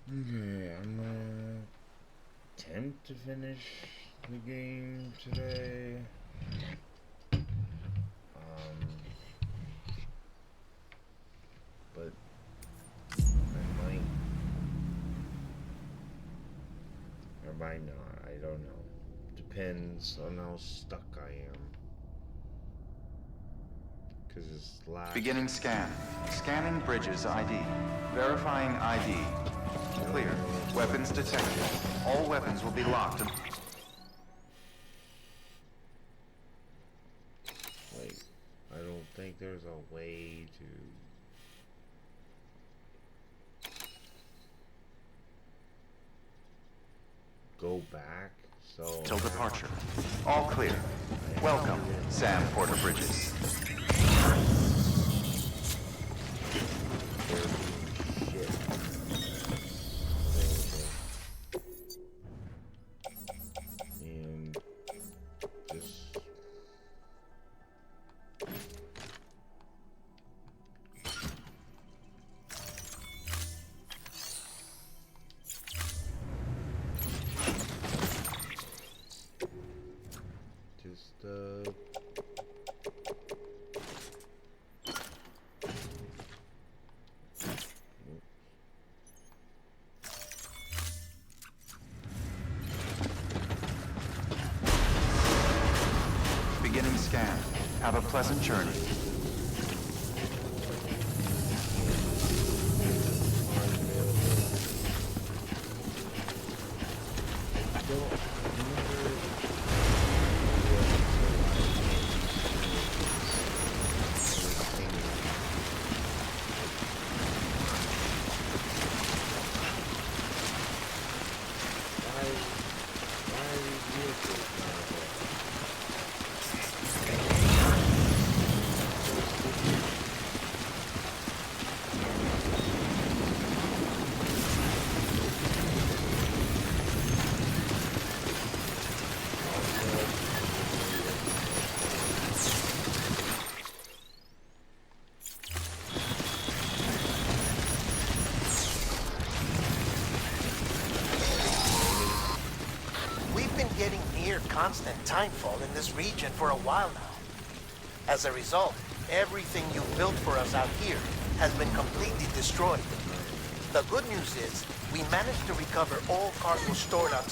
Okay, I'm gonna attempt to finish the game today. But I might or might not. I don't know. Depends on how stuck I am. Cause it's last. Beginning scan. Scanning bridges ID. Verifying ID. Clear. Weapons detected. All weapons will be locked. Wait, I don't think there's a way to. Go back, so. Till departure. All clear. Welcome, Sam Porter Bridges. Shit. And just. Beginning scan. Have a pleasant journey. Constant timefall in this region for a while now. As a result, everything you built for us out here has been completely destroyed. The good news is, we managed to recover all cargo stored on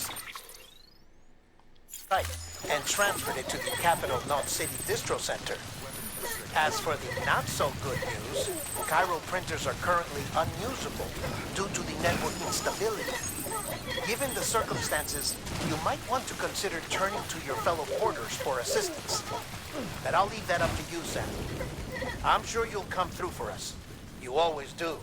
site and transferred it to the Capital Knot City Distro Center. As for the not-so-good news, Cairo printers are currently unusable due to the network instability. Given the circumstances, you might want to consider turning to your fellow porters for assistance. But I'll leave that up to you, Sam. I'm sure you'll come through for us. You always do.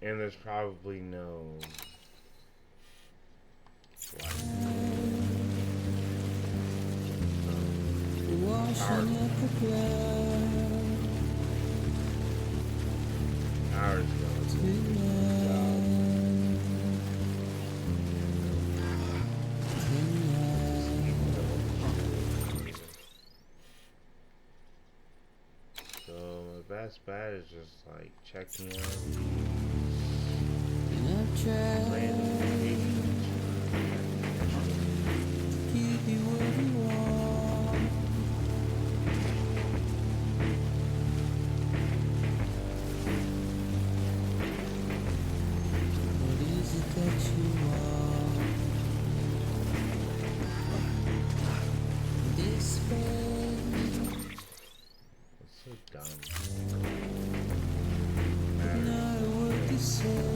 And there's probably no power. Power's so my best bet is just like checking out random locations. Keep you where you are. What is it that you are? This way. That's so dumb. Not a word to say.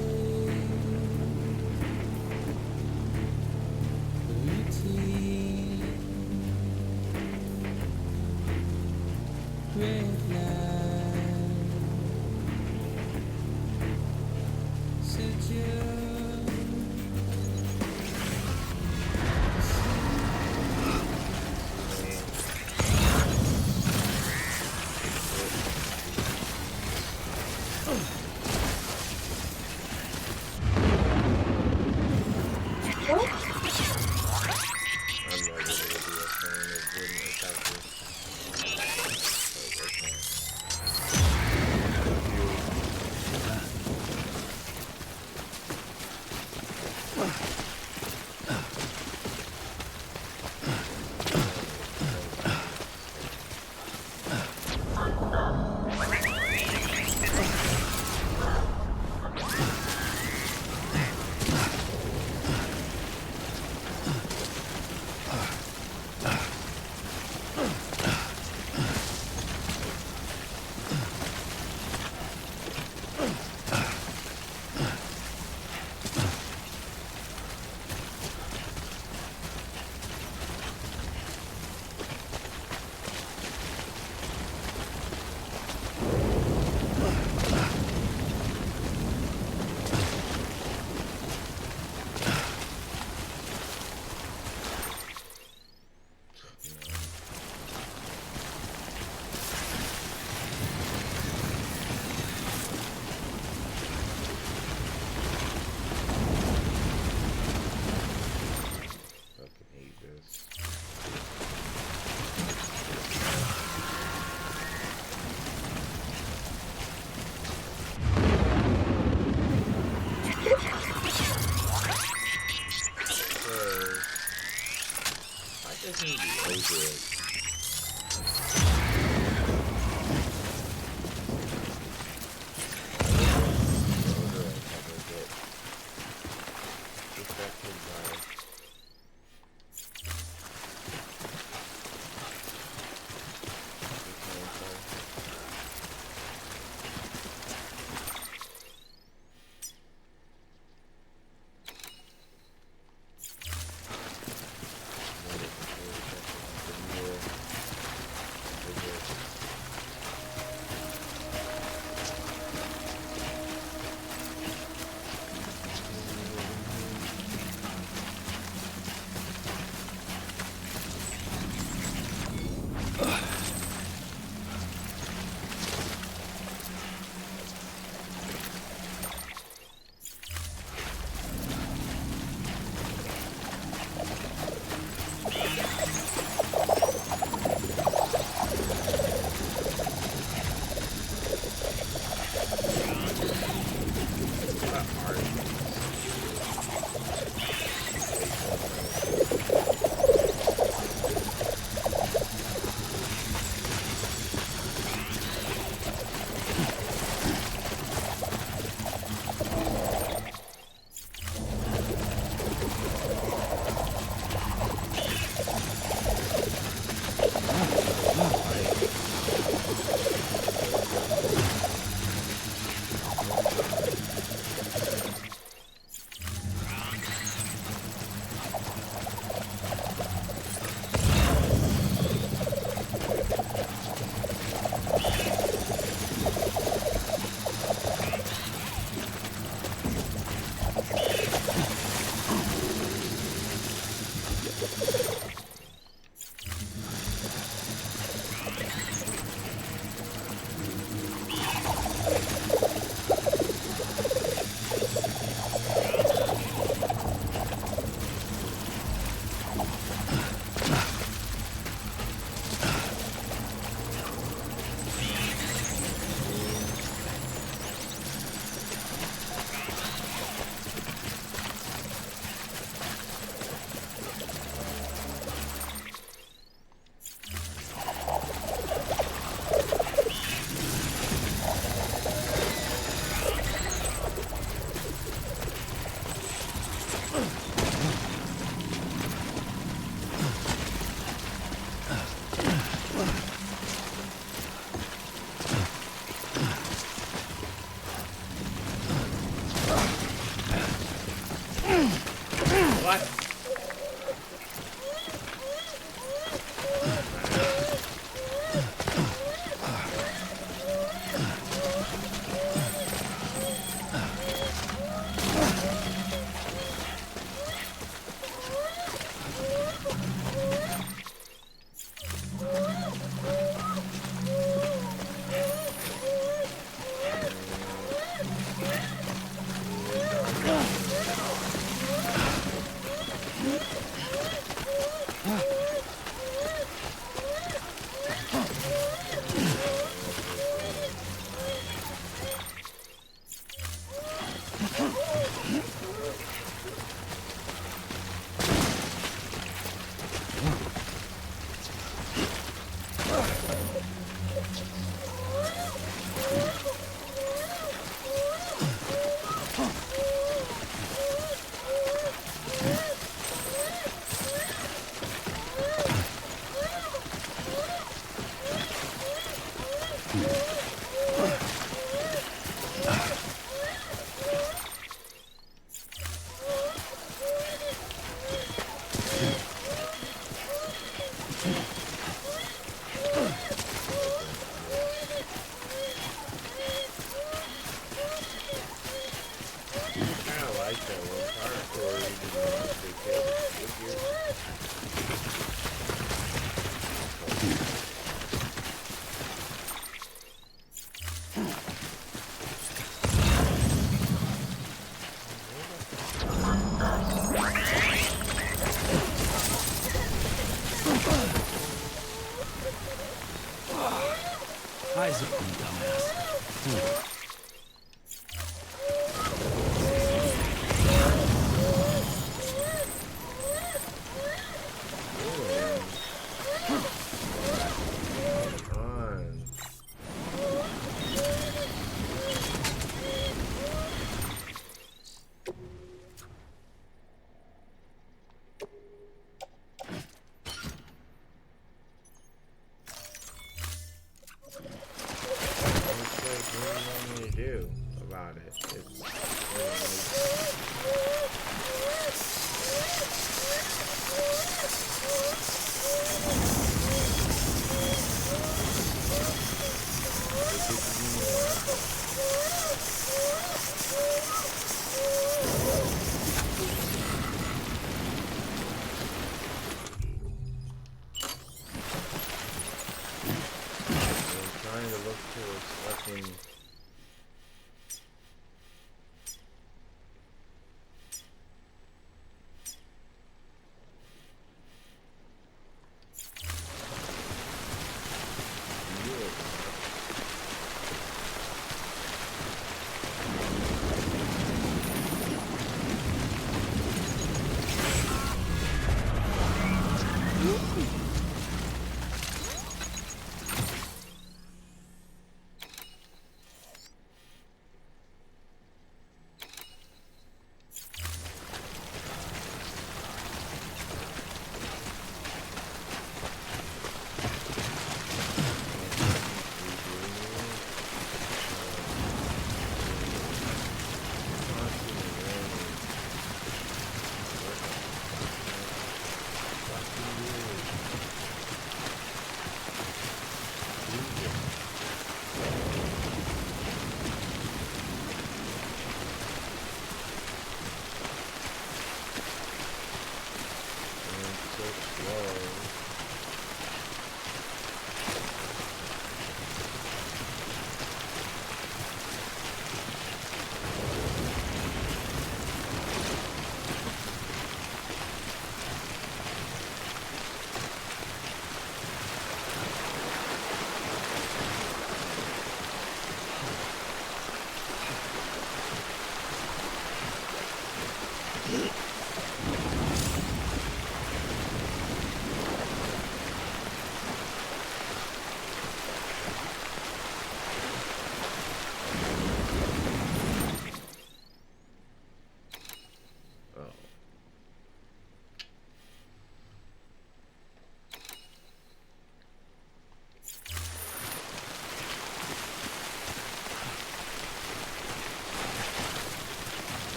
Eyes open, dumbass.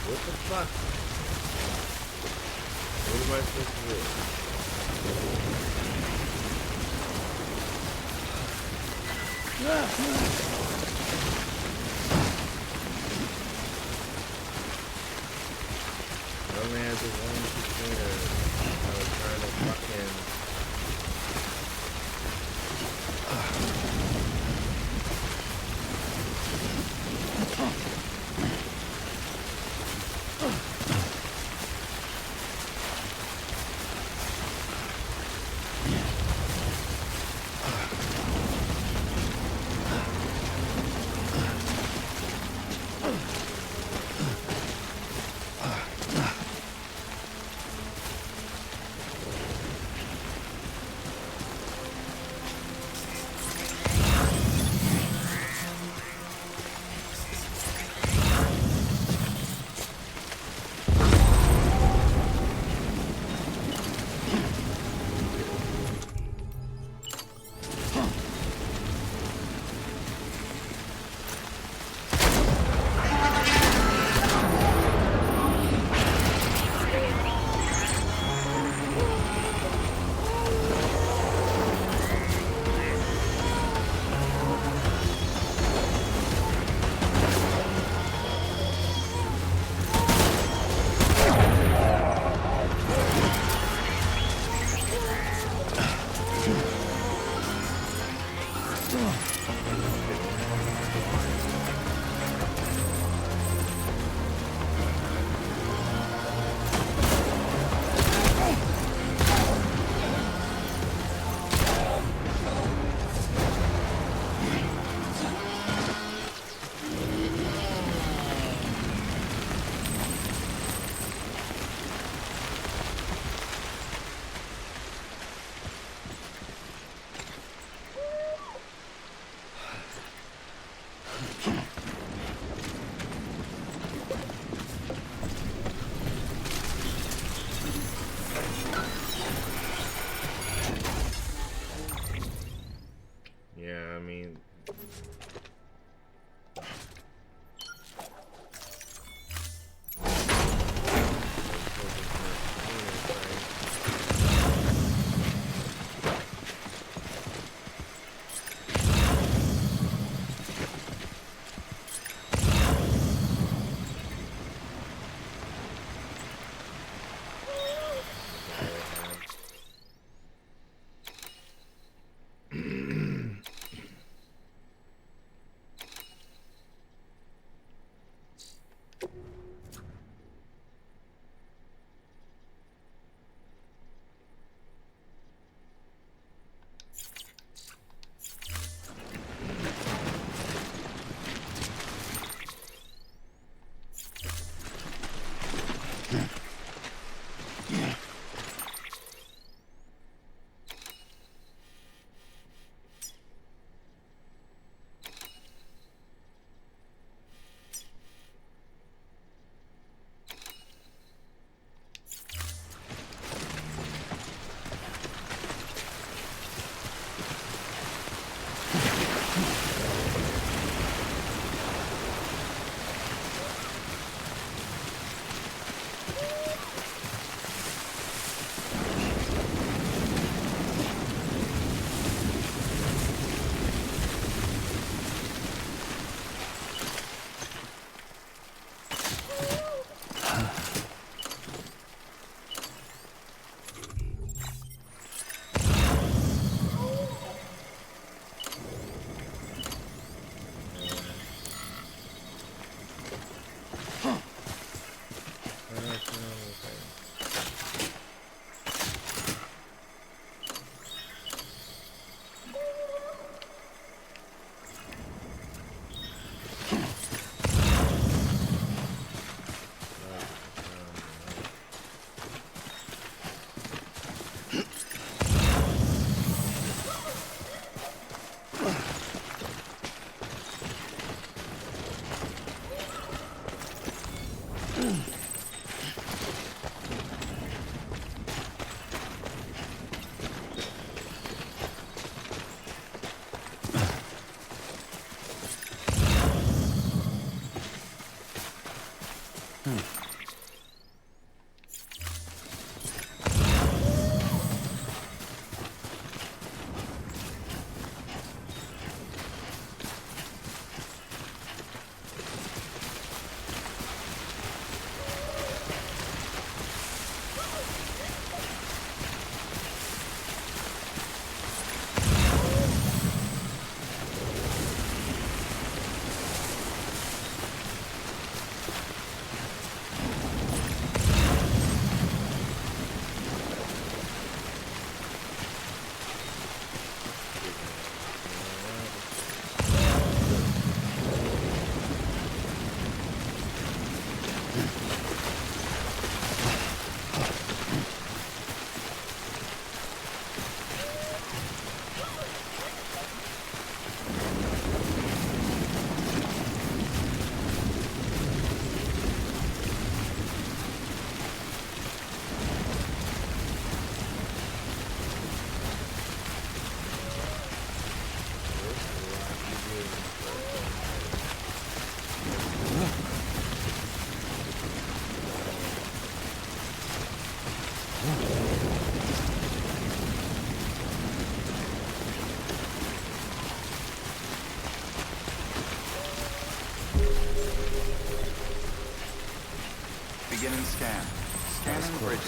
What the fuck? What am I supposed to do? I only had this one container. I was trying to fucking...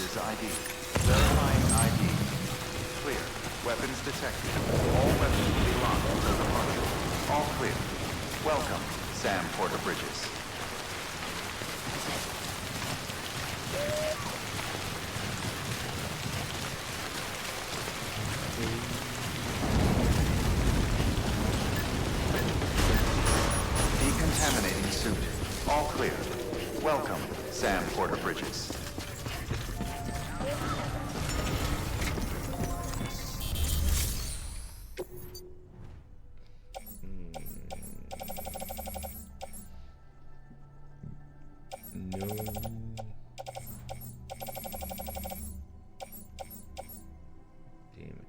Bridges ID. Verifying ID. Clear. Weapons detected. All weapons will be locked until departure. All clear. Welcome, Sam Porter Bridges. Decontaminating suit. All clear. Welcome, Sam Porter Bridges. No. Damn it.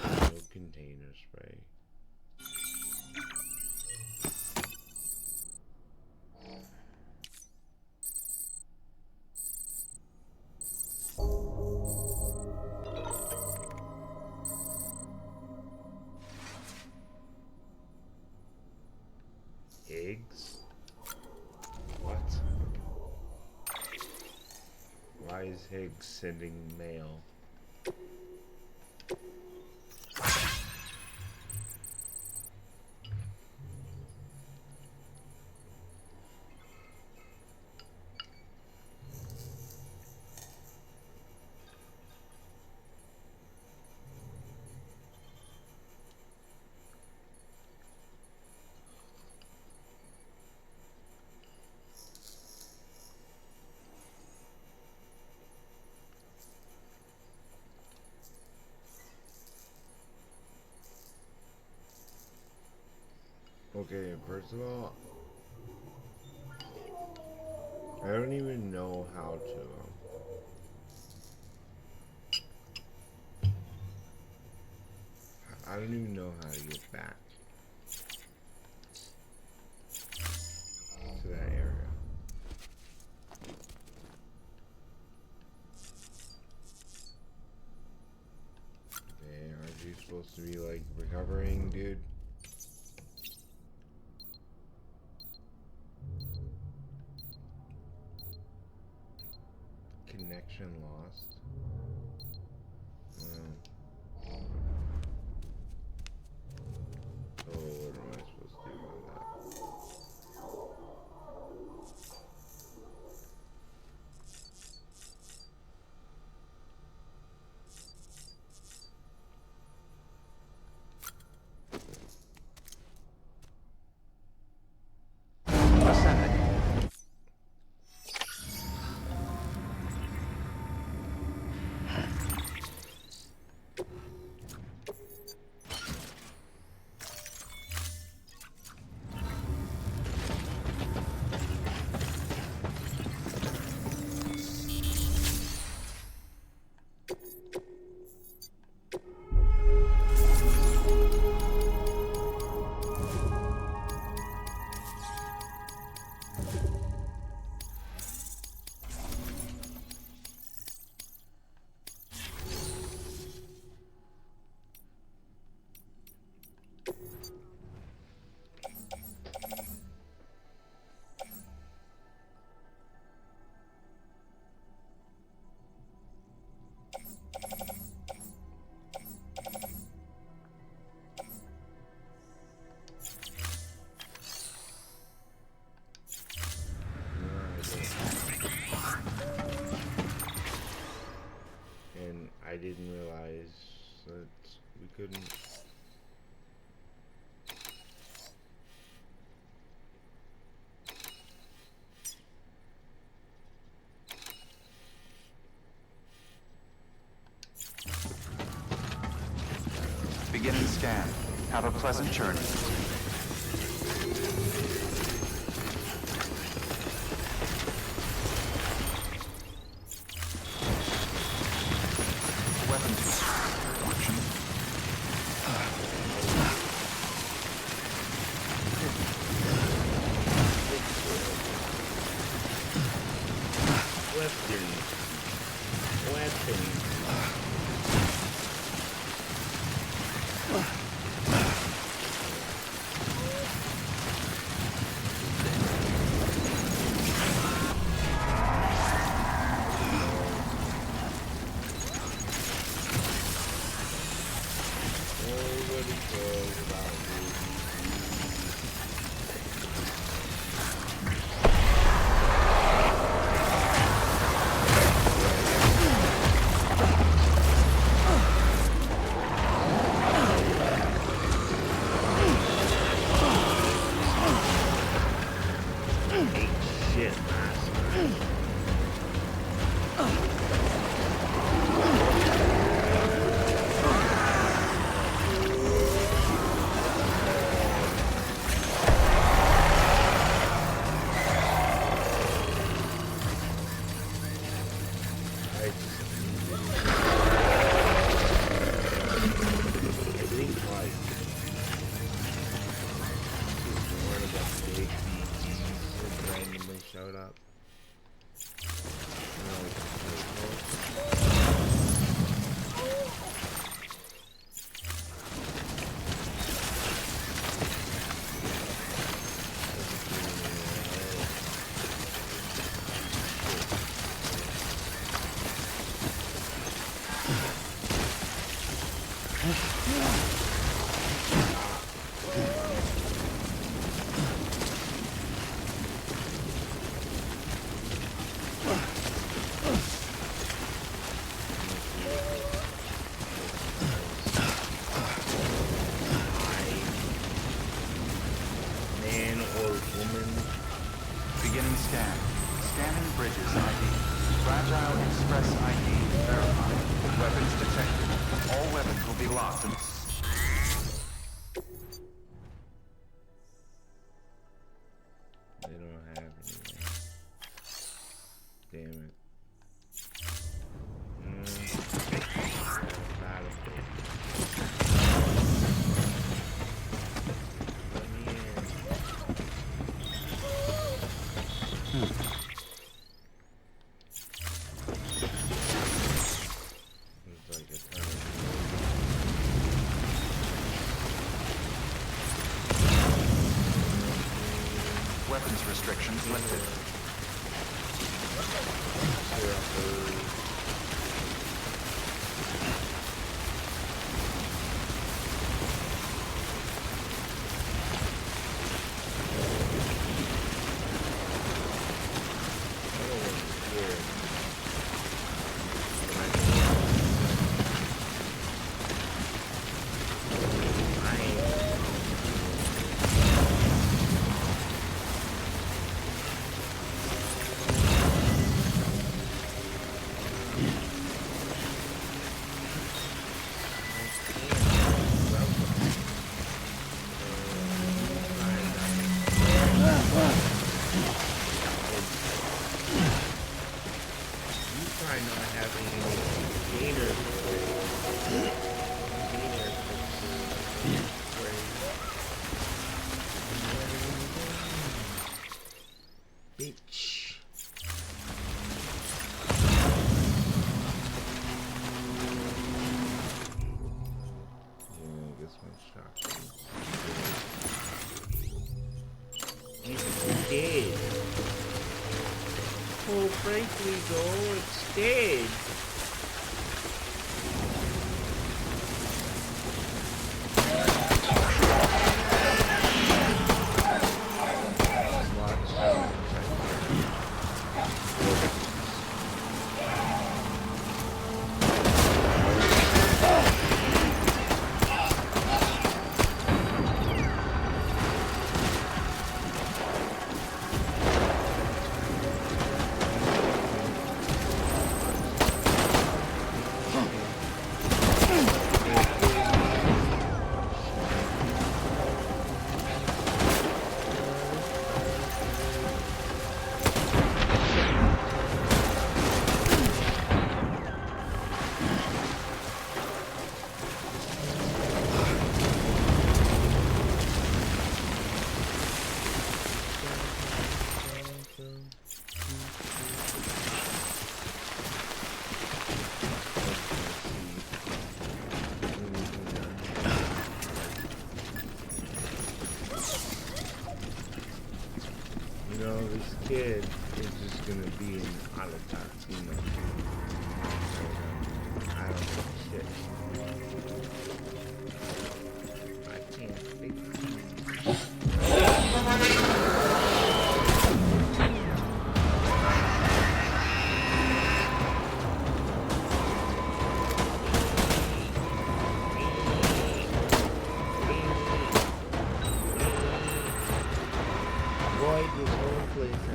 No container spray. Eggs? What? Why is Higgs sending mail? Okay, first of all, I don't even know how to. I don't even know how to get back to that area. Okay, aren't you supposed to be like recovering, dude? Connection lost. So what am I supposed to do about that? Ascending. And I didn't realize that we couldn't. Beginning scan. Have a pleasant journey. Weapons production. Weapons. woman. Beginning scan. Scanning bridges ID. Fragile Express ID verified. Weapons detected. All weapons will be locked. They don't have anything. Damn it. Not a thing. Let me in. Looks like a ton of Weapons restrictions lifted. bitch. Yeah, I guess my shot. It's dead. Oh, frankly though, it's dead. You know, this kid is just gonna be an autotot, you know. I don't know shit. I can't fix void this whole place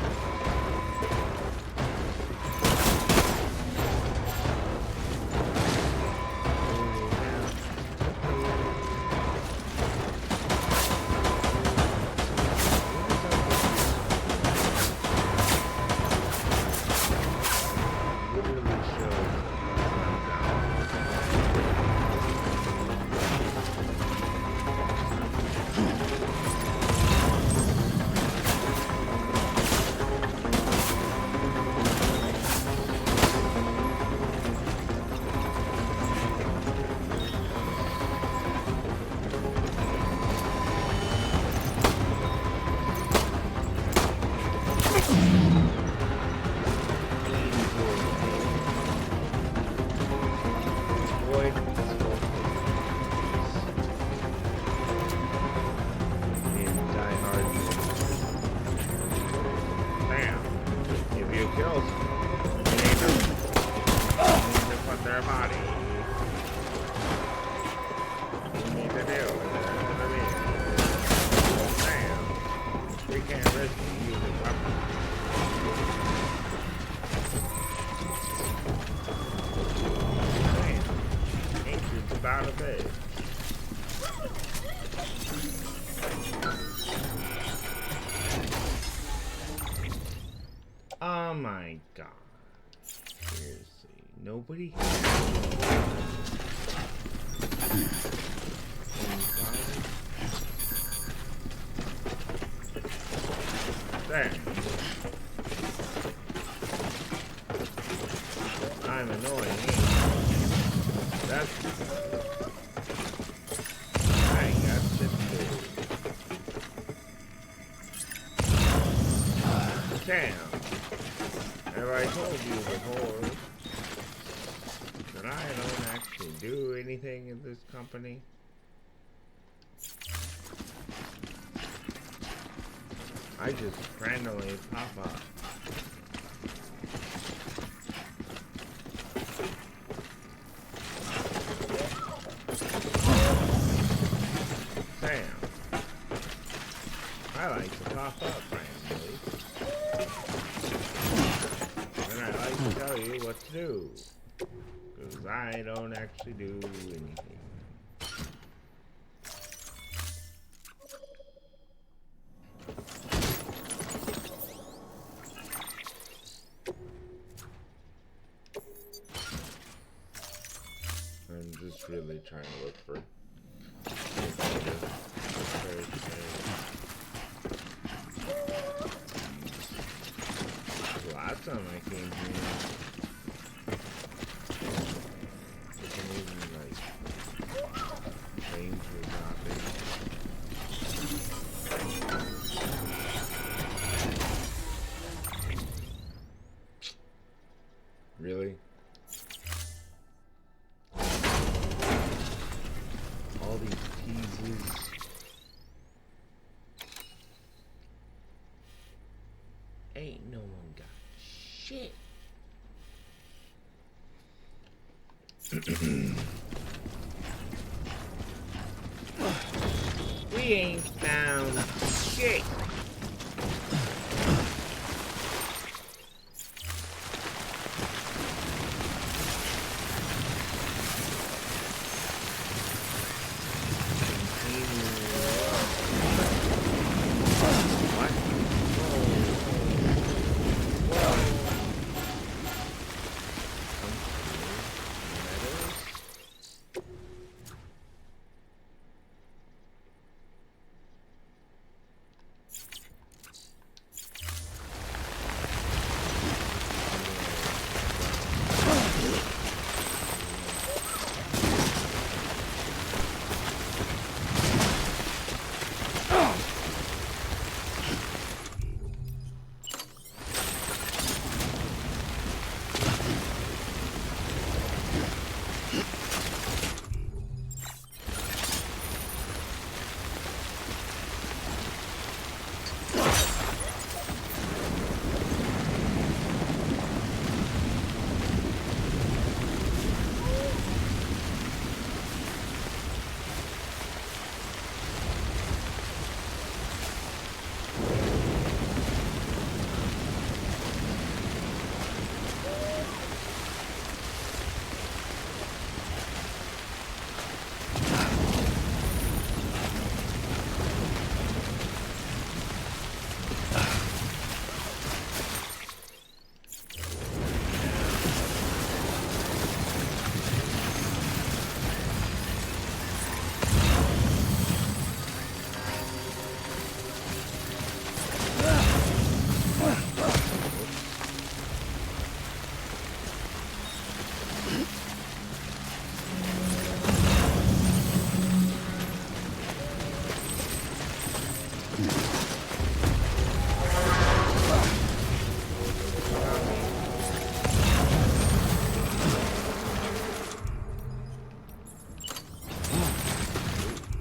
my god. Seriously. Nobody. There. I'm annoying. That's. I got shit to do. Damn. Have I told you before that I don't actually do anything in this company? I just randomly pop up. Damn. I like to pop up randomly. And I like to tell you what to do. Because I don't actually do anything. I'm just really trying to look for last time I came here, wasn't even like trains were dropping. Really? All these teases. Ain't no one got shit. We ain't found shit.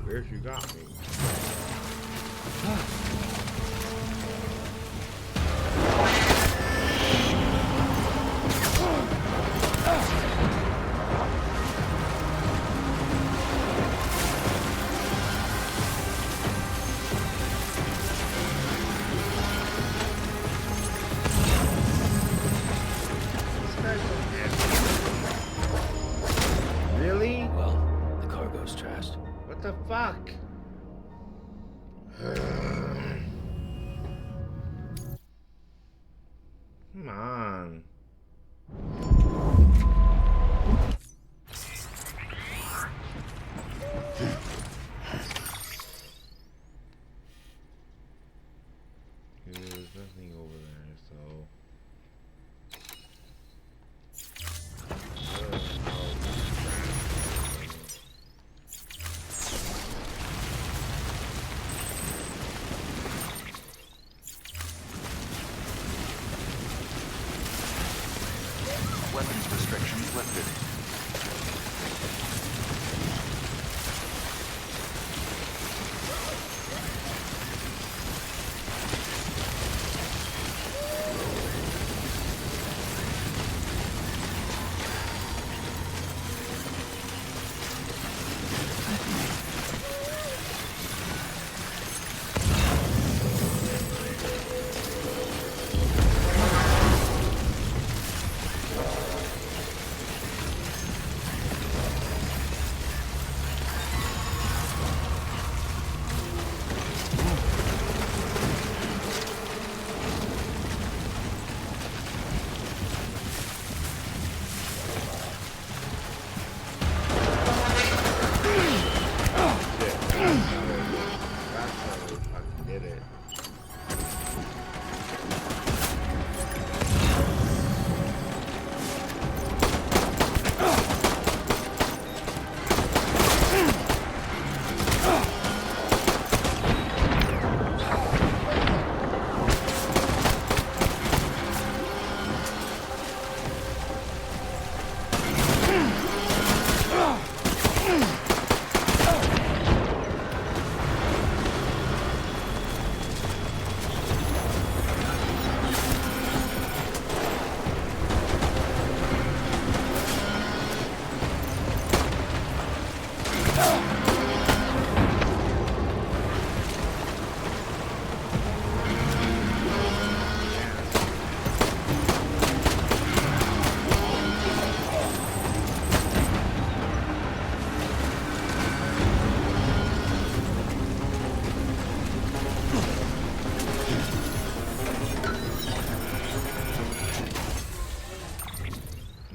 Where's you got me? Really? Well, the cargo's trashed. What the fuck? Come on. There's nothing over there, so. Weapons restrictions lifted.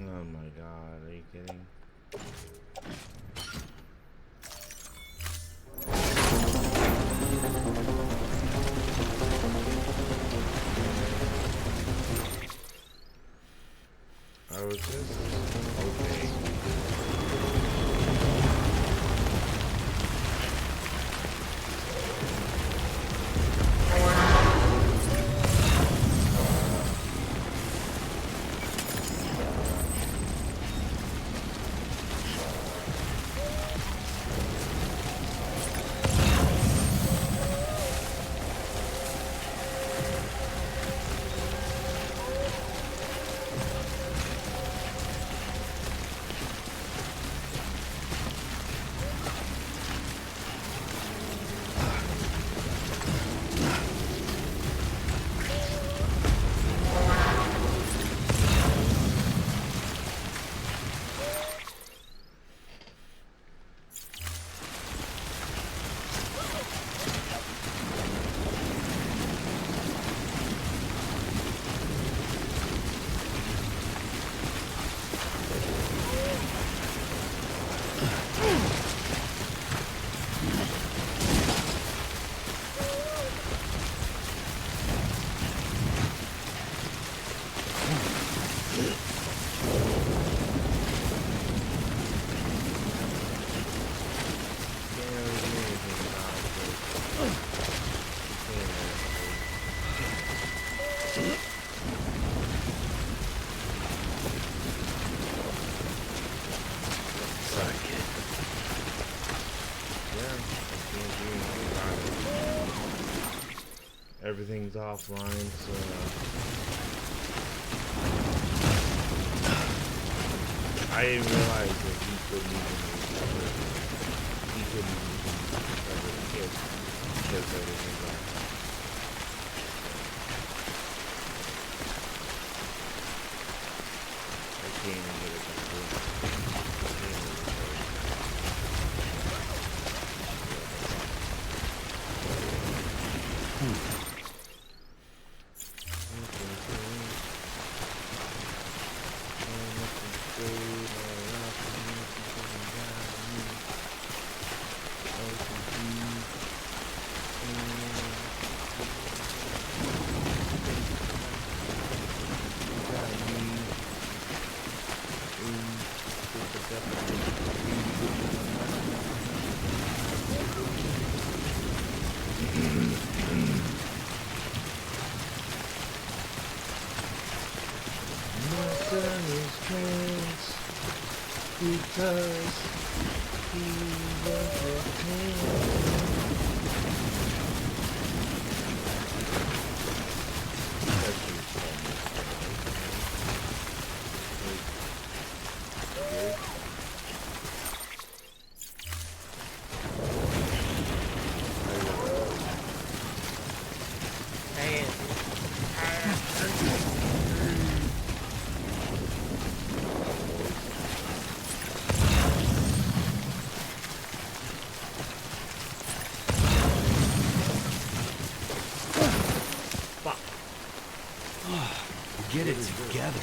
Oh my god, are you kidding? I was just okay. Everything's offline, so I didn't realize that he couldn't even recover the kid because everything's off. I can't even get it back to him. chance because he was a Get it together.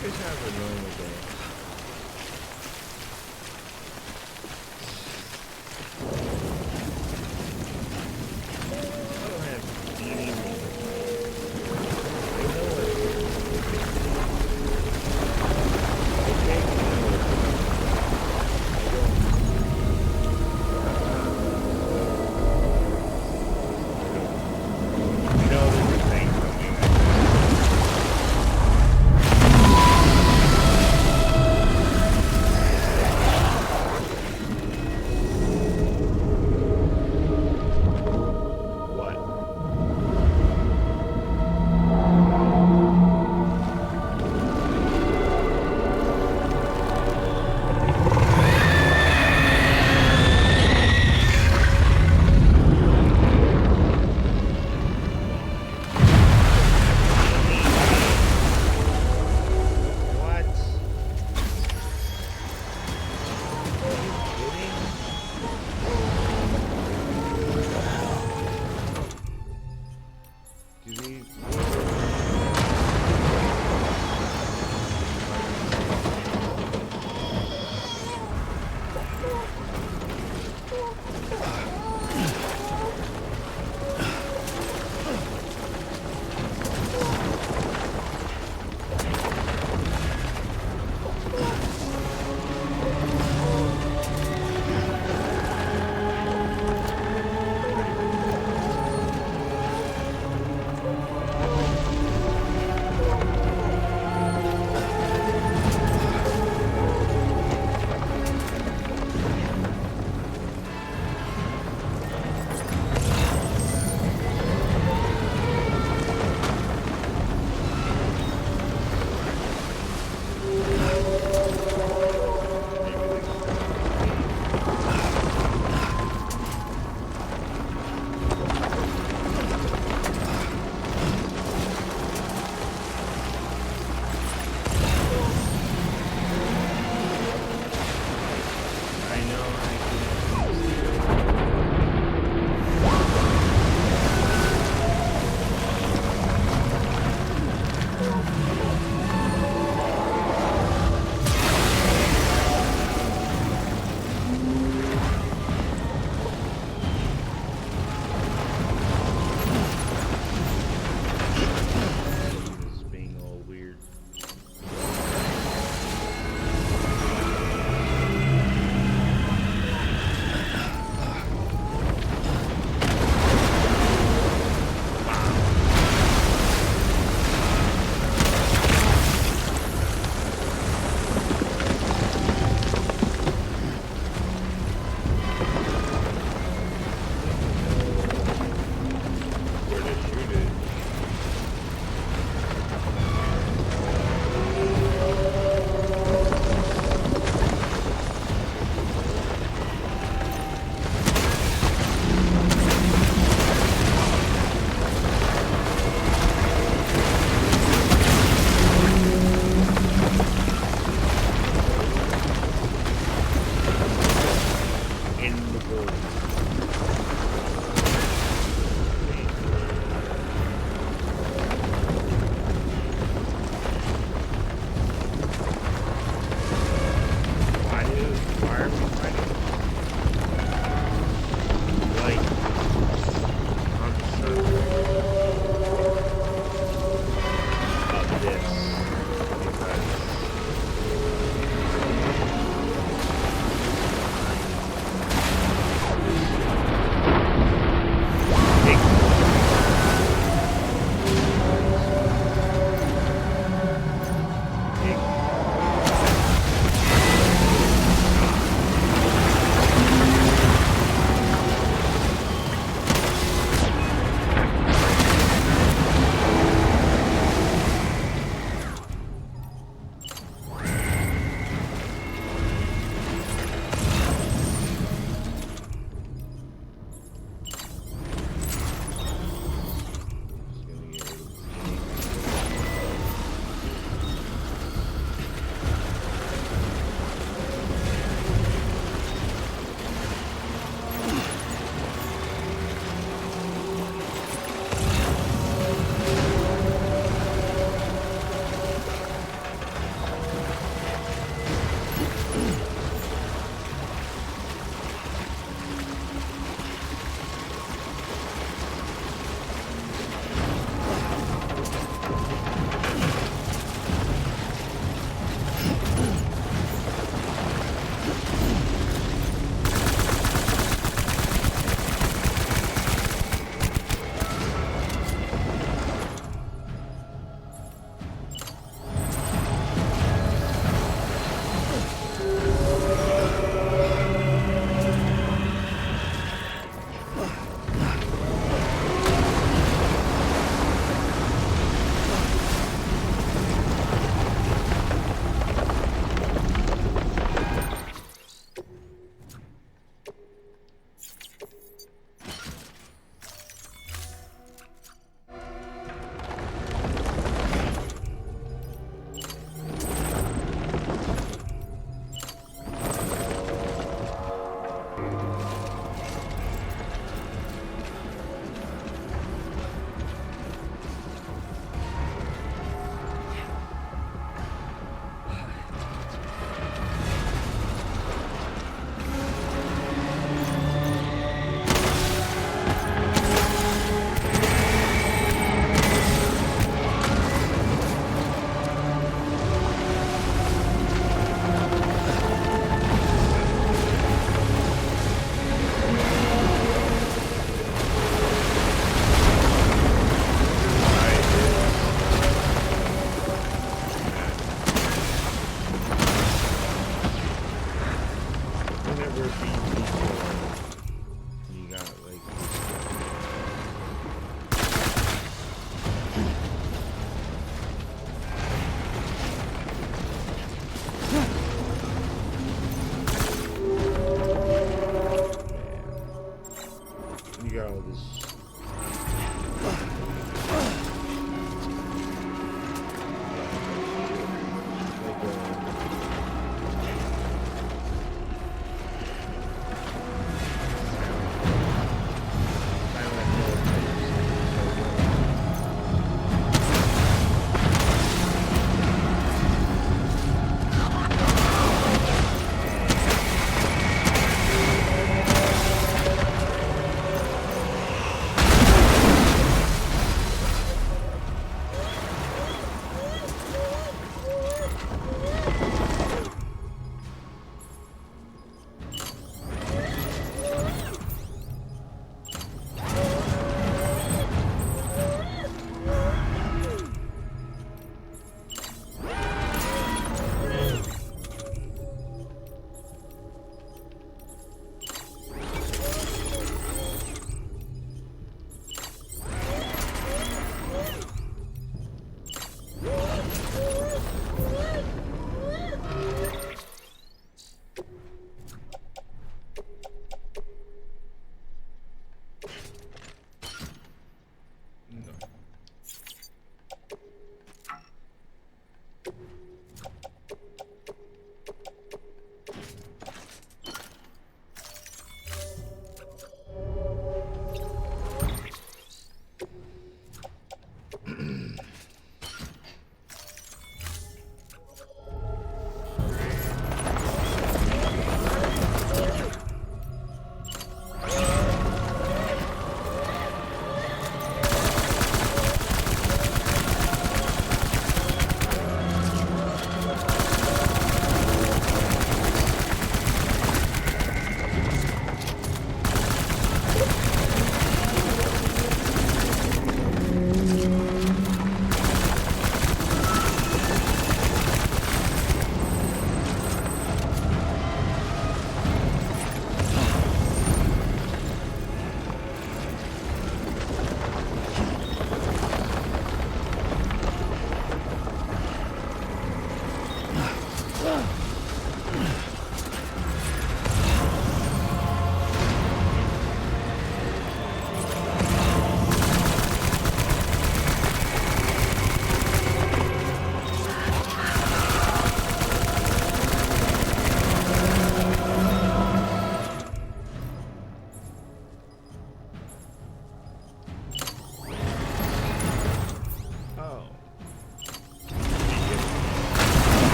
Just have a normal day. I don't have anything. I know I take I don't. There's a thing coming.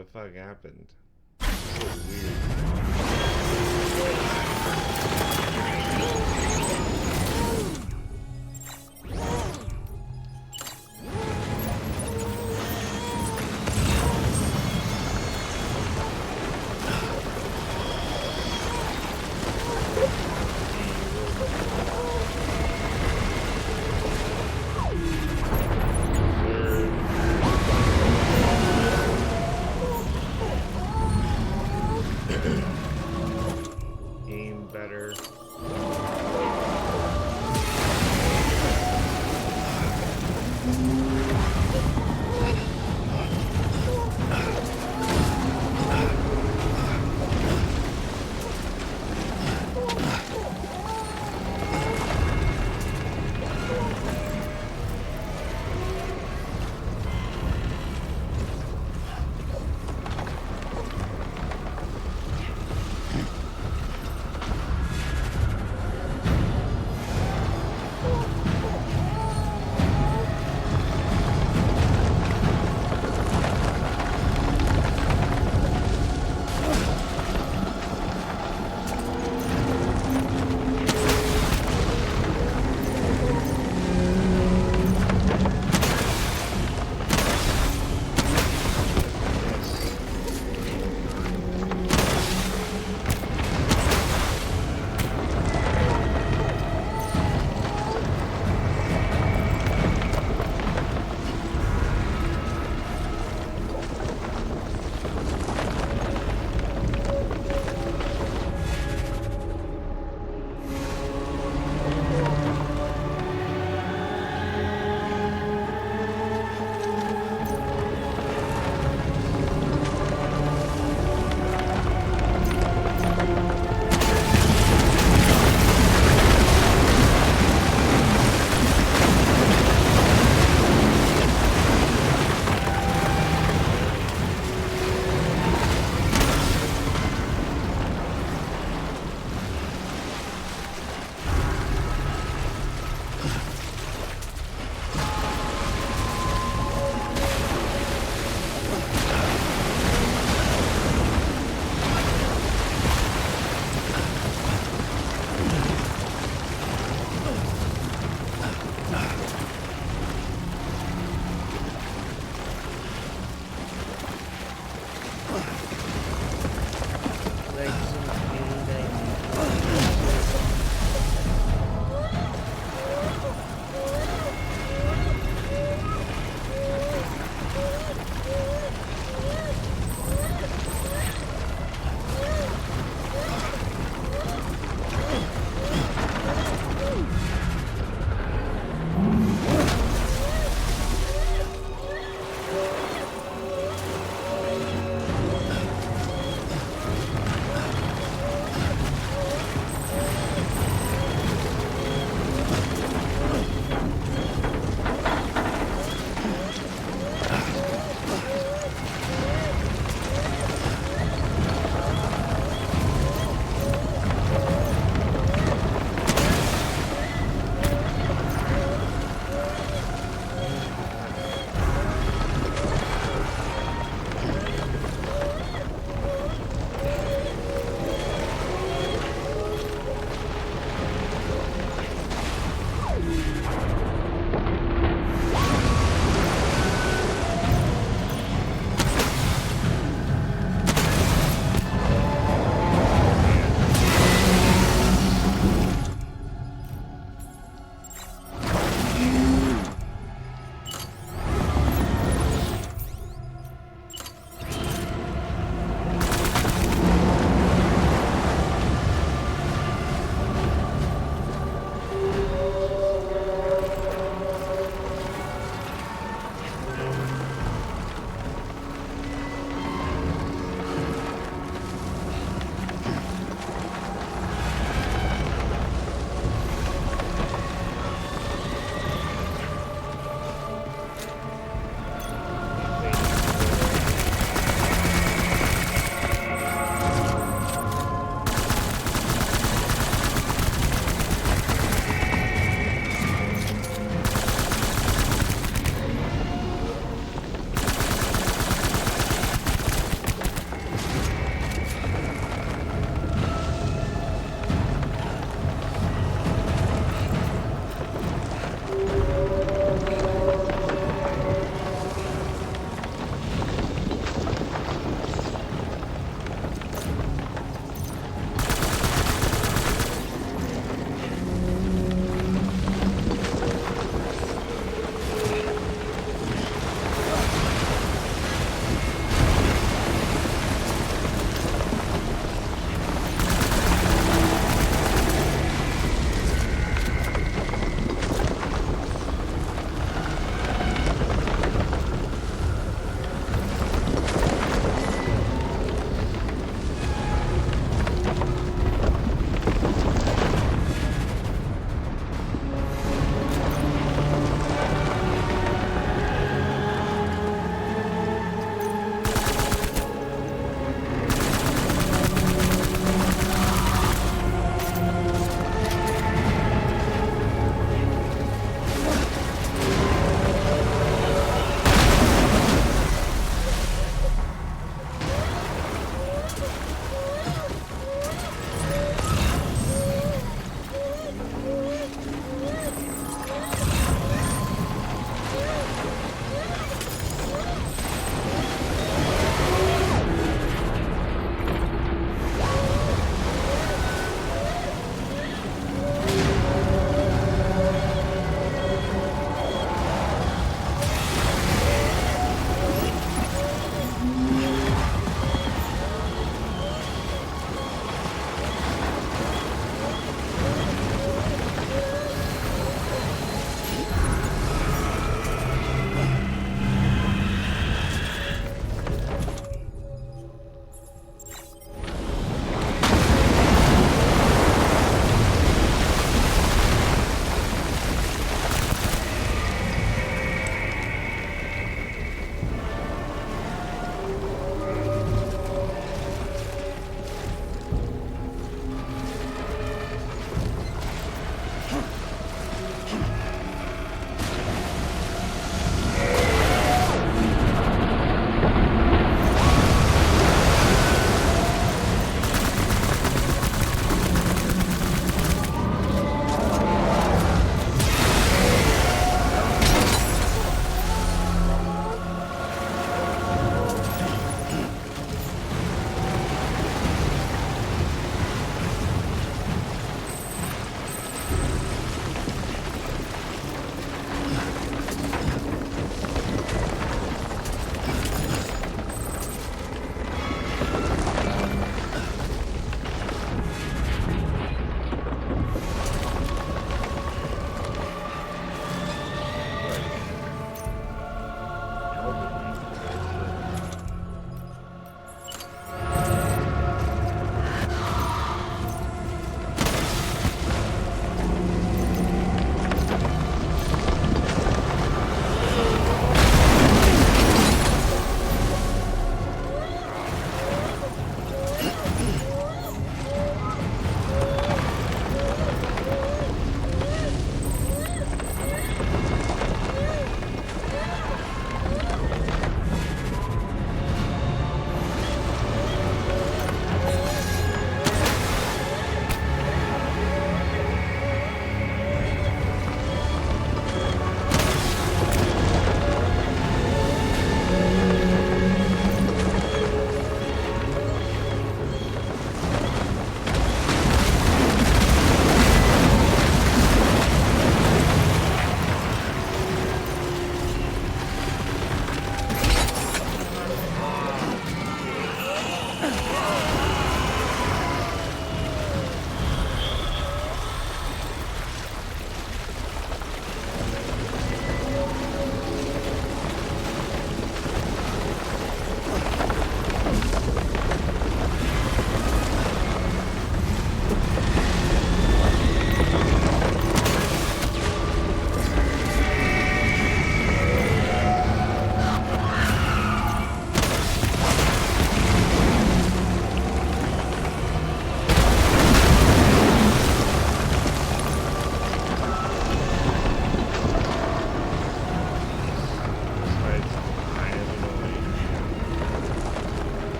the fuck happened. That was weird. Aim better.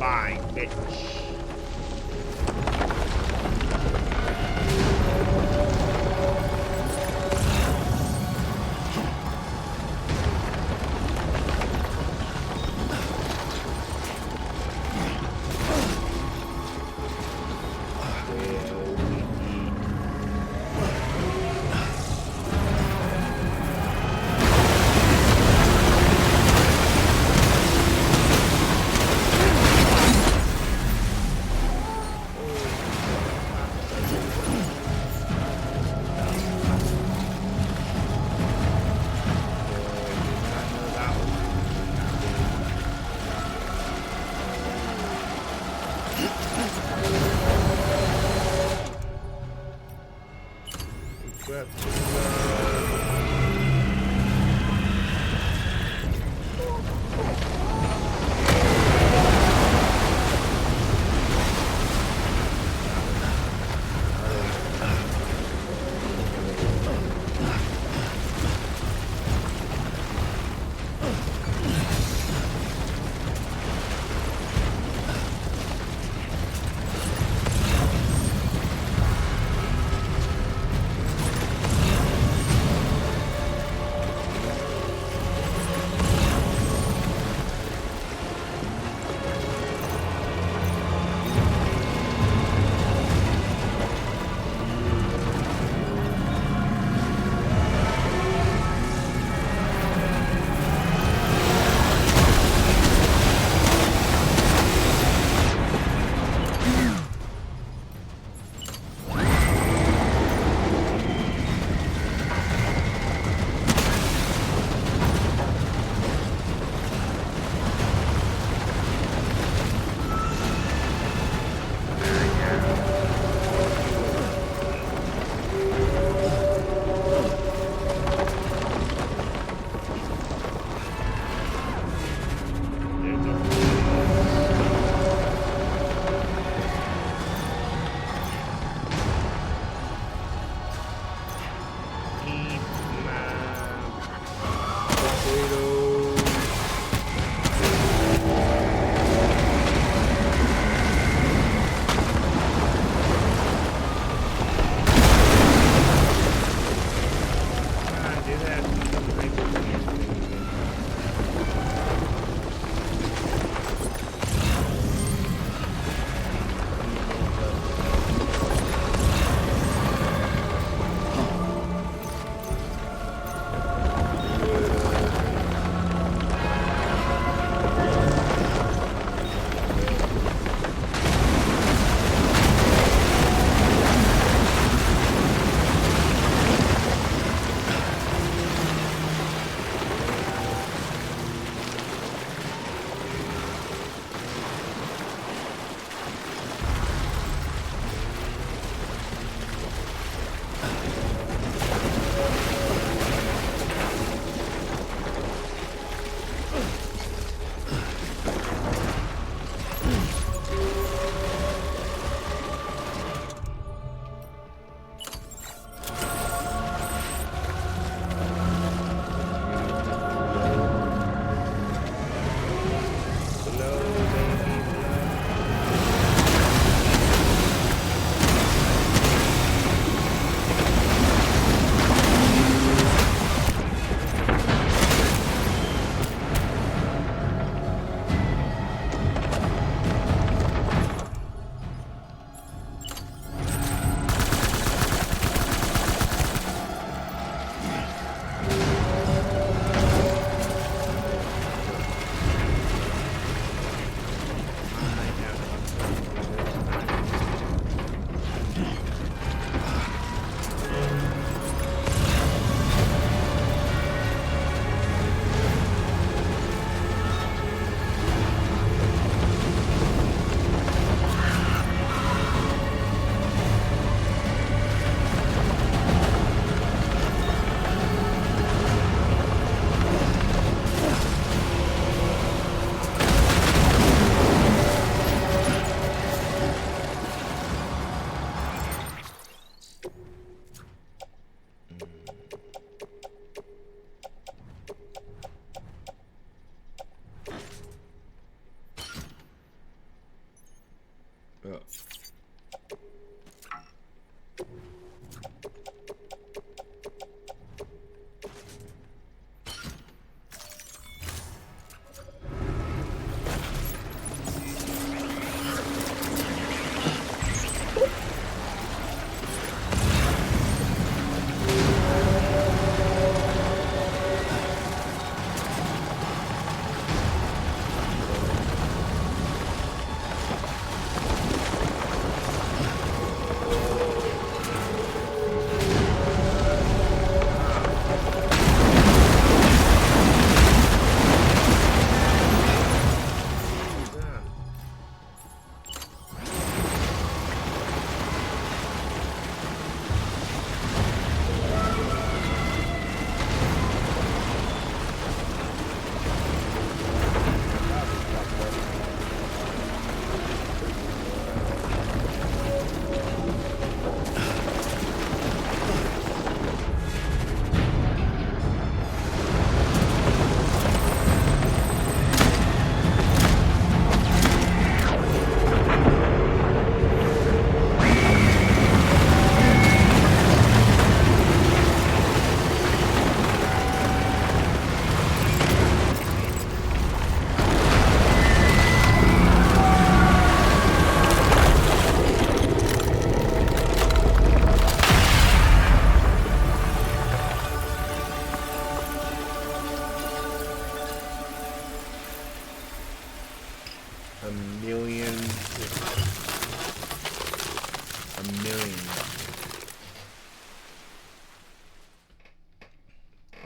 flying, bitch.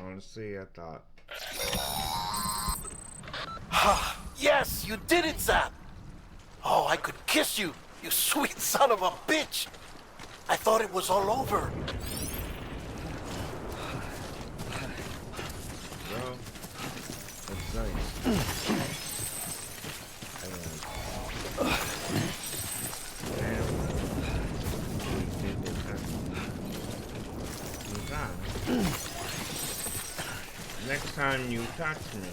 Honestly, I thought. Yes, you did it, Sam! Oh, I could kiss you, you sweet son of a bitch! I thought it was all over. Well, that's nice. Next time you touch me,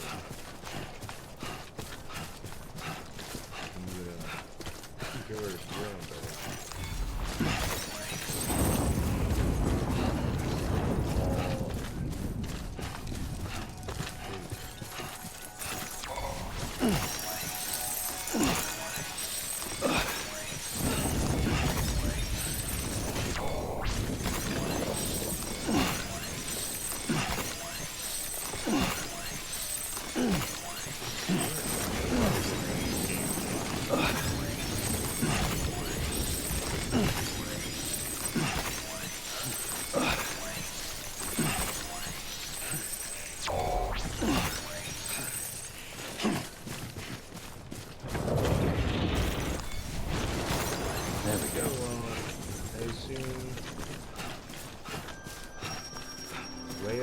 get rid of the ground,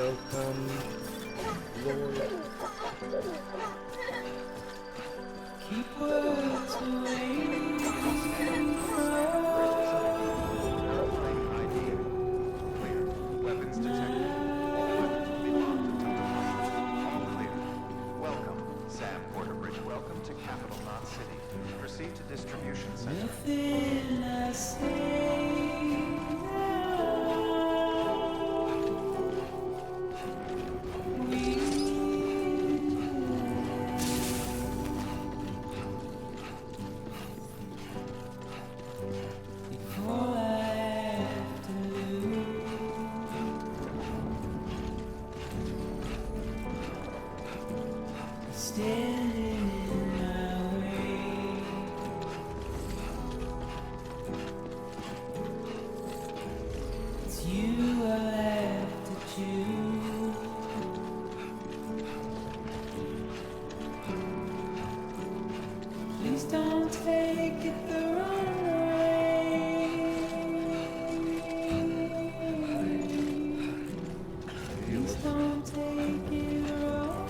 welcome, Lord. Keep words away. Verifying ID. Clear. Weapons detected. All weapons will be locked until departure. All clear. Welcome, Sam Porterbridge. Welcome to Capital Knot City. Proceed to distribution center. Nothing I say. Standing in my way. It's you I have to choose. Please don't take it the wrong way. Please don't take it wrong.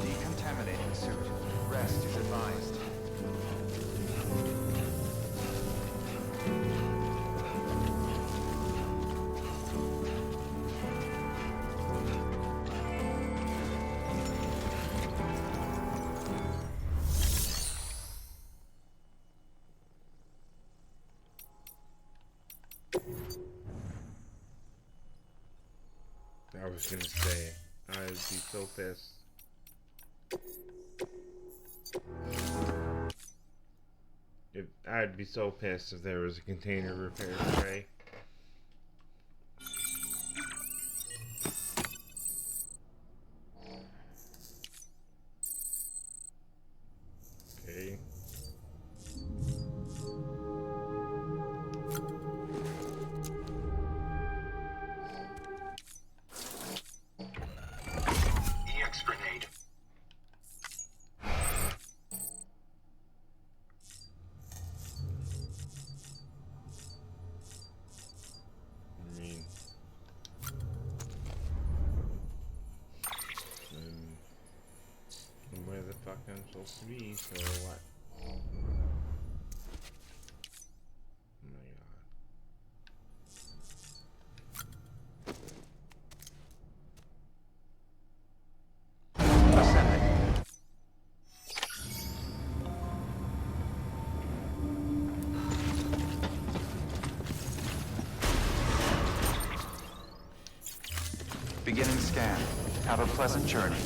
Decontaminating suit. Rest is advised. I was gonna say, I'd be so pissed. I'd be so pissed if there was a container repair tray. Okay. EX grenade. I mean, where the fuck I'm supposed to be, so what? Oh my god. Ascending. Beginning scan. Have a pleasant journey.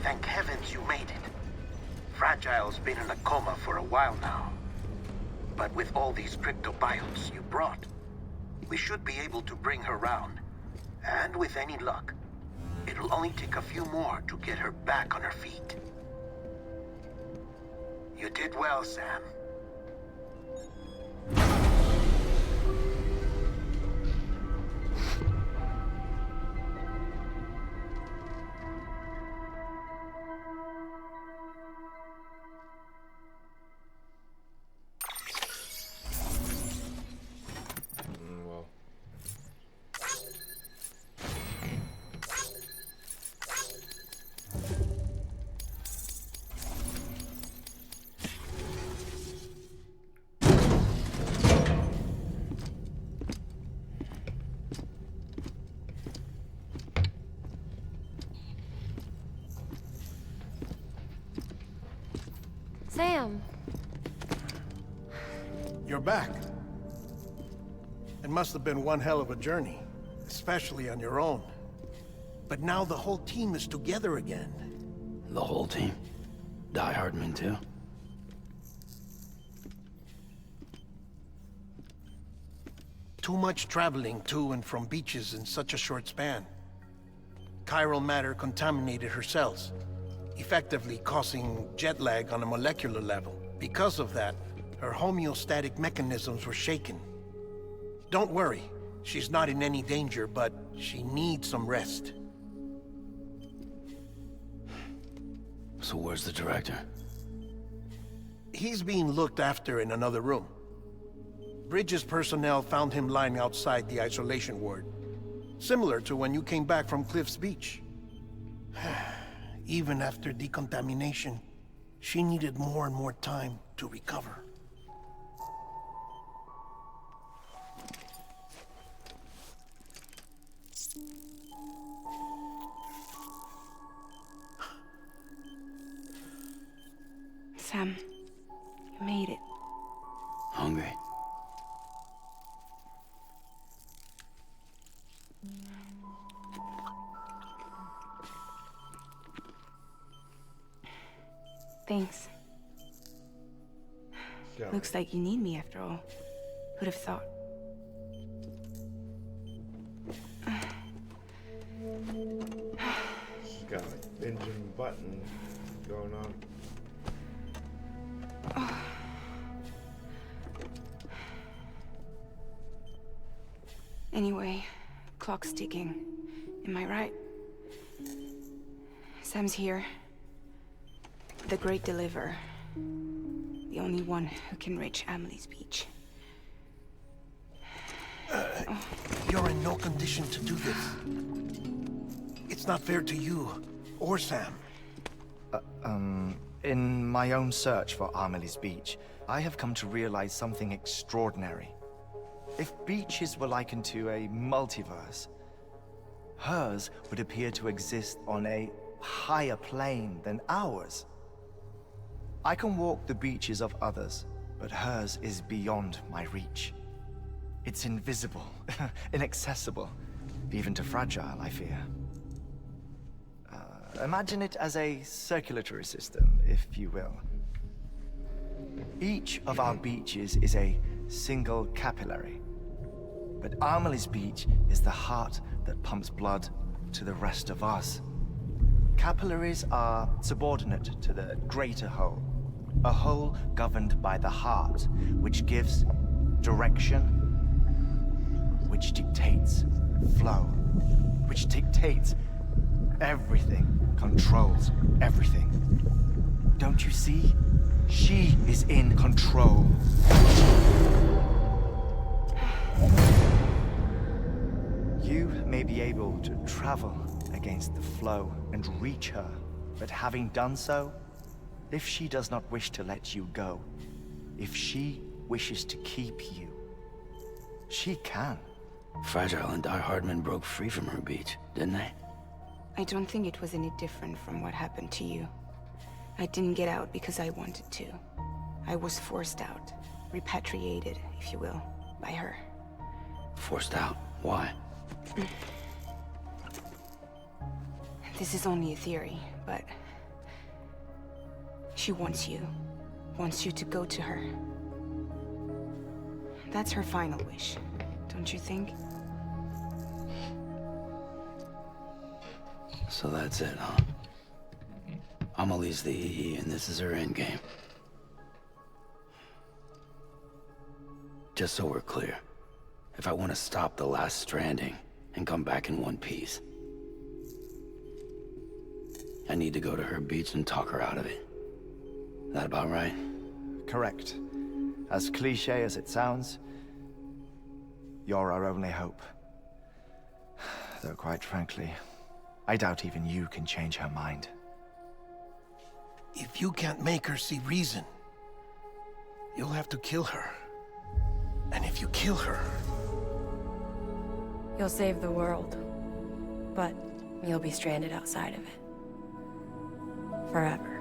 Thank heavens you made it. Fragile's been in a coma for a while now. But with all these cryptobiotes you brought, we should be able to bring her round. And with any luck, it'll only take a few more to get her back on her feet. You did well, Sam. Well. Sam, You're back. It must have been one hell of a journey, especially on your own. But now the whole team is together again. The whole team? Die Hardman too? Too much traveling to and from beaches in such a short span. Chiral matter contaminated her cells, effectively causing jet lag on a molecular level. Because of that, her homeostatic mechanisms were shaken. Don't worry, she's not in any danger, but she needs some rest. So where's the director? He's being looked after in another room. Bridges personnel found him lying outside the isolation ward. Similar to when you came back from Cliff's Beach. Even after decontamination, she needed more and more time to recover. Sam, you made it. Hungry? Thanks. Got Looks like you need me after all. Who'd have thought? She's got like engine button going on. Anyway, clock's ticking. Am I right? Sam's here. The Great Deliverer. The only one who can reach Amelie's beach. You're in no condition to do this. It's not fair to you, or Sam. In my own search for Amelie's beach, I have come to realize something extraordinary. If beaches were likened to a multiverse, hers would appear to exist on a higher plane than ours. I can walk the beaches of others, but hers is beyond my reach. It's invisible, inaccessible, even to Fragile, I fear. Imagine it as a circulatory system, if you will. Each of our beaches is a single capillary. But Amelie's beach is the heart that pumps blood to the rest of us. Capillaries are subordinate to the greater whole. A whole governed by the heart, which gives direction, which dictates flow, which dictates everything, controls everything. Don't you see? She is in control. You may be able to travel against the flow and reach her, but having done so, if she does not wish to let you go, if she wishes to keep you, She can. Fragile and Die Hardman broke free from her beach, didn't they? I don't think it was any different from what happened to you. I didn't get out because I wanted to. I was forced out. Repatriated, if you will, by her. Forced out? Why? This is only a theory, but... she wants you. Wants you to go to her. That's her final wish, don't you think? So that's it, huh? Amelie's the EE, and this is her endgame. Just so we're clear, if I want to stop the last Stranding and come back in one piece, I need to go to her beach and talk her out of it. That about right? Correct. As cliche as it sounds, you're our only hope. Though quite frankly, I doubt even you can change her mind. If you can't make her see reason, you'll have to kill her. And if you kill her... You'll save the world, but you'll be stranded outside of it. Forever.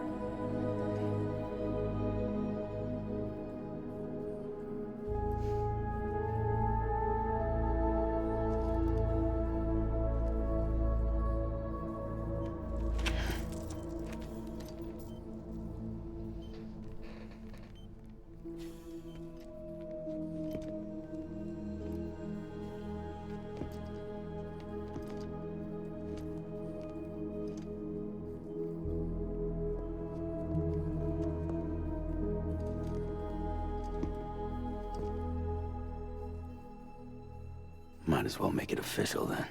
Might as well make it official then.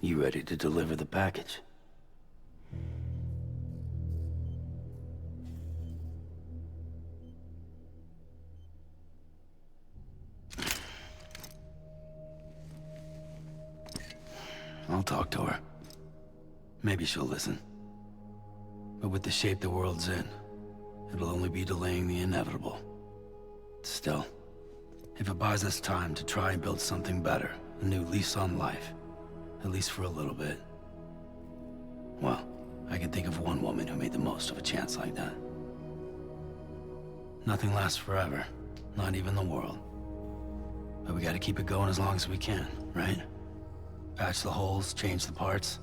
You ready to deliver the package? I'll talk to her. Maybe she'll listen. But with the shape the world's in, it'll only be delaying the inevitable. Still, if it buys us time to try and build something better, a new lease on life, at least for a little bit, well, I can think of one woman who made the most of a chance like that. Nothing lasts forever, not even the world. But we gotta keep it going as long as we can, right? Patch the holes, change the parts,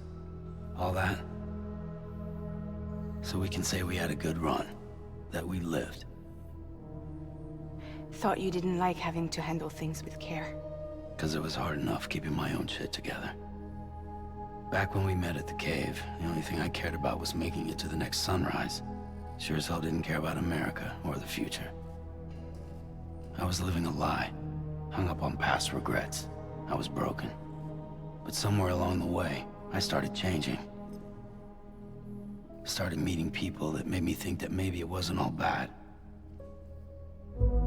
all that. So we can say we had a good run, that we lived. Thought you didn't like having to handle things with care. 'Cause it was hard enough keeping my own shit together. Back when we met at the cave, the only thing I cared about was making it to the next sunrise. Sure as hell didn't care about America or the future. I was living a lie, hung up on past regrets. I was broken. But somewhere along the way, I started changing. Started meeting people that made me think that maybe it wasn't all bad.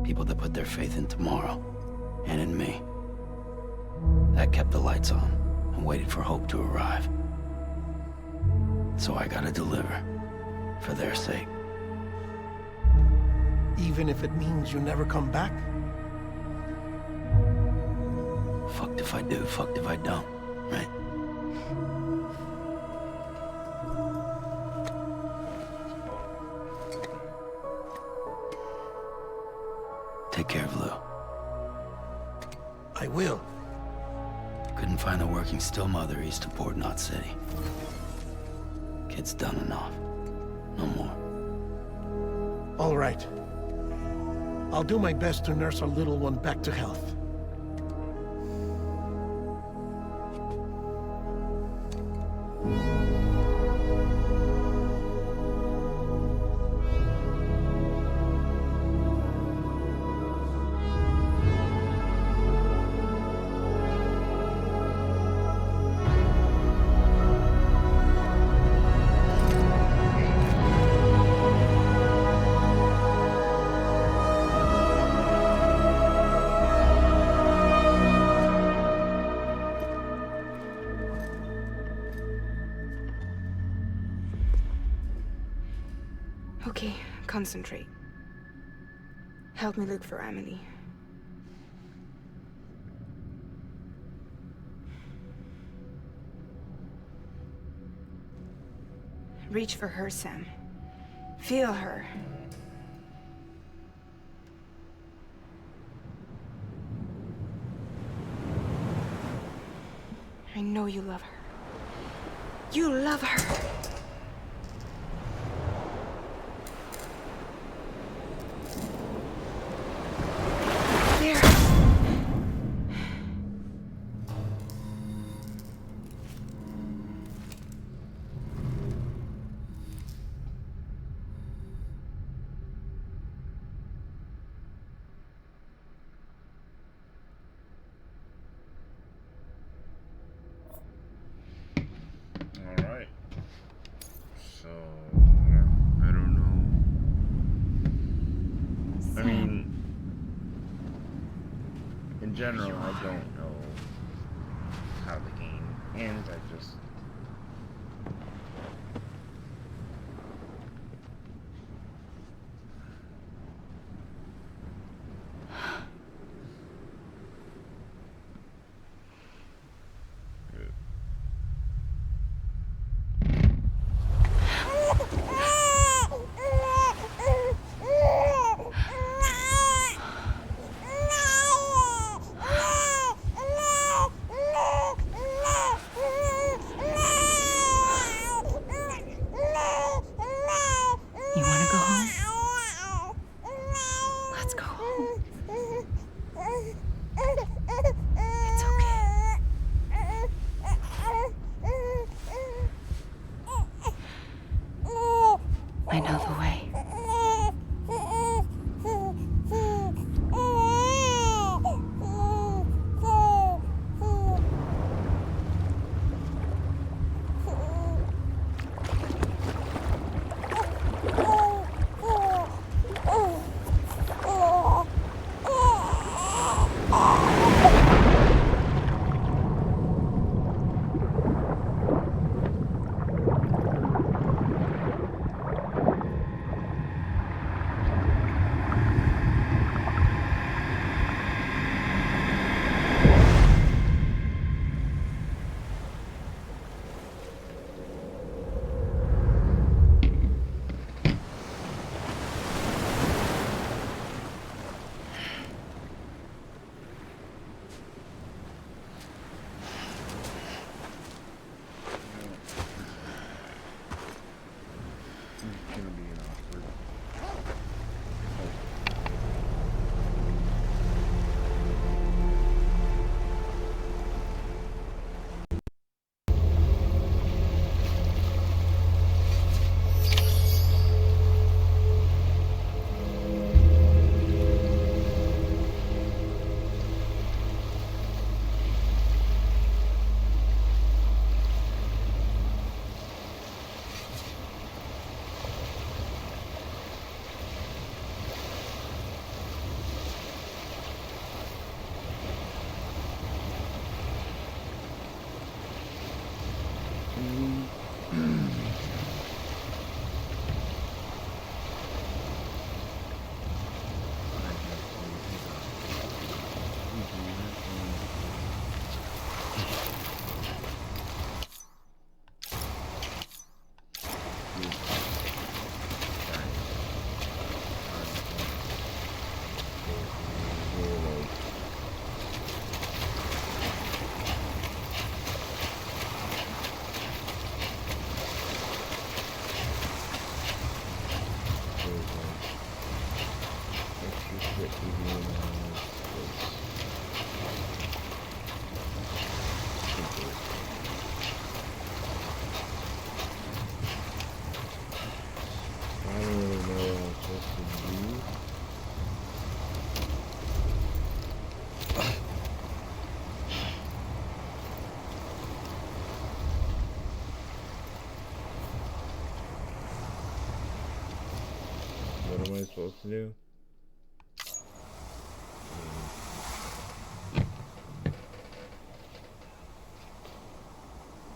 People that put their faith in tomorrow, and in me. That kept the lights on, and waited for hope to arrive. So I gotta deliver, for their sake. Even if it means you never come back? Fucked if I do, fucked if I don't, right? Take care of Lou. I will. Couldn't find a working still mother east of Port Knot City. Kid's done enough. No more. All right. I'll do my best to nurse our little one back to health. Okay, concentrate. Help me look for Amelie. Reach for her, Sam. Feel her. I know you love her. You love her. There. Alright. So, yeah, I don't know. I mean, in general, I don't know how the game ends. I just... You want to go home? Let's go home. It's okay. I know the way. It's gonna be an awkward... I don't really know what I'm supposed to do. What am I supposed to do?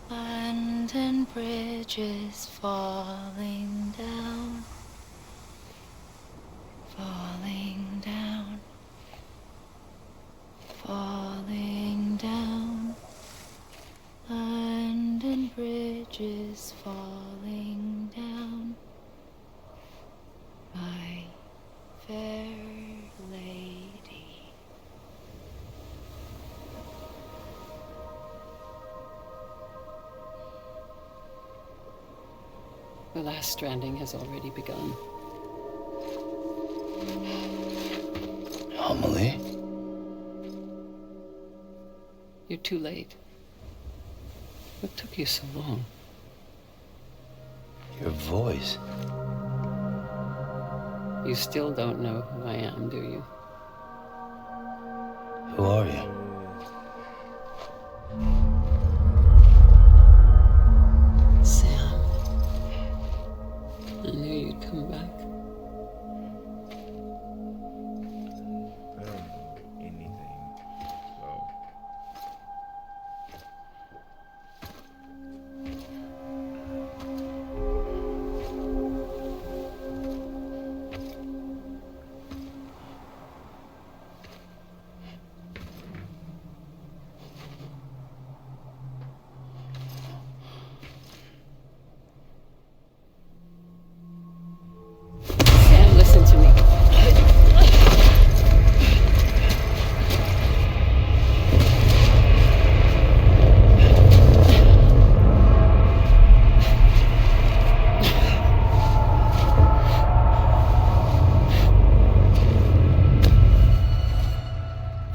London Bridge is falling down, falling down, falling down. London Bridge is falling last stranding has already begun. Amelie? You're too late. What took you so long? Your voice. You still don't know who I am, do you? Who are you? Sam. I knew you'd come back. I don't know anything. So. Sam, listen to me.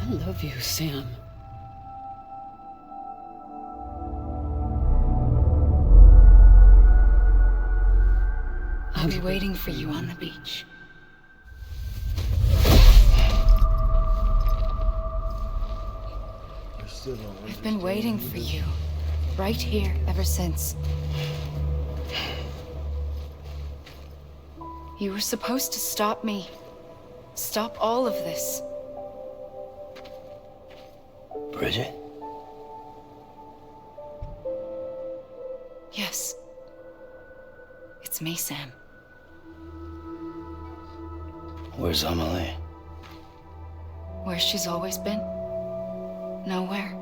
I love you, Sam. I'll be waiting for you on the beach. I still don't I've been understand waiting for you, right here, ever since. You were supposed to stop me. Stop all of this. Bridget? Yes. It's me, Sam. Where's Amelie? Where she's always been. Nowhere.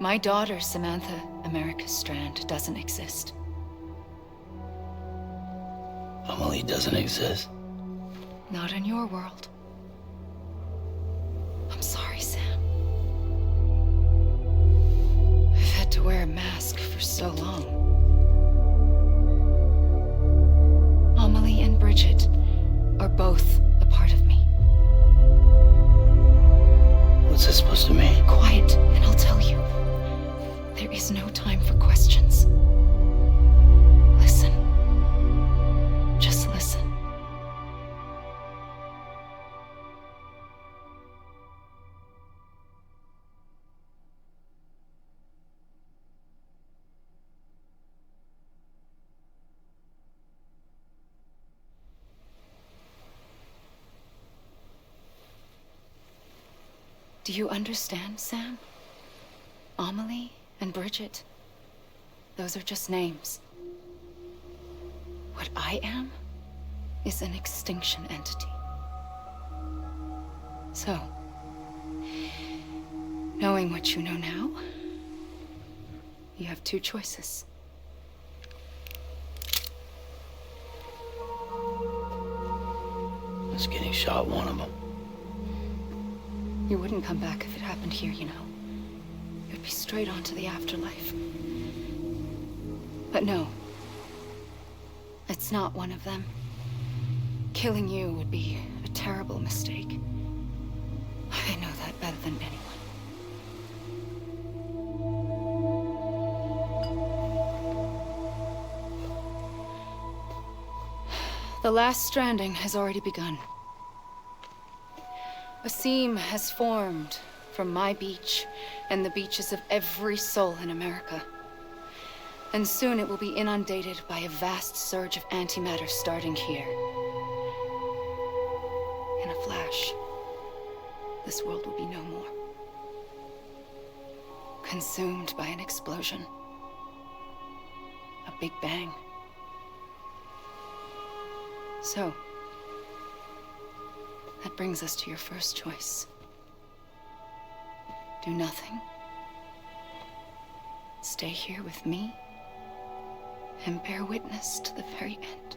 My daughter, Samantha America Strand, doesn't exist. Amelie doesn't exist. Not in your world. I'm sorry, Sam. I've had to wear a mask for so long. Amelie and Bridget are both a part of me. What's this supposed to mean? Quiet, and I'll tell you. There is no time for questions. Listen. Just listen. Do you understand, Sam? Amelie and Bridget, those are just names. What I am is an extinction entity. So, knowing what you know now, you have two choices. Is getting shot one of them? You wouldn't come back if it happened here, you know. You'd be straight on to the afterlife. But no. It's not one of them. Killing you would be a terrible mistake. I know that better than anyone. The last stranding has already begun. A seam has formed from my beach and the beaches of every soul in America. And soon it will be inundated by a vast surge of antimatter starting here. In a flash, this world will be no more. Consumed by an explosion. A big bang. So, that brings us to your first choice. Do nothing. Stay here with me and bear witness to the very end.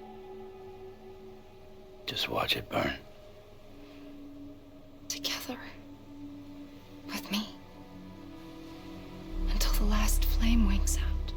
Just watch it burn. Together. With me. Until the last flame winks out.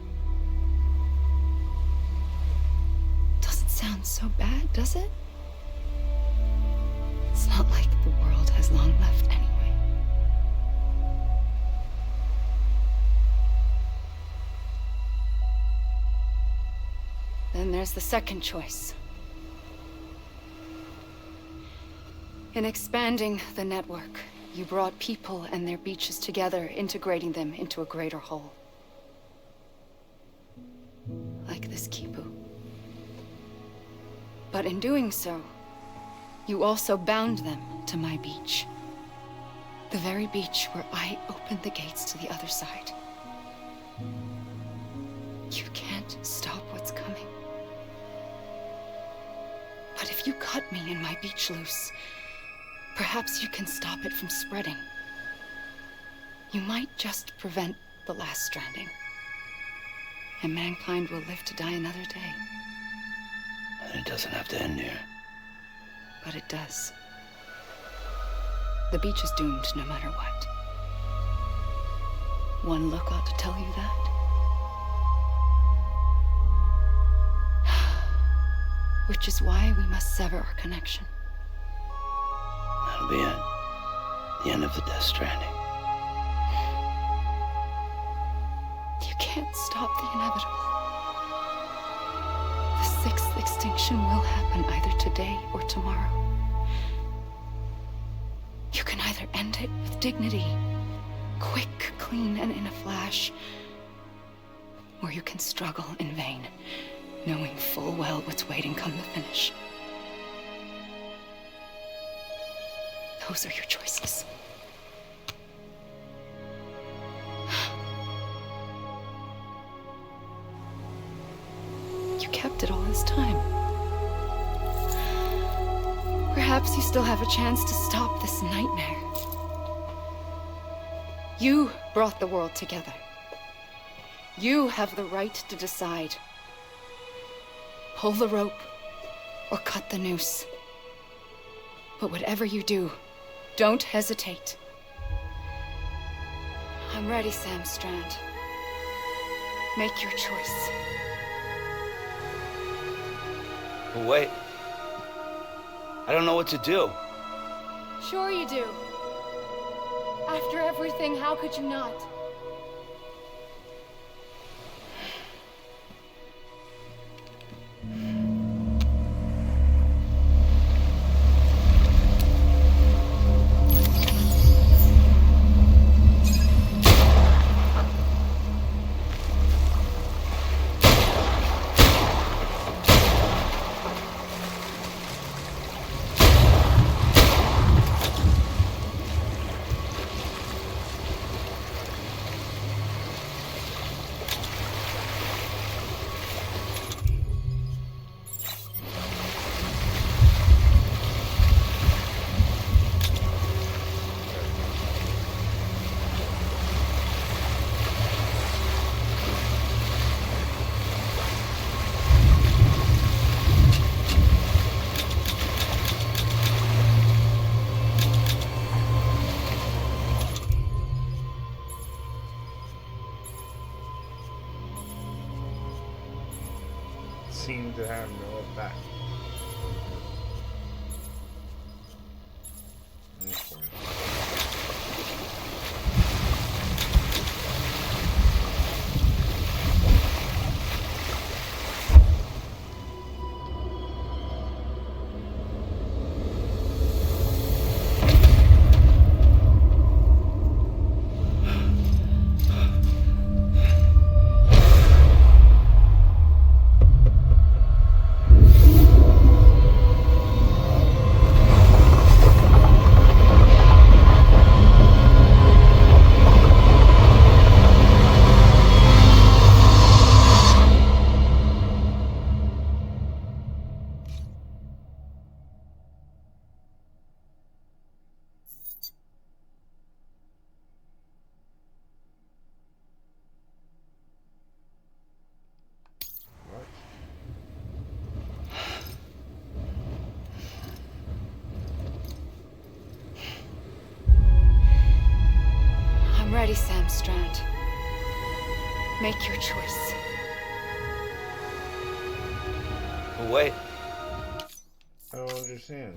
is the second choice. In expanding the network, you brought people and their beaches together, integrating them into a greater whole. Like this Kipu. But in doing so, you also bound them to my beach. The very beach where I opened the gates to the other side. You can't stop what's coming. But if you cut me and my beach loose, perhaps you can stop it from spreading. You might just prevent the last stranding. And mankind will live to die another day. And it doesn't have to end here. But it does. The beach is doomed no matter what. One look ought to tell you that. Which is why we must sever our connection. That'll be it. The end of the Death Stranding. You can't stop the inevitable. The sixth extinction will happen either today or tomorrow. You can either end it with dignity, quick, clean, and in a flash, or you can struggle in vain, knowing full well what's waiting come the finish. Those are your choices. You kept it all this time. Perhaps you still have a chance to stop this nightmare. You brought the world together. You have the right to decide. Pull the rope or cut the noose. But whatever you do, don't hesitate. I'm ready, Sam Strand. Make your choice. But wait. I don't know what to do. Sure you do. After everything, how could you not? Seem to have no effect. I'm ready, Sam Strand. Make your choice. But wait. I don't understand.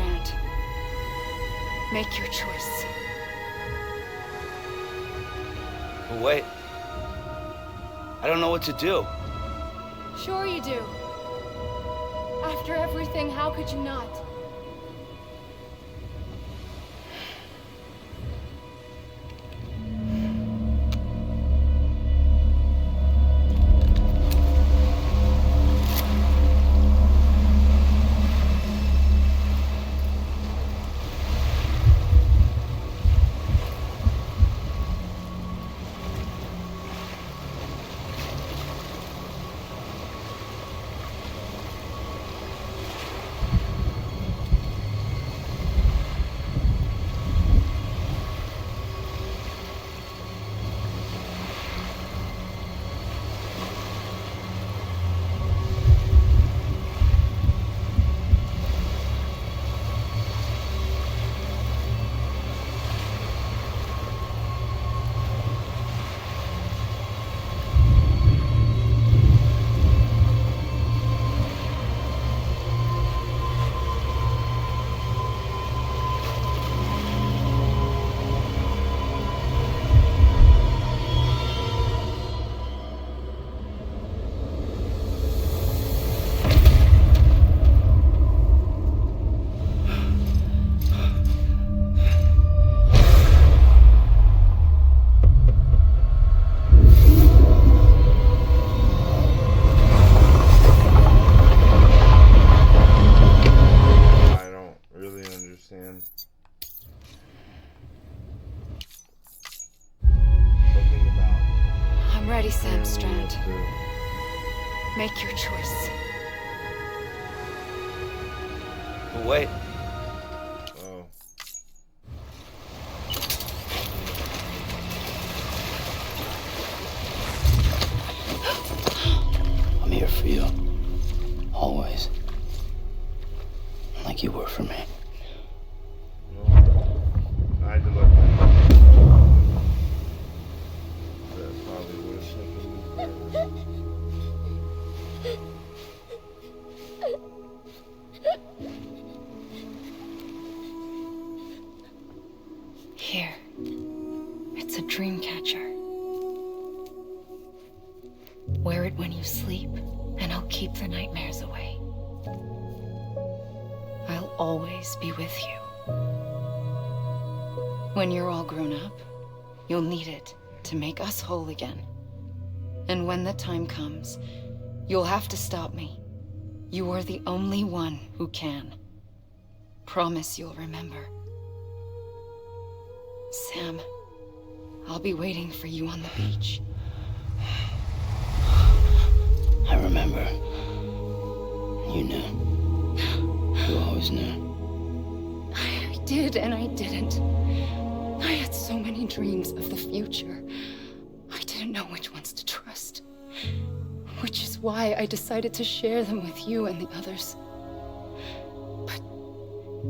Strand. Make your choice. But wait. I don't know what to do. Sure you do. After everything, how could you not? I'm ready, Sam Strand. Make your choice. But wait. Oh. I'm here for you. Always. Like you were for me. I had to look back. That probably would have taken me forever. Here. It's a dream catcher. Wear it when you sleep, and I'll keep the nightmares away. I'll always be with you. When you're all grown up, you'll need it to make us whole again. And when the time comes, you'll have to stop me. You are the only one who can. Promise you'll remember. Sam, I'll be waiting for you on the beach. I remember. You knew. You always knew. I did and I didn't. I had so many dreams of the future. I didn't know which ones to trust. Which is why I decided to share them with you and the others. But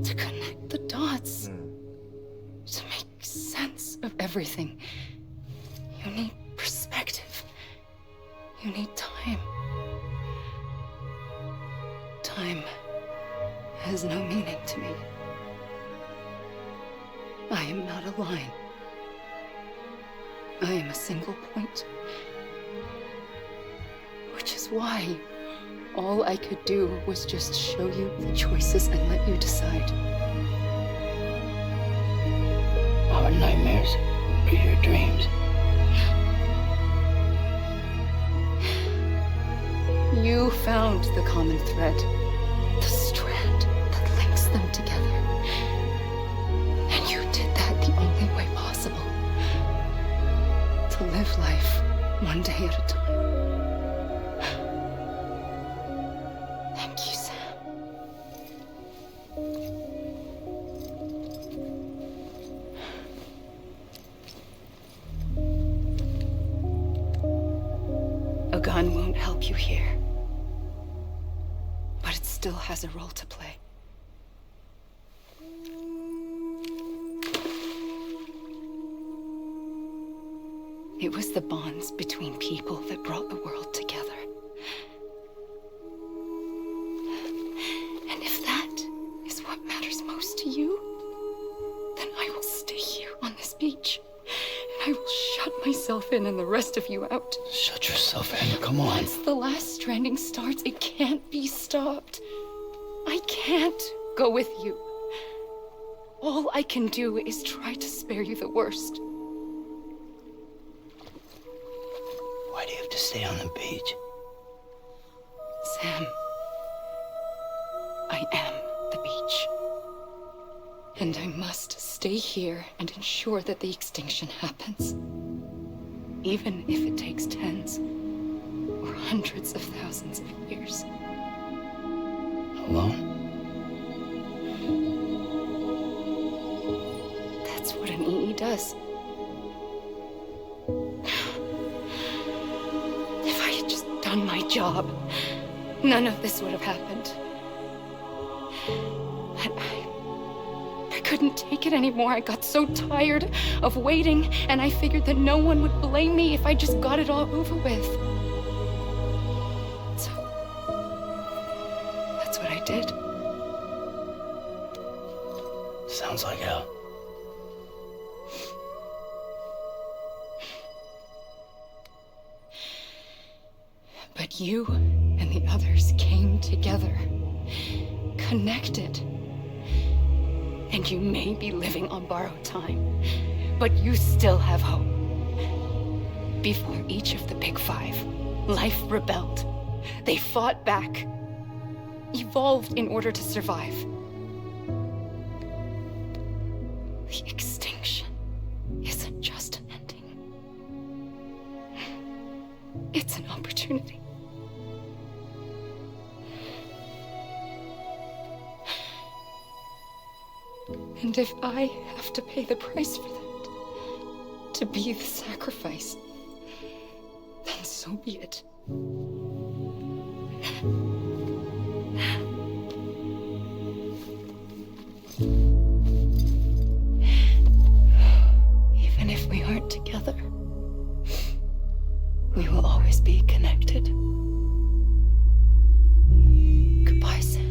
to connect the dots, to make sense of everything, you need perspective. You need time. Time has no meaning to me. I am not a line. I am a single point. Which is why all I could do was just show you the choices and let you decide. Our nightmares are your dreams. You found the common thread, the strand that links them together. And you did that the only way possible. To live life one day at a time. Thank you, Sam. A gun won't help you here. But it still has a role to play. It was the bonds between people that brought the world together. And if that is what matters most, close to you, then I will stay here on this beach. And I will shut myself in and the rest of you out. Shut yourself in, come on. Once the last stranding starts, it can't be stopped. I can't go with you. All I can do is try to spare you the worst. Why do you have to stay on the beach? Sam, I am the beach. And I must stay here and ensure that the extinction happens. Even if it takes tens or hundreds of thousands of years. Alone? That's what an EE does. If I had just done my job, none of this would have happened. But I couldn't take it anymore. I got so tired of waiting, and I figured that no one would blame me if I just got it all over with. So, that's what I did. Sounds like hell. But you and the others came together, connected. And you may be living on borrowed time, but you still have hope. Before each of the Big Five, life rebelled. They fought back, evolved in order to survive. The extinction isn't just an ending. It's an opportunity. And if I have to pay the price for that, to be the sacrifice, then so be it. Even if we aren't together, we will always be connected. Goodbye, Sam.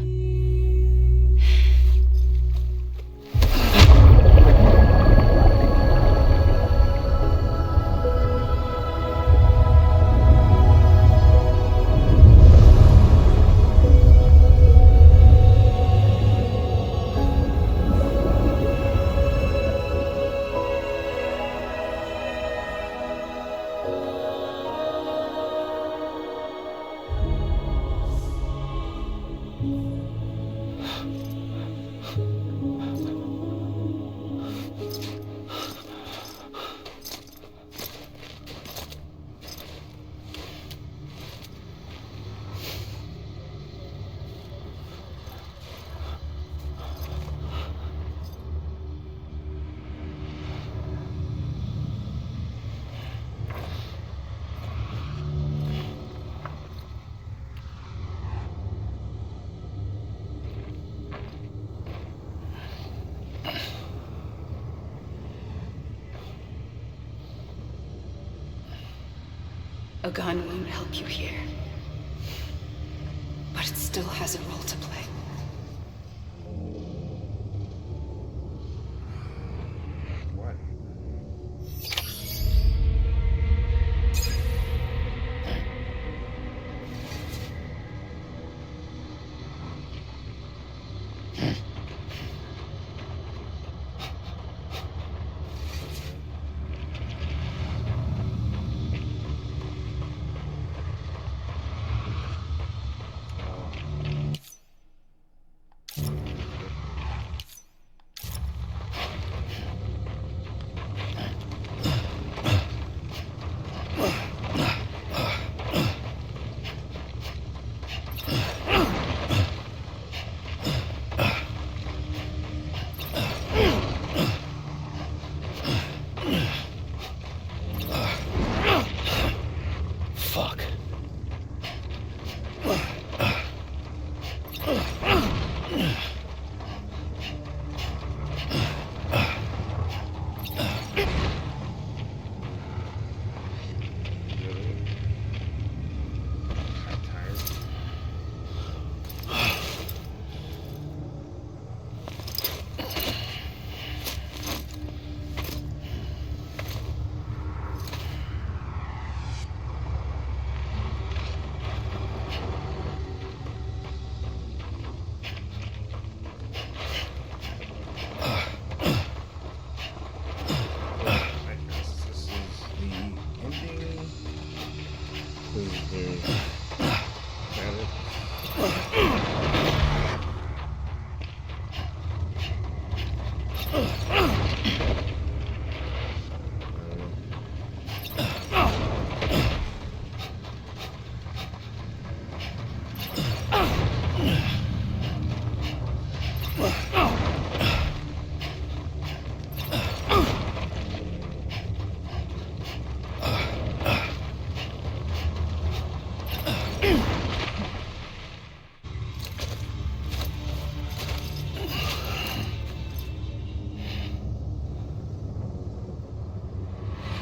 A gun won't help you here, but it still has a role to play. What?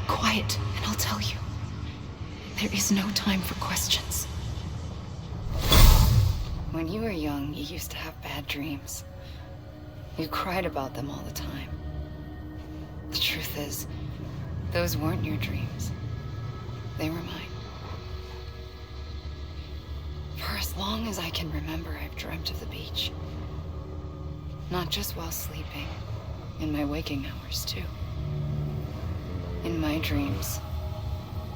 Quiet, and I'll tell you. There is no time for questions. When you were young, you used to have bad dreams. You cried about them all the time. The truth is, those weren't your dreams. They were mine. For as long as I can remember, I've dreamt of the beach. Not just while sleeping, in my waking hours, too. In my dreams,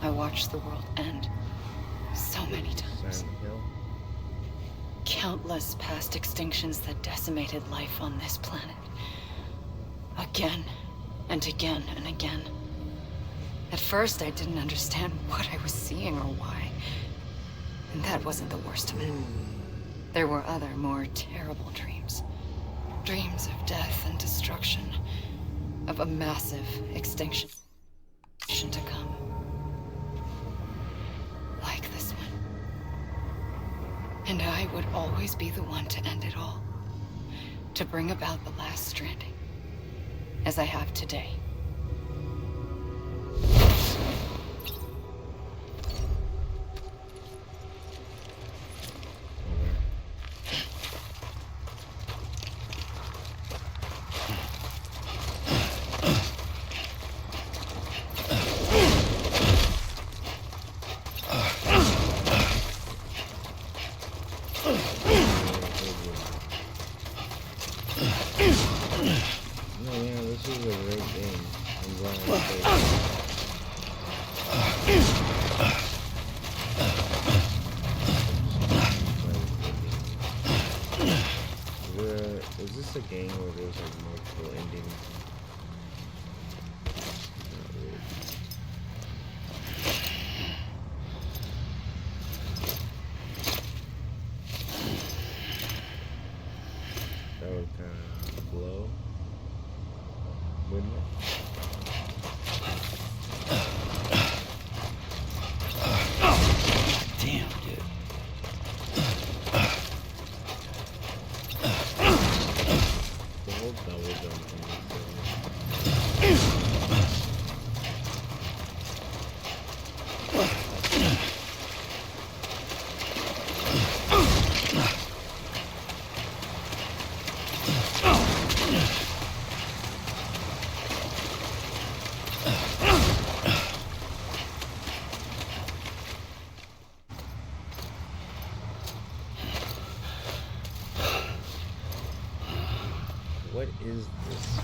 I watched the world end so many times. Countless past extinctions that decimated life on this planet. Again, and again, and again. At first, I didn't understand what I was seeing or why. And that wasn't the worst of it. There were other, more terrible dreams. Dreams of death and destruction. Of a massive extinction to come. Like this one. And I would always be the one to end it all. To bring about the last stranding. As I have today. Is this a game where there's like multiple endings? Not really. That would kind of blow, wouldn't it? Damn, dude. The whole double jump thing What is this?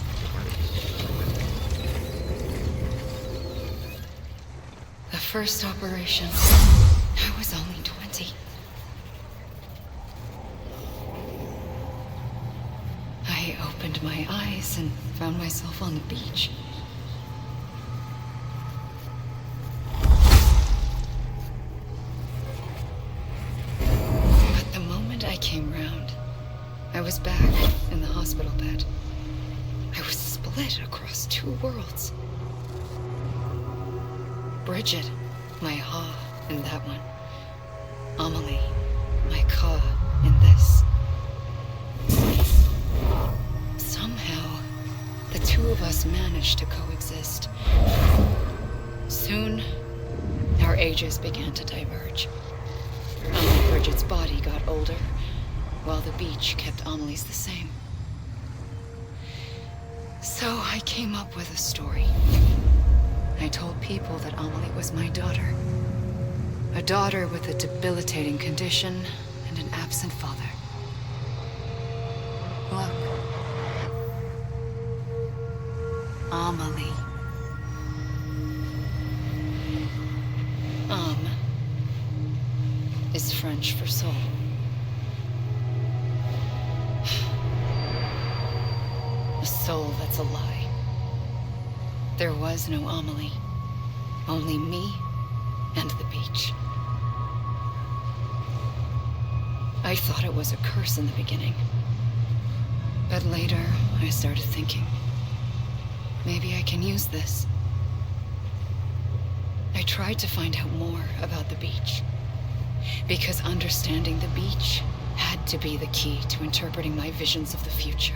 The first operation, I was only 20. I opened my eyes and found myself on the beach. But the moment I came round, I was back in the hospital bed. I was split across two worlds. Bridget, my ha in that one. Amelie, my ka in this. Somehow, the two of us managed to coexist. Soon, our ages began to diverge. Bridget's body got older, while the beach kept Amelie's the same. So I came up with a story. I told people that Amelie was my daughter. A daughter with a debilitating condition and an absent father. Look. Amelie. Is French for soul. A soul that's a lie. There was no Amelie. Only me and the beach. I thought it was a curse in the beginning. But later, I started thinking, maybe I can use this. I tried to find out more about the beach. Because understanding the beach had to be the key to interpreting my visions of the future.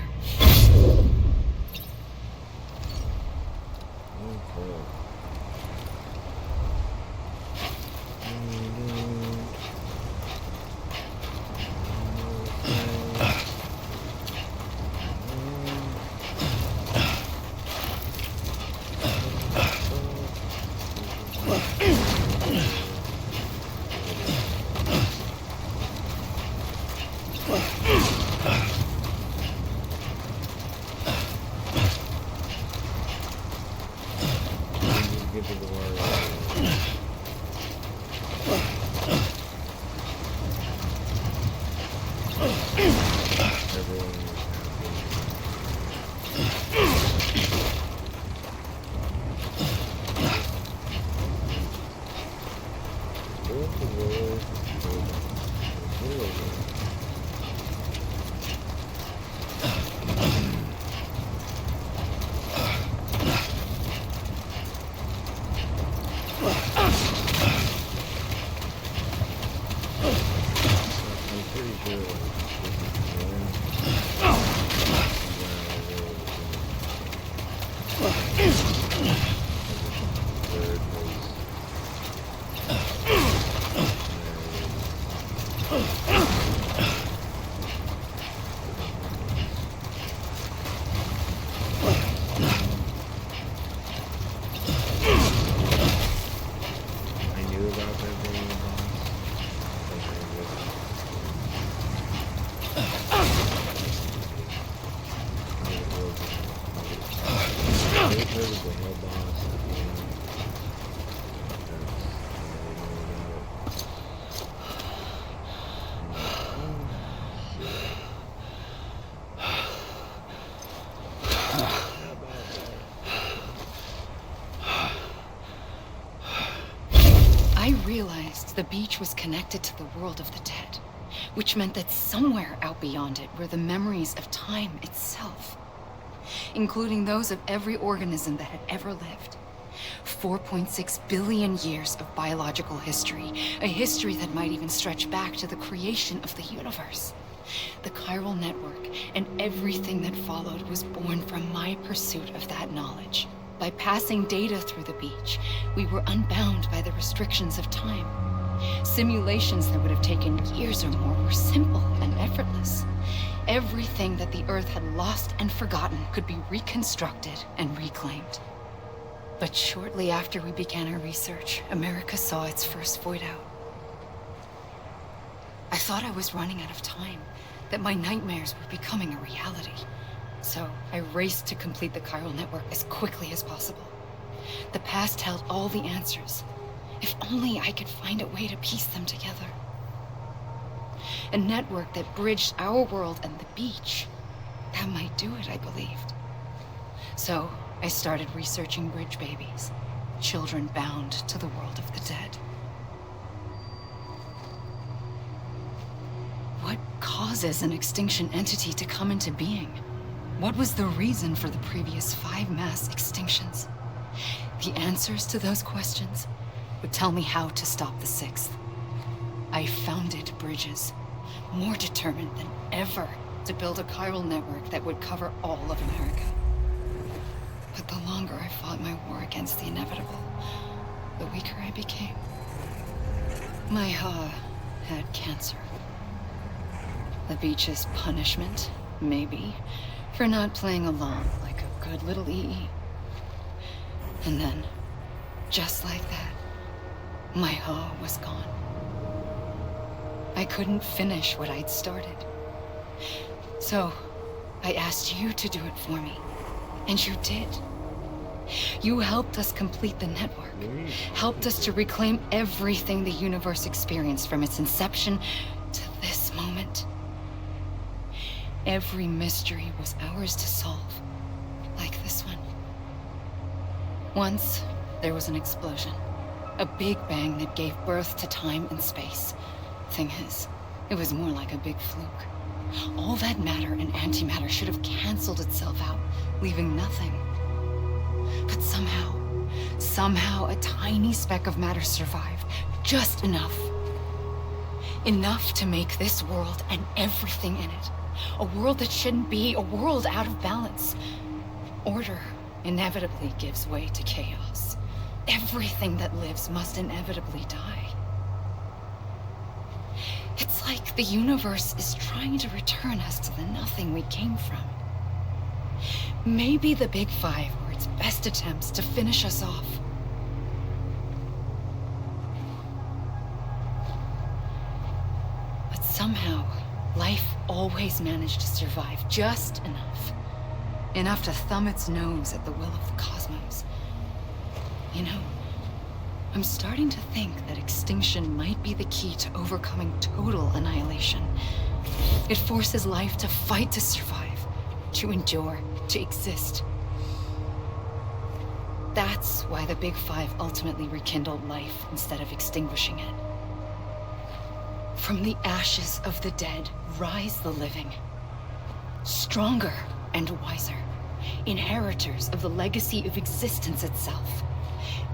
The beach was connected to the world of the dead, which meant that somewhere out beyond it were the memories of time itself, including those of every organism that had ever lived. 4.6 billion years of biological history, a history that might even stretch back to the creation of the universe. The chiral network and everything that followed was born from my pursuit of that knowledge. By passing data through the beach, we were unbound by the restrictions of time. Simulations that would have taken years or more were simple and effortless. Everything that the Earth had lost and forgotten could be reconstructed and reclaimed. But shortly after we began our research, America saw its first void out. I thought I was running out of time, that my nightmares were becoming a reality. So I raced to complete the chiral network as quickly as possible. The past held all the answers. If only I could find a way to piece them together. A network that bridged our world and the beach. That might do it, I believed. So I started researching bridge babies, children bound to the world of the dead. What causes an extinction entity to come into being? What was the reason for the previous 5 mass extinctions? The answers to those questions would tell me how to stop the 6th. I founded bridges, more determined than ever to build a chiral network that would cover all of America. But the longer I fought my war against the inevitable, the weaker I became. My Ha had cancer. The beach's punishment, maybe, for not playing along like a good little EE. And then, just like that, my Ha was gone. I couldn't finish what I'd started. So, I asked you to do it for me. And you did. You helped us complete the network. Helped us to reclaim everything the universe experienced from its inception to this moment. Every mystery was ours to solve. this one. Once, there was an explosion. A big bang that gave birth to time and space. Thing is, it was more like a big fluke. All that matter and antimatter should have canceled itself out, leaving nothing. But somehow a tiny speck of matter survived. Just enough. Enough to make this world and everything in it. A world that shouldn't be, a world out of balance. Order inevitably gives way to chaos. Everything that lives must inevitably die. It's like the universe is trying to return us to the nothing we came from. Maybe the Big Five were its best attempts to finish us off. But somehow, life always managed to survive just enough. Enough to thumb its nose at the will of the cosmos. You know, I'm starting to think that extinction might be the key to overcoming total annihilation. It forces life to fight to survive, to endure, to exist. That's why the Big Five ultimately rekindled life instead of extinguishing it. From the ashes of the dead rise the living. Stronger and wiser. Inheritors of the legacy of existence itself.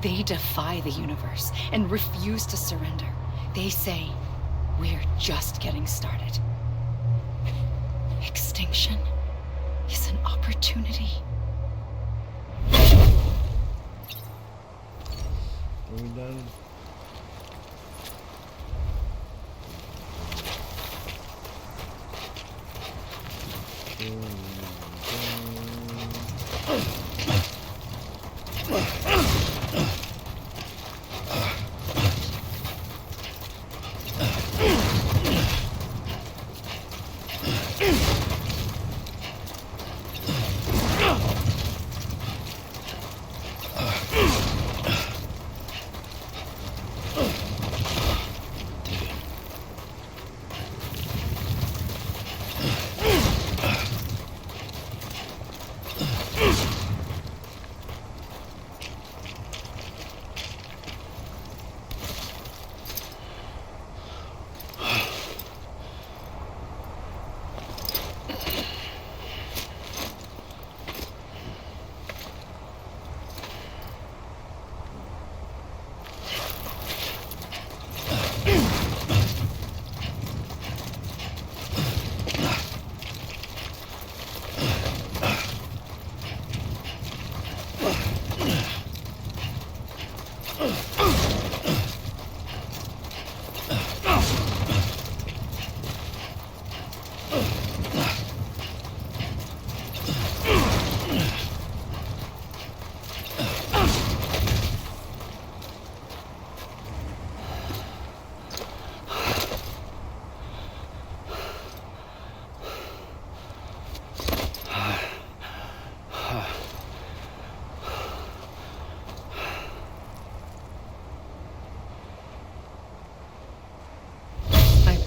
They defy the universe and refuse to surrender. They say, we're just getting started. Extinction is an opportunity. Are we done?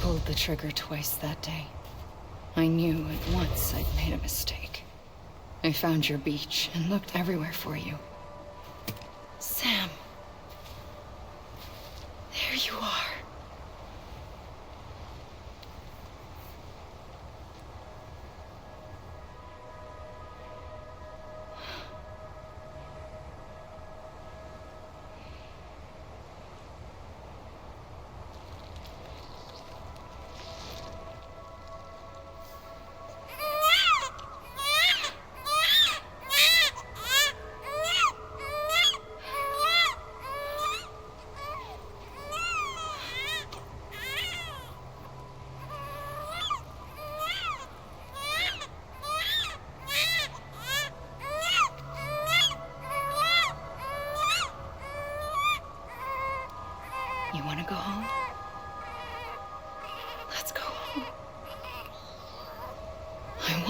Pulled the trigger twice that day. I knew at once I'd made a mistake. I found your beach and looked everywhere for you. Sam. There you are. You want to go home? Let's go home. I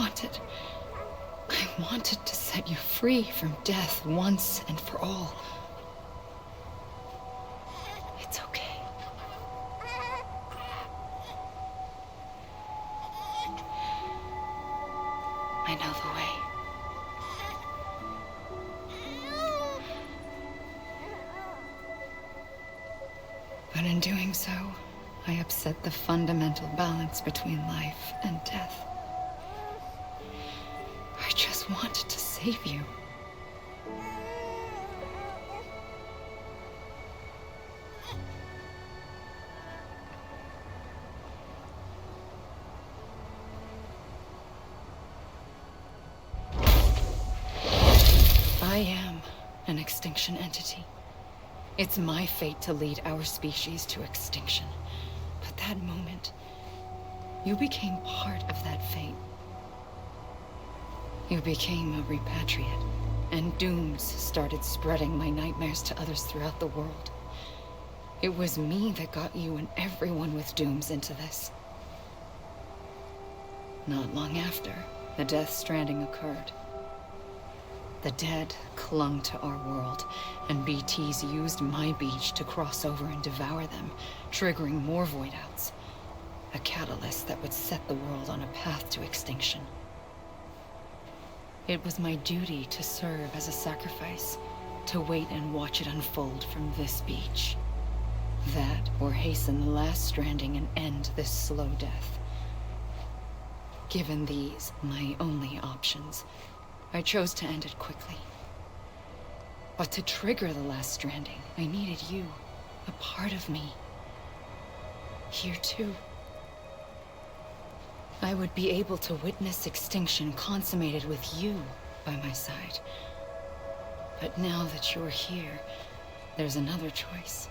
wanted to set you free from death once and for all. It's okay. I know the way. But in doing so, I upset the fundamental balance between life and death. I just wanted to save you. I am an extinction entity. It's my fate to lead our species to extinction. But that moment, you became part of that fate. You became a repatriate, and dooms started spreading my nightmares to others throughout the world. It was me that got you and everyone with dooms into this. Not long after, the Death Stranding occurred. The dead clung to our world, and BTs used my beach to cross over and devour them, triggering more void outs. A catalyst that would set the world on a path to extinction. It was my duty to serve as a sacrifice, to wait and watch it unfold from this beach. That, or hasten the last stranding and end this slow death. Given these, my only options, I chose to end it quickly. But to trigger the last stranding, I needed you, a part of me. Here too. I would be able to witness extinction consummated with you by my side. But now that you're here, there's another choice.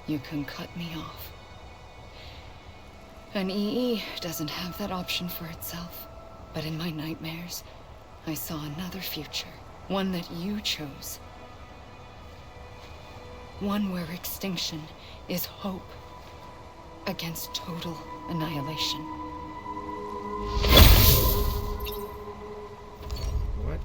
You can cut me off. An EE doesn't have that option for itself. But in my nightmares, I saw another future. One that you chose. One where extinction is hope against total annihilation. What?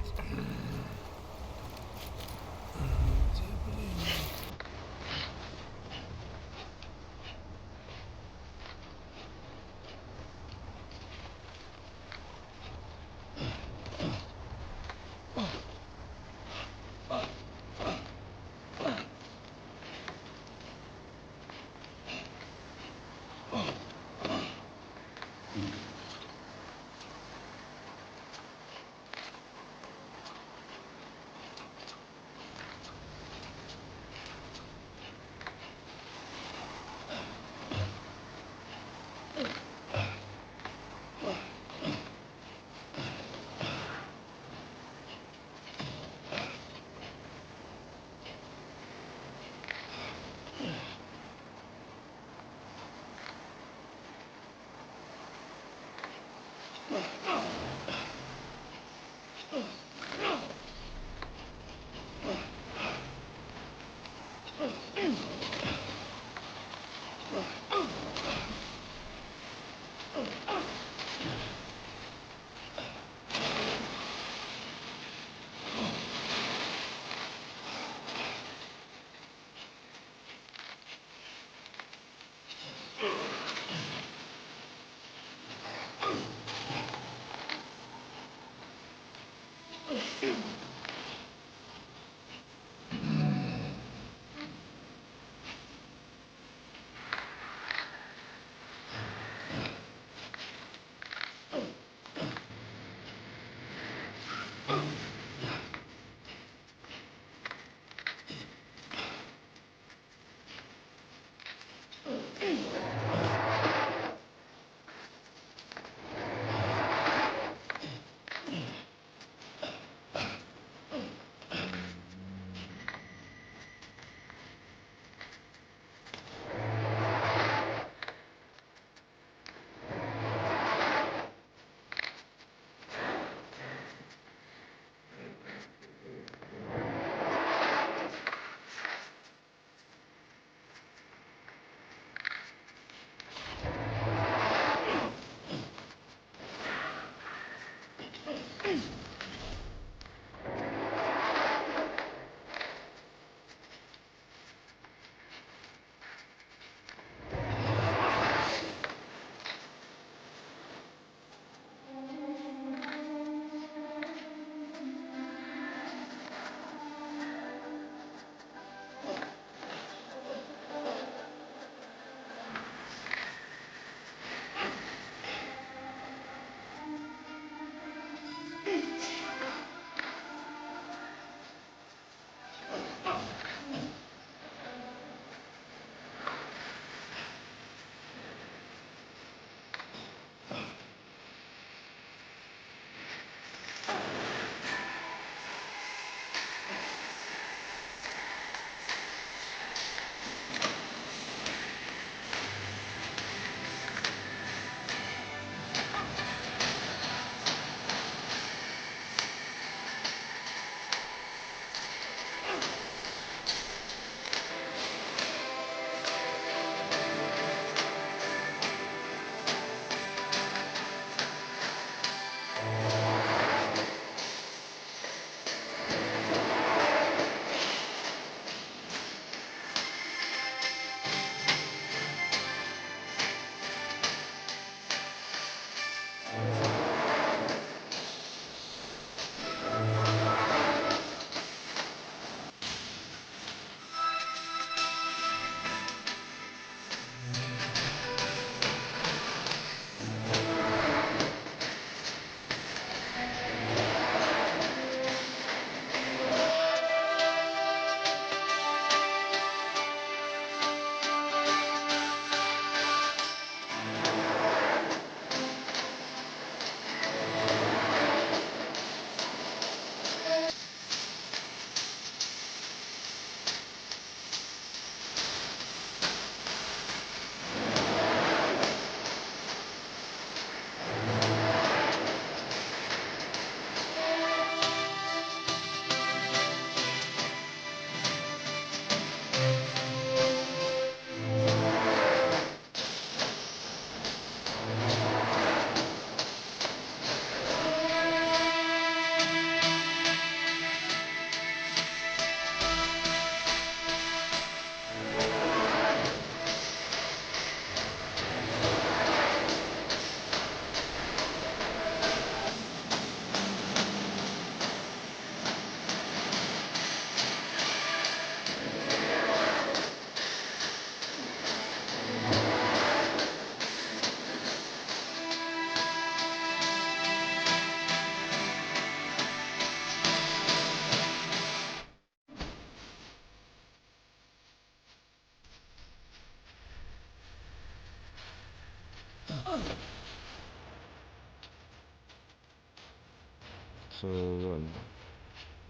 So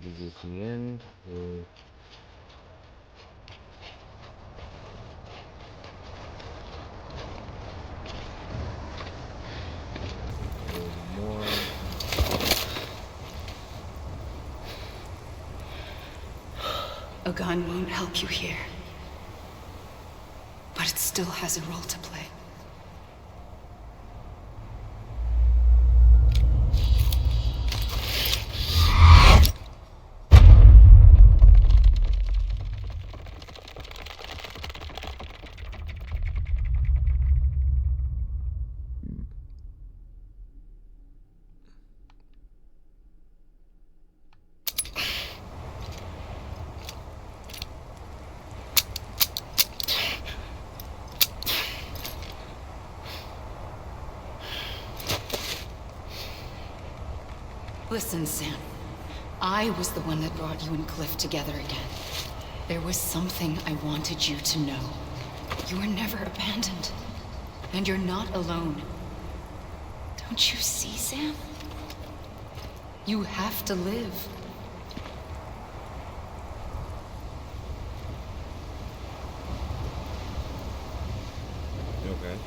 this is the end. More. A gun won't help you here. But it still has a role to play. Listen, Sam. I was the one that brought you and Cliff together again. There was something I wanted you to know. You were never abandoned. And you're not alone. Don't you see, Sam? You have to live. Okay.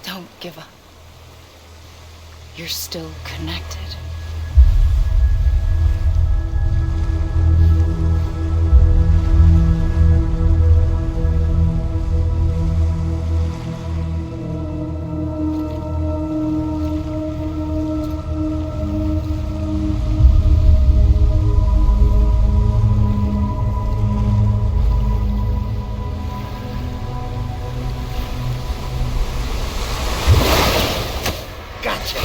Don't give up. You're still connected. Gotcha!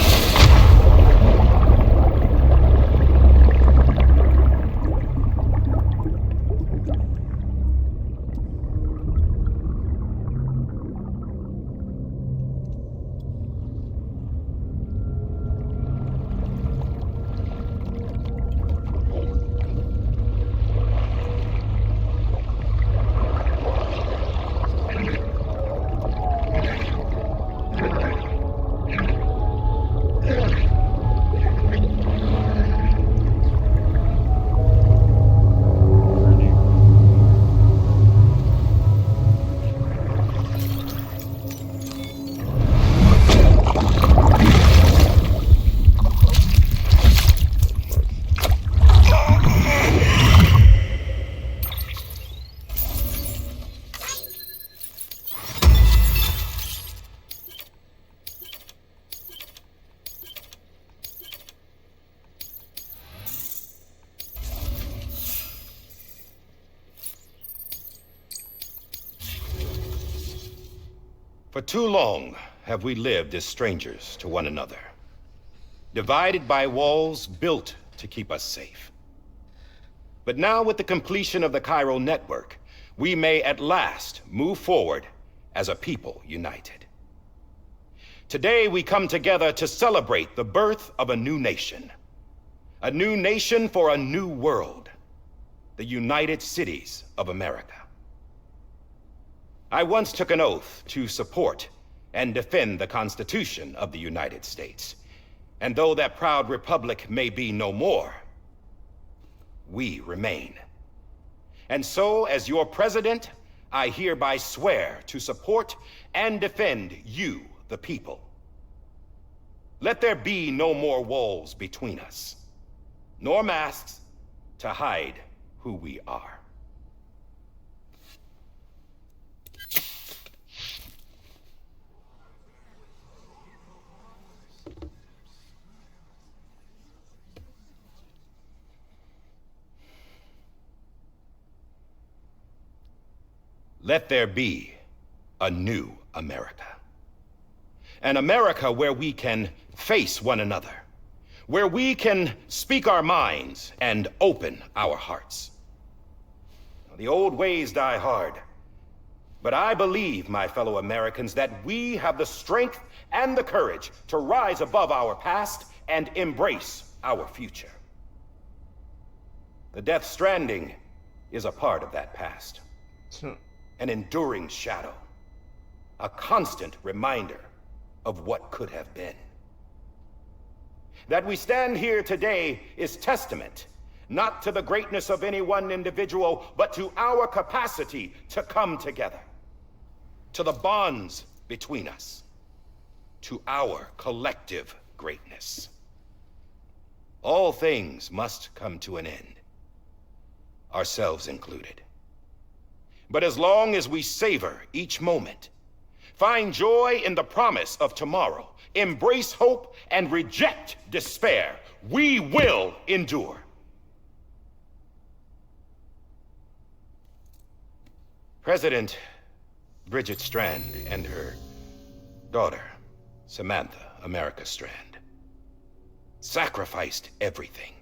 For too long have we lived as strangers to one another, divided by walls built to keep us safe. But now, with the completion of the chiral network, we may at last move forward as a people united. Today we come together to celebrate the birth of a new nation. A new nation for a new world. The United Cities of America. I once took an oath to support and defend the Constitution of the United States. And though that proud republic may be no more, we remain. And so, as your president, I hereby swear to support and defend you, the people. Let there be no more walls between us, nor masks to hide who we are. Let there be a new America. An America where we can face one another, where we can speak our minds and open our hearts. The old ways die hard, but I believe, my fellow Americans, that we have the strength and the courage to rise above our past and embrace our future. The Death Stranding is a part of that past. An enduring shadow, a constant reminder of what could have been. That we stand here today is testament, not to the greatness of any one individual, but to our capacity to come together, to the bonds between us, to our collective greatness. All things must come to an end, ourselves included. But as long as we savor each moment, find joy in the promise of tomorrow, embrace hope, and reject despair, we will endure. President Bridget Strand and her daughter, Samantha America Strand, sacrificed everything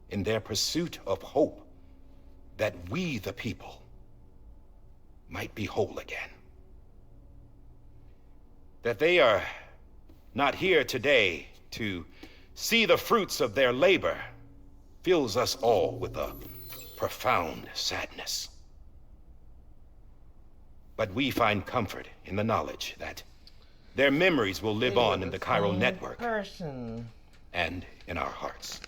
in their pursuit of hope that we, the people, might be whole again. That they are not here today to see the fruits of their labor fills us all with a profound sadness. But we find comfort in the knowledge that their memories will live on in the chiral network and in our hearts.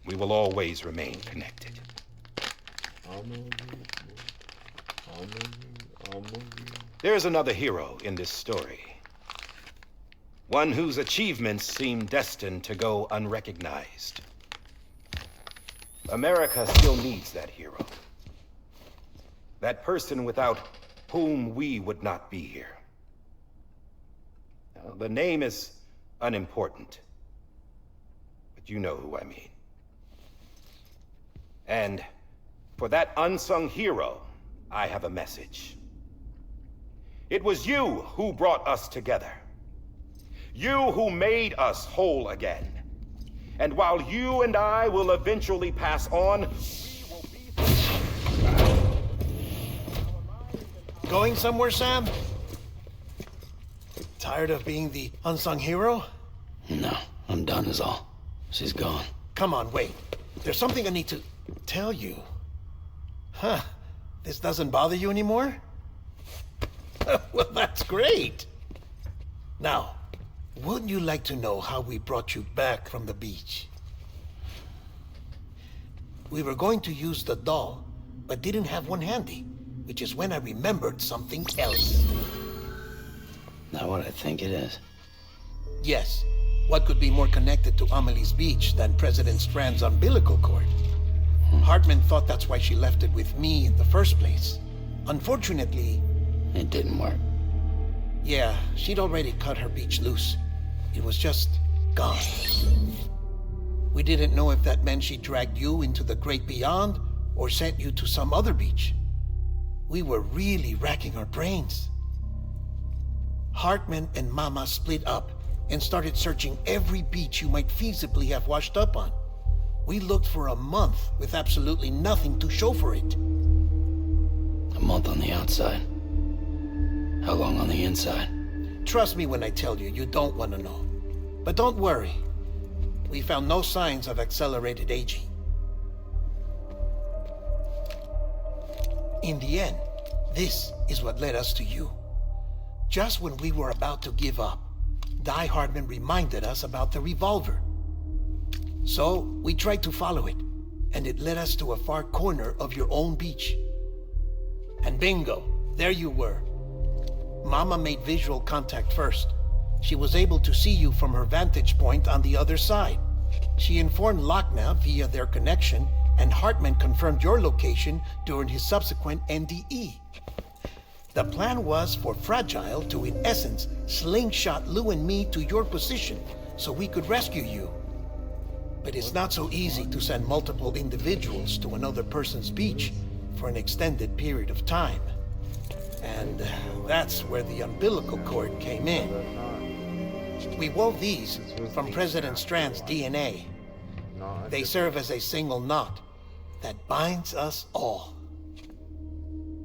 We will always remain connected. There is another hero in this story. One whose achievements seem destined to go unrecognized. America still needs that hero. That person without whom we would not be here. Now, the name is unimportant, but you know who I mean. And for that unsung hero, I have a message. It was you who brought us together. You who made us whole again. And while you and I will eventually pass on, we will be... Going somewhere, Sam? Tired of being the unsung hero? No, I'm done is all. She's gone. Come on, wait. There's something I need to tell you. Huh. This doesn't bother you anymore? Well, that's great. Now, wouldn't you like to know how we brought you back from the beach? We were going to use the doll, but didn't have one handy, which is when I remembered something else. Not what I think it is. Yes. What could be more connected to Amelie's beach than President Strand's umbilical cord? Hartman thought that's why she left it with me in the first place. Unfortunately... It didn't work. Yeah, she'd already cut her beach loose. It was just gone. We didn't know if that meant she dragged you into the great beyond or sent you to some other beach. We were really racking our brains. Hartman and Mama split up and started searching every beach you might feasibly have washed up on. We looked for a month with absolutely nothing to show for it. A month on the outside. How long on the inside? Trust me when I tell you, you don't want to know. But don't worry. We found no signs of accelerated aging. In the end, this is what led us to you. Just when we were about to give up, Die Hardman reminded us about the revolver. So, we tried to follow it, and it led us to a far corner of your own beach. And bingo, there you were. Mama made visual contact first. She was able to see you from her vantage point on the other side. She informed Lochna via their connection, and Hartman confirmed your location during his subsequent NDE. The plan was for Fragile to, in essence, slingshot Lou and me to your position so we could rescue you. But it's not so easy to send multiple individuals to another person's beach for an extended period of time. And that's where the umbilical cord came in. We wove these from President Strand's DNA. They serve as a single knot that binds us all.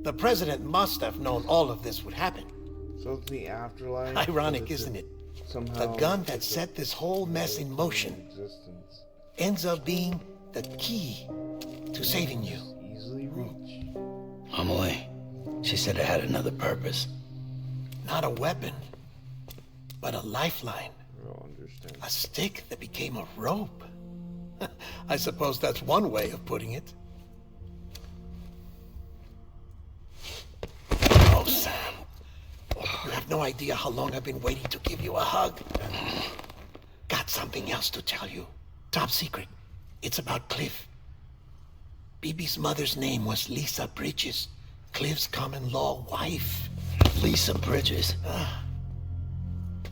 The President must have known all of this would happen. So it's the afterlife. Ironic, isn't it? The gun that set this whole mess in motion ends up being the key to saving you. Easily reach. Amelie, she said it had another purpose. Not a weapon, but a lifeline. I don't understand. A stick that became a rope. I suppose that's one way of putting it. Oh, Sam. You have no idea how long I've been waiting to give you a hug. Got something else to tell you. Top secret. It's about Cliff. Bibi's mother's name was Lisa Bridges, Cliff's common-law wife. Lisa Bridges?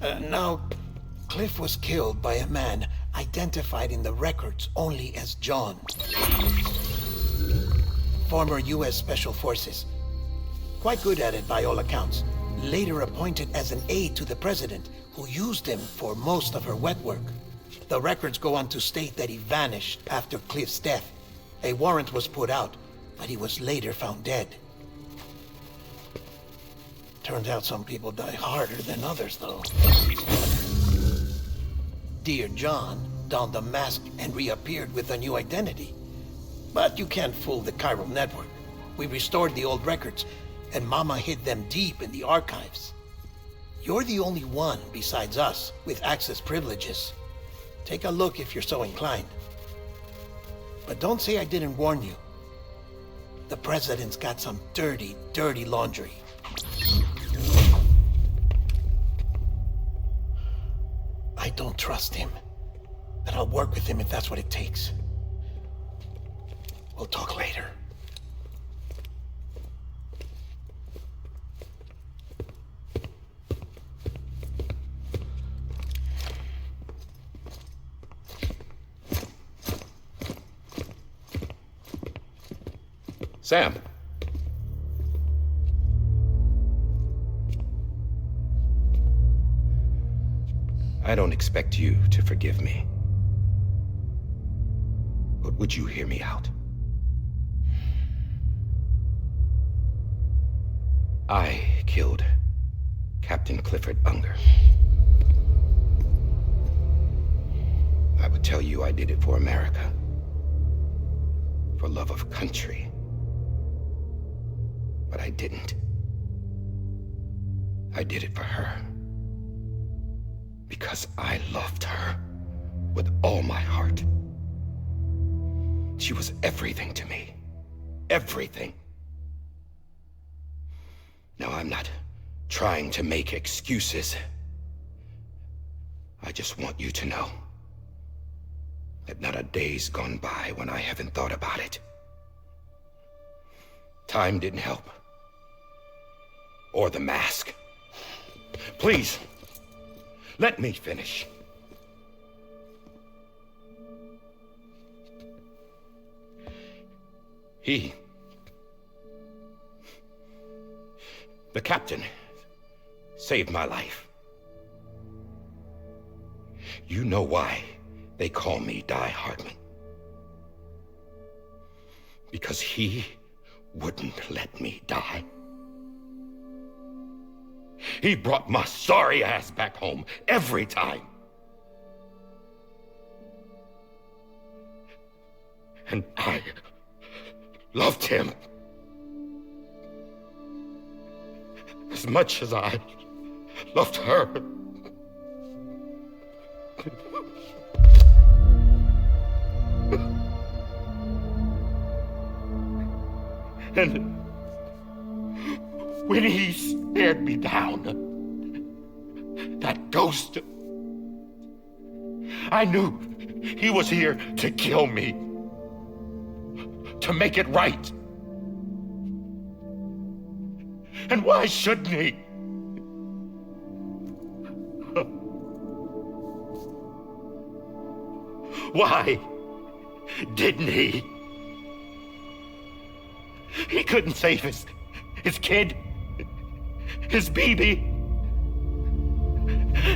Now, Cliff was killed by a man identified in the records only as John. Former U.S. Special Forces. Quite good at it by all accounts. Later appointed as an aide to the president, who used him for most of her wet work. The records go on to state that he vanished after Cliff's death. A warrant was put out, but he was later found dead. Turns out some people die harder than others, though. Dear John donned a mask and reappeared with a new identity. But you can't fool the chiral network. We restored the old records, and Mama hid them deep in the archives. You're the only one besides us with access privileges. Take a look if you're so inclined. But don't say I didn't warn you. The president's got some dirty, dirty laundry. I don't trust him, but I'll work with him if that's what it takes. We'll talk later. Sam. I don't expect you to forgive me. But would you hear me out? I killed Captain Clifford Unger. I would tell you I did it for America. For love of country. But I didn't. I did it for her. Because I loved her with all my heart. She was everything to me. Everything. Now, I'm not trying to make excuses. I just want you to know that not a day's gone by when I haven't thought about it. Time didn't help. Or the mask. Please, let me finish. The captain saved my life. You know why they call me Die Hardman? Because he wouldn't let me die. He brought my sorry ass back home every time. And I loved him as much as I loved her. And when he stared me down, that ghost, I knew he was here to kill me, to make it right. And why shouldn't he? Why didn't he? He couldn't save his kid, his baby.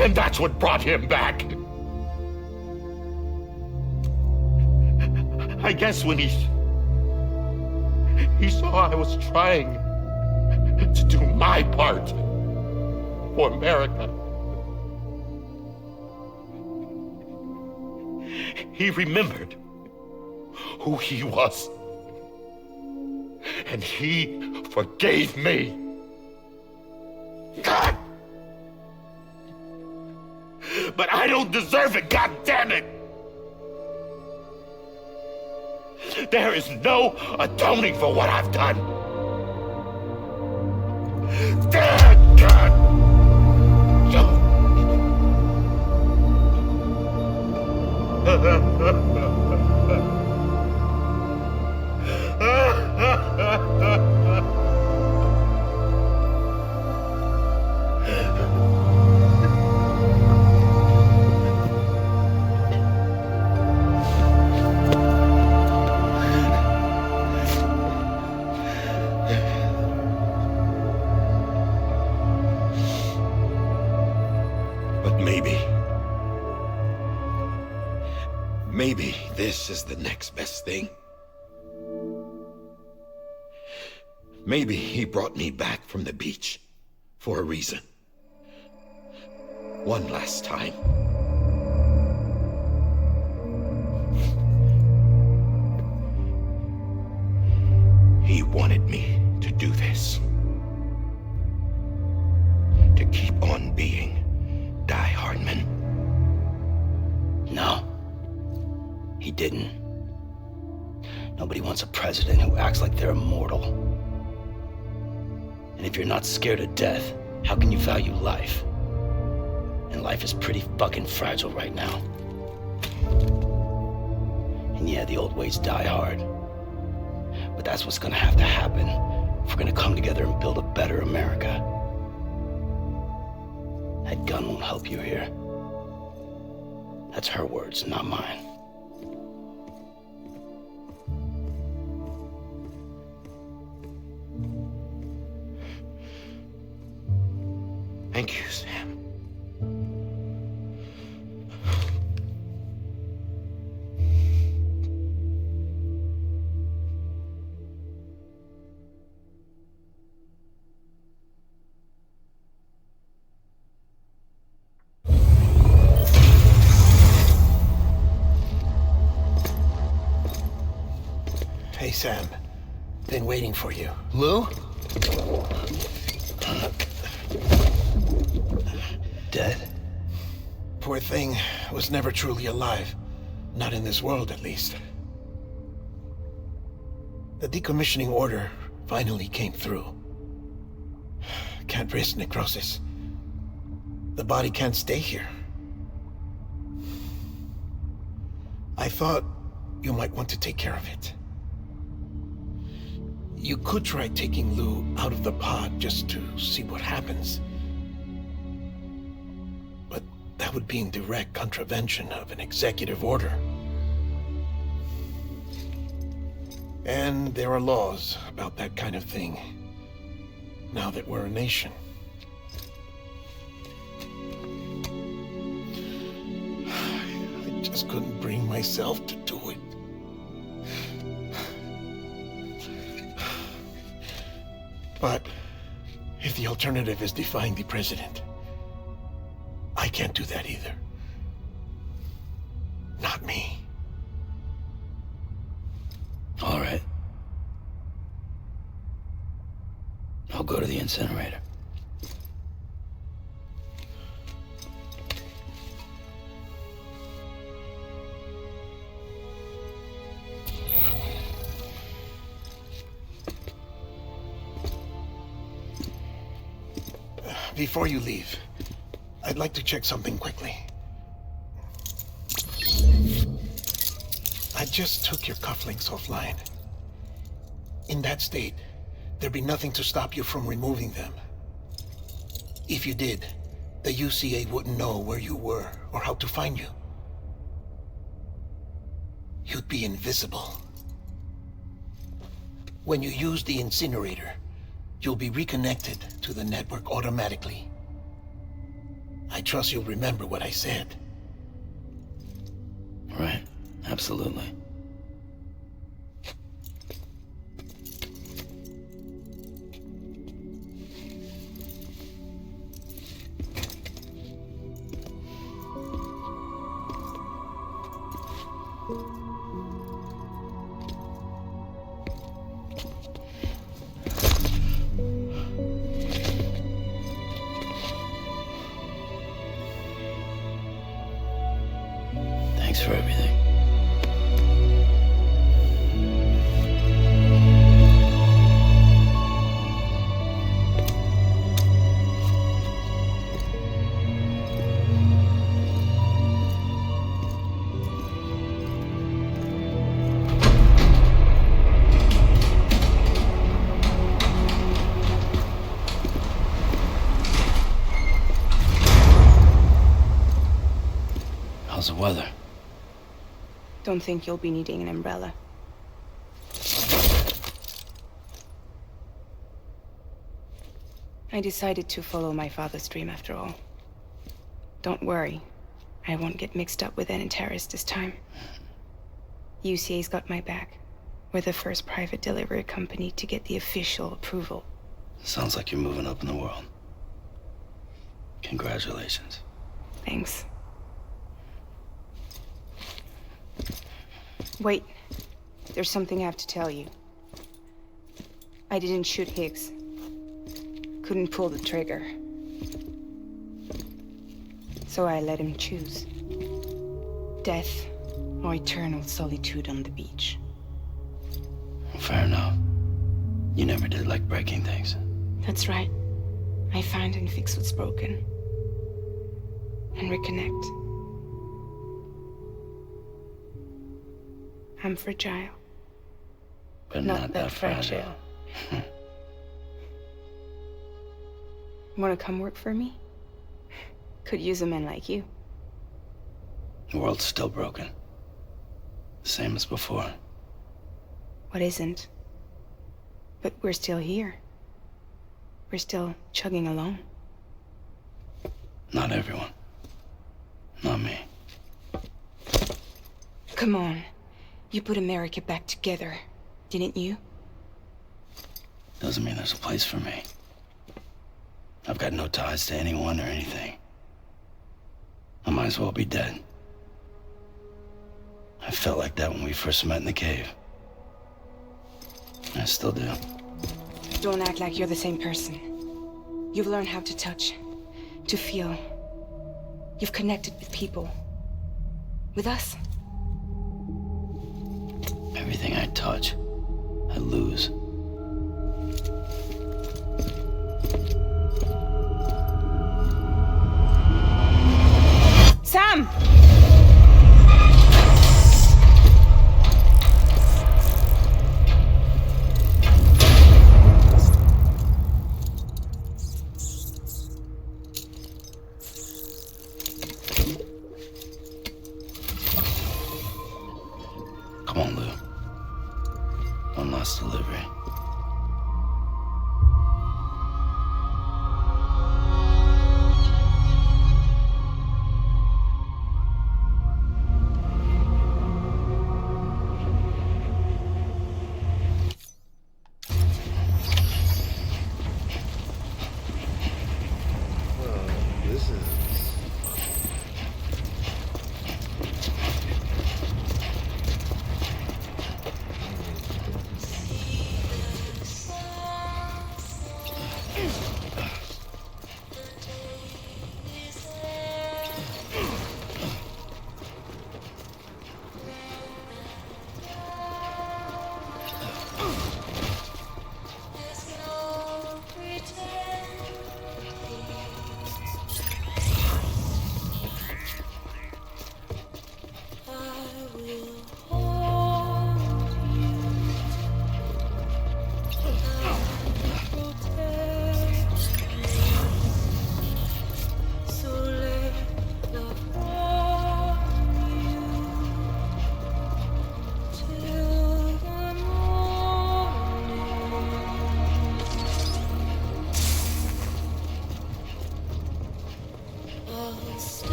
And that's what brought him back. I guess when he saw I was trying to do my part for America, he remembered who he was. And he forgave me. God! But I don't deserve it, God damn it! There is no atoning for what I've done. Damn, God! But maybe this is the next best thing. Maybe he brought me back from the beach for a reason. One last time. He wanted me to do this. To keep on being Die Hardman. No. He didn't. Nobody wants a president who acts like they're immortal. And if you're not scared of death, how can you value life? And life is pretty fucking fragile right now. And yeah, the old ways die hard. But that's what's gonna have to happen if we're gonna come together and build a better America. That gun won't help you here. That's her words, not mine. Thank you, Sam. Hey, Sam. Been waiting for you. Lou? Dead? Poor thing was never truly alive. Not in this world, at least. The decommissioning order finally came through. Can't risk necrosis. The body can't stay here. I thought you might want to take care of it. You could try taking Lou out of the pod just to see what happens. But that would be in direct contravention of an executive order. And there are laws about that kind of thing, now that we're a nation. just couldn't bring myself to do it. But if the alternative is defying the president, I can't do that either. Not me. All right. I'll go to the incinerator. Before you leave, I'd like to check something quickly. I just took your cufflinks offline. In that state, there'd be nothing to stop you from removing them. If you did, the UCA wouldn't know where you were or how to find you. You'd be invisible. When you use the incinerator, you'll be reconnected to the network automatically. I trust you'll remember what I said. Right, absolutely. Thanks for everything. How's the weather? Don't think you'll be needing an umbrella. I decided to follow my father's dream after all. Don't worry, I won't get mixed up with any terrorists this time. UCA's got my back. We're the first private delivery company to get the official approval. Sounds like you're moving up in the world. Congratulations. Thanks. Wait, there's something I have to tell you. I didn't shoot Higgs. Couldn't pull the trigger. So I let him choose. Death or eternal solitude on the beach. Fair enough. You never did like breaking things. That's right. I find and fix what's broken. And reconnect. I'm fragile. But not that fragile. Wanna come work for me? Could use a man like you. The world's still broken. Same as before. What isn't? But we're still here. We're still chugging along. Not everyone. Not me. Come on. You put America back together, didn't you? Doesn't mean there's a place for me. I've got no ties to anyone or anything. I might as well be dead. I felt like that when we first met in the cave. I still do. Don't act like you're the same person. You've learned how to touch, to feel. You've connected with people. With us. Everything I touch, I lose. Sam! Come on, Lou. One last delivery.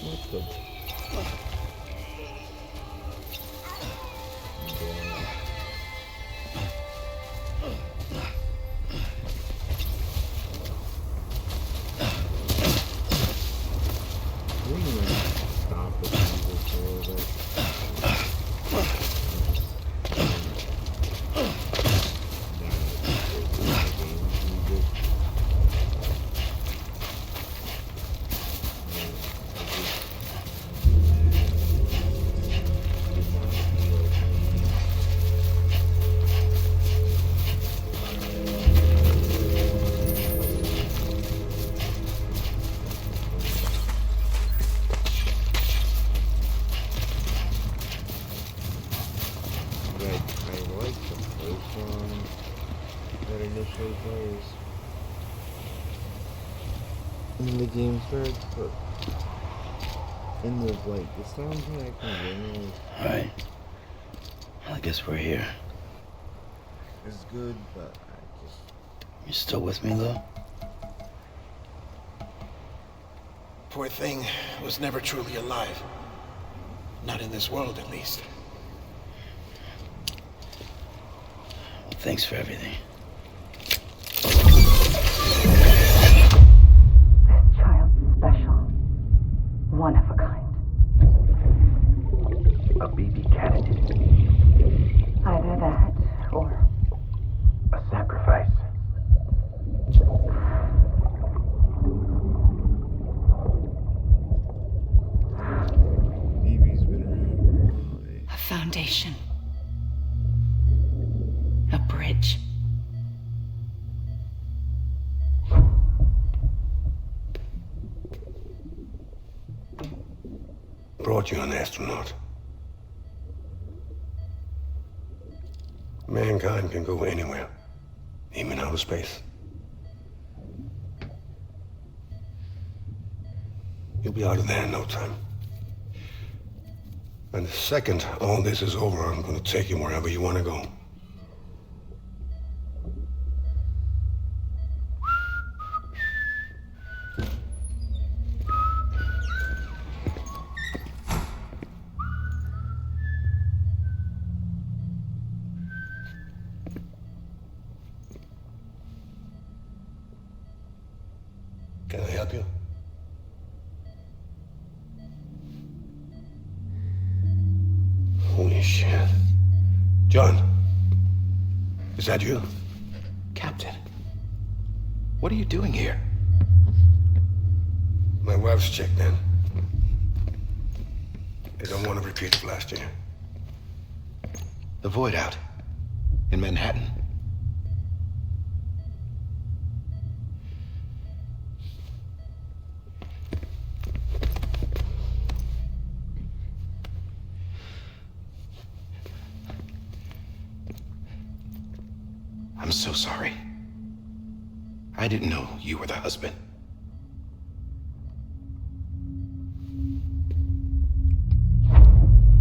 What the? We need to stop the music for a little bit. When the game starts, but in the like the soundtrack in general. Alright. Well, I guess we're here. It's good, but I just. You still with me, though? Poor thing was never truly alive. Not in this world, at least. Well, thanks for everything. One of a kind. A BB candidate. Either that, or... A sacrifice. BB's been around. A foundation. A bridge. Brought you an astronaut. Mankind can go anywhere, even outer space. You'll be out of there in no time. And the second all this is over, I'm gonna take you wherever you want to go. Can I help you? Holy shit. John, is that you? Captain, what are you doing here? My wife's checked in. They don't want to repeat of last year. The Void out in Manhattan. I'm so sorry. I didn't know you were the husband.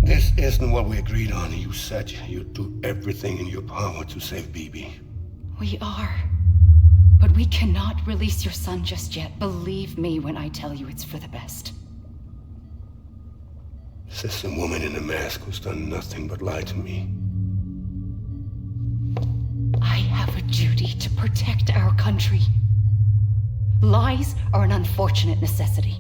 This isn't what we agreed on. You said you'd do everything in your power to save BB. We are. But we cannot release your son just yet. Believe me when I tell you it's for the best. This is some woman in a mask who's done nothing but lie to me. I have a duty to protect our country. Lies are an unfortunate necessity.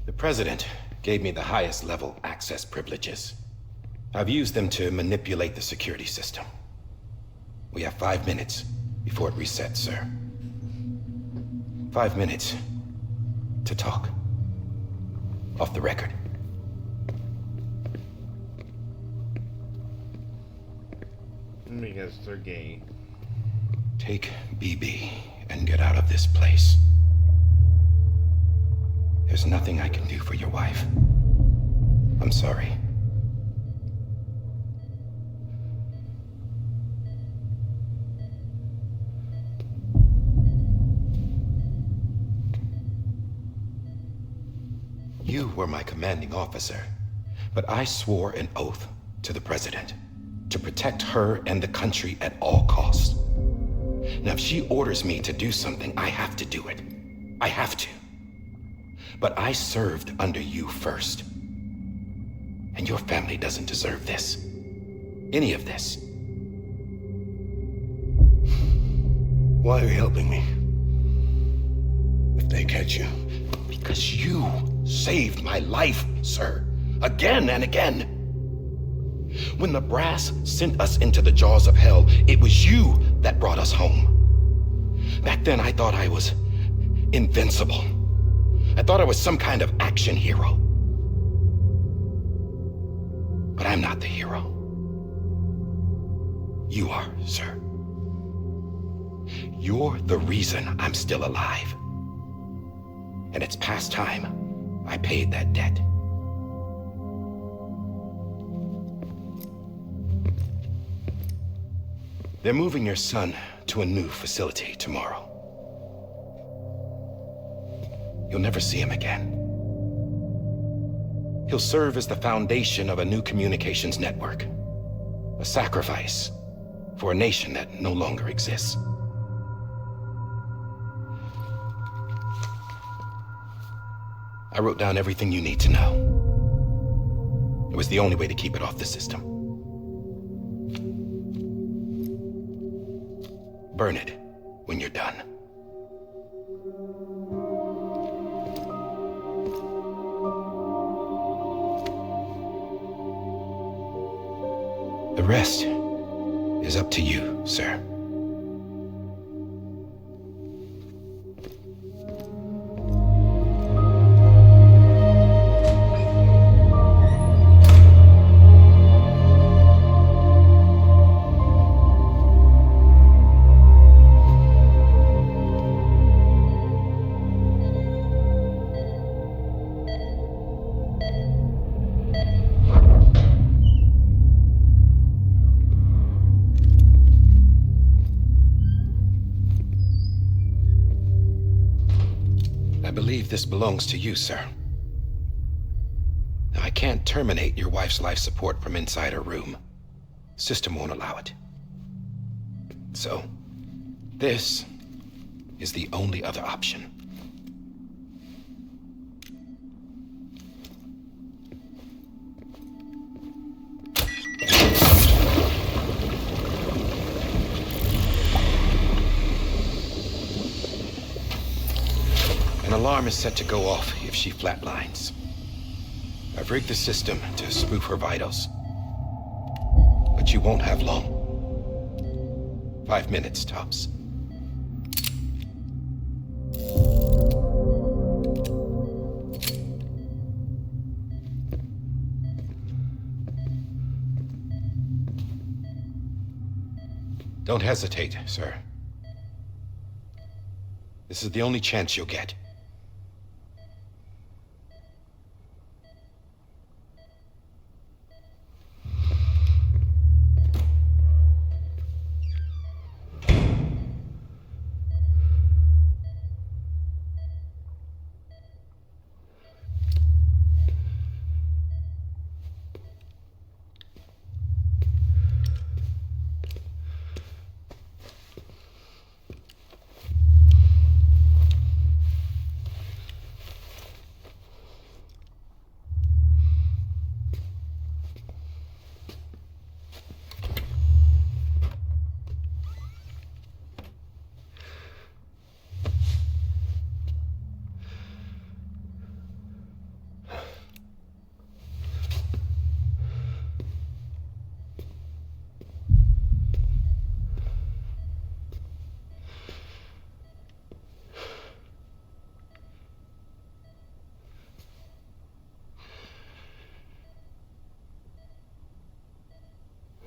The President gave me the highest level access privileges. I've used them to manipulate the security system. We have 5 minutes before it resets, sir. 5 minutes to talk. Off the record. Because they're gay. Take BB and get out of this place. There's nothing I can do for your wife. I'm sorry. You were my commanding officer, but I swore an oath to the President to protect her and the country at all costs. Now, if she orders me to do something, I have to do it. I have to. But I served under you first. And your family doesn't deserve this. Any of this. Why are you helping me? If they catch you. Because you saved my life, sir. Again and again. When the brass sent us into the jaws of hell, it was you that brought us home. Back then, I thought I was invincible. I thought I was some kind of action hero. But I'm not the hero. You are, sir. You're the reason I'm still alive. And it's past time I paid that debt. They're moving your son to a new facility tomorrow. You'll never see him again. He'll serve as the foundation of a new communications network. A sacrifice for a nation that no longer exists. I wrote down everything you need to know. It was the only way to keep it off the system. Burn it when you're done. The rest is up to you, sir. I believe this belongs to you, sir. Now, I can't terminate your wife's life support from inside her room. The system won't allow it. So, this is the only other option. An alarm is set to go off if she flatlines. I've rigged the system to spoof her vitals. But you won't have long. 5 minutes, tops. Don't hesitate, sir. This is the only chance you'll get.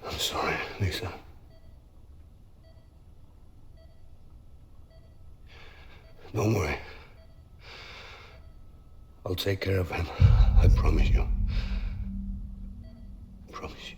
I'm sorry, Lisa. Don't worry. I'll take care of him. I promise you. I promise you.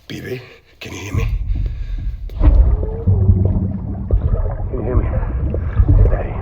BB, can you hear me? Can you hear me? Daddy.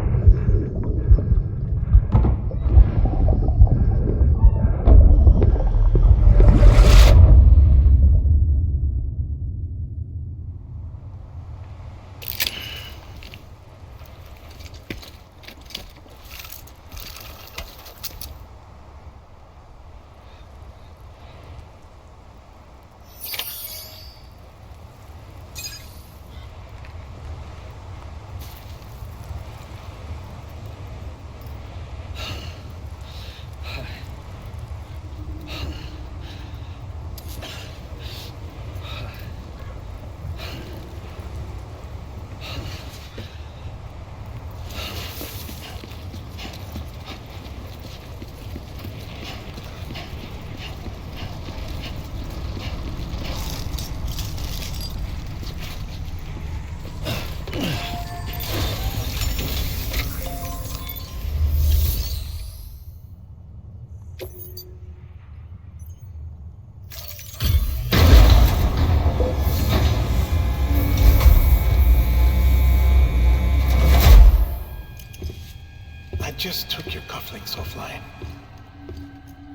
I just took your cufflinks offline.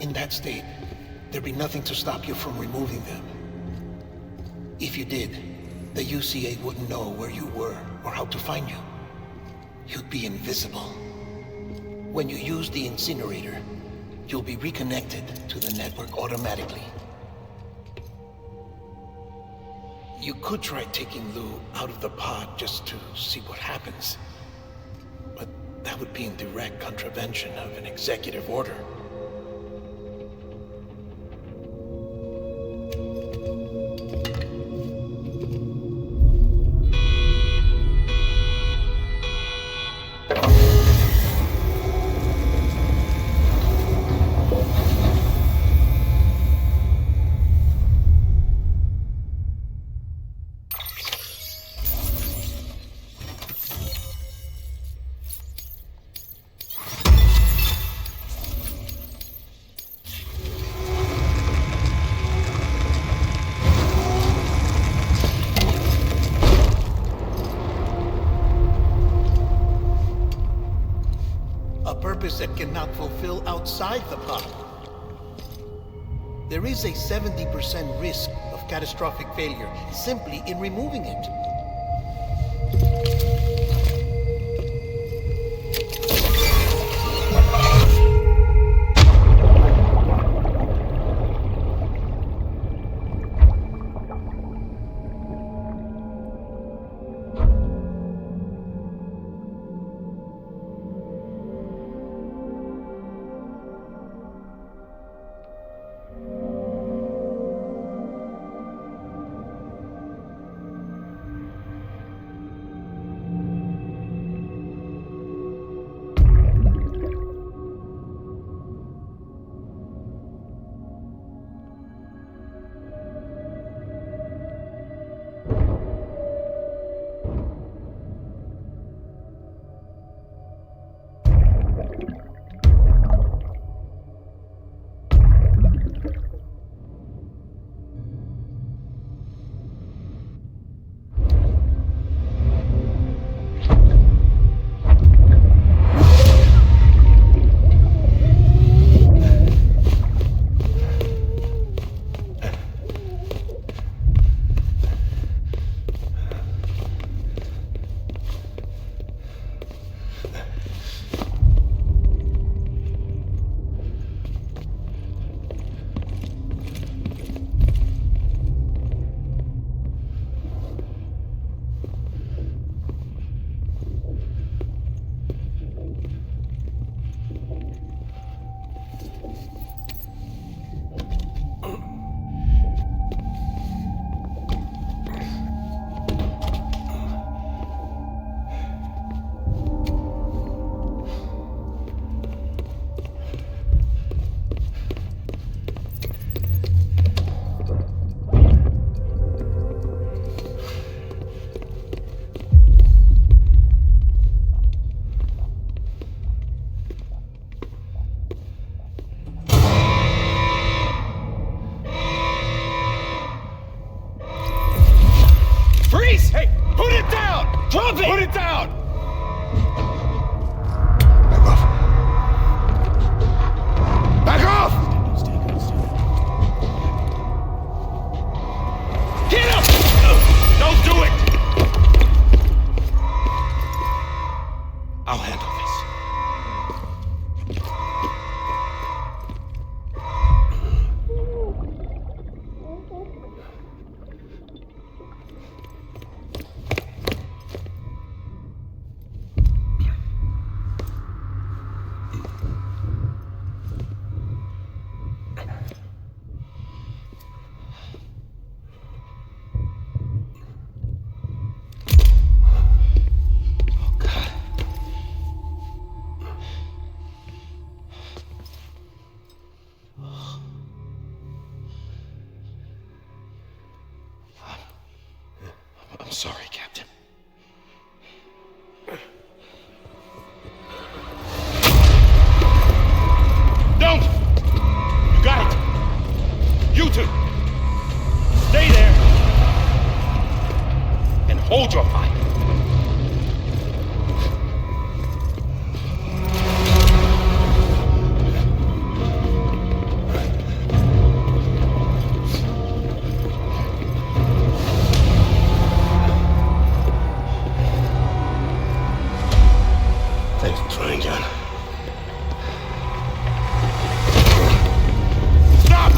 In that state, there'd be nothing to stop you from removing them. If you did, the UCA wouldn't know where you were or how to find you. You'd be invisible. When you use the incinerator, you'll be reconnected to the network automatically. You could try taking Lou out of the pod just to see what happens. But that would be in direct contravention of an executive order. That cannot fulfill outside the pod. There is a 70% risk of catastrophic failure simply in removing it. Drop it! Put it down! Back off. Back off! Get up! Don't do it! I'll handle this. I'm sorry, Captain. Don't! You got it! You two! Stay there! And hold your fire! Thanks for trying, John. Stop!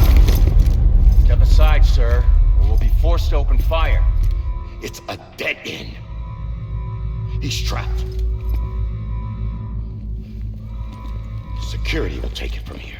Step aside, sir, or we'll be forced to open fire. It's a dead end. He's trapped. Security will take it from here.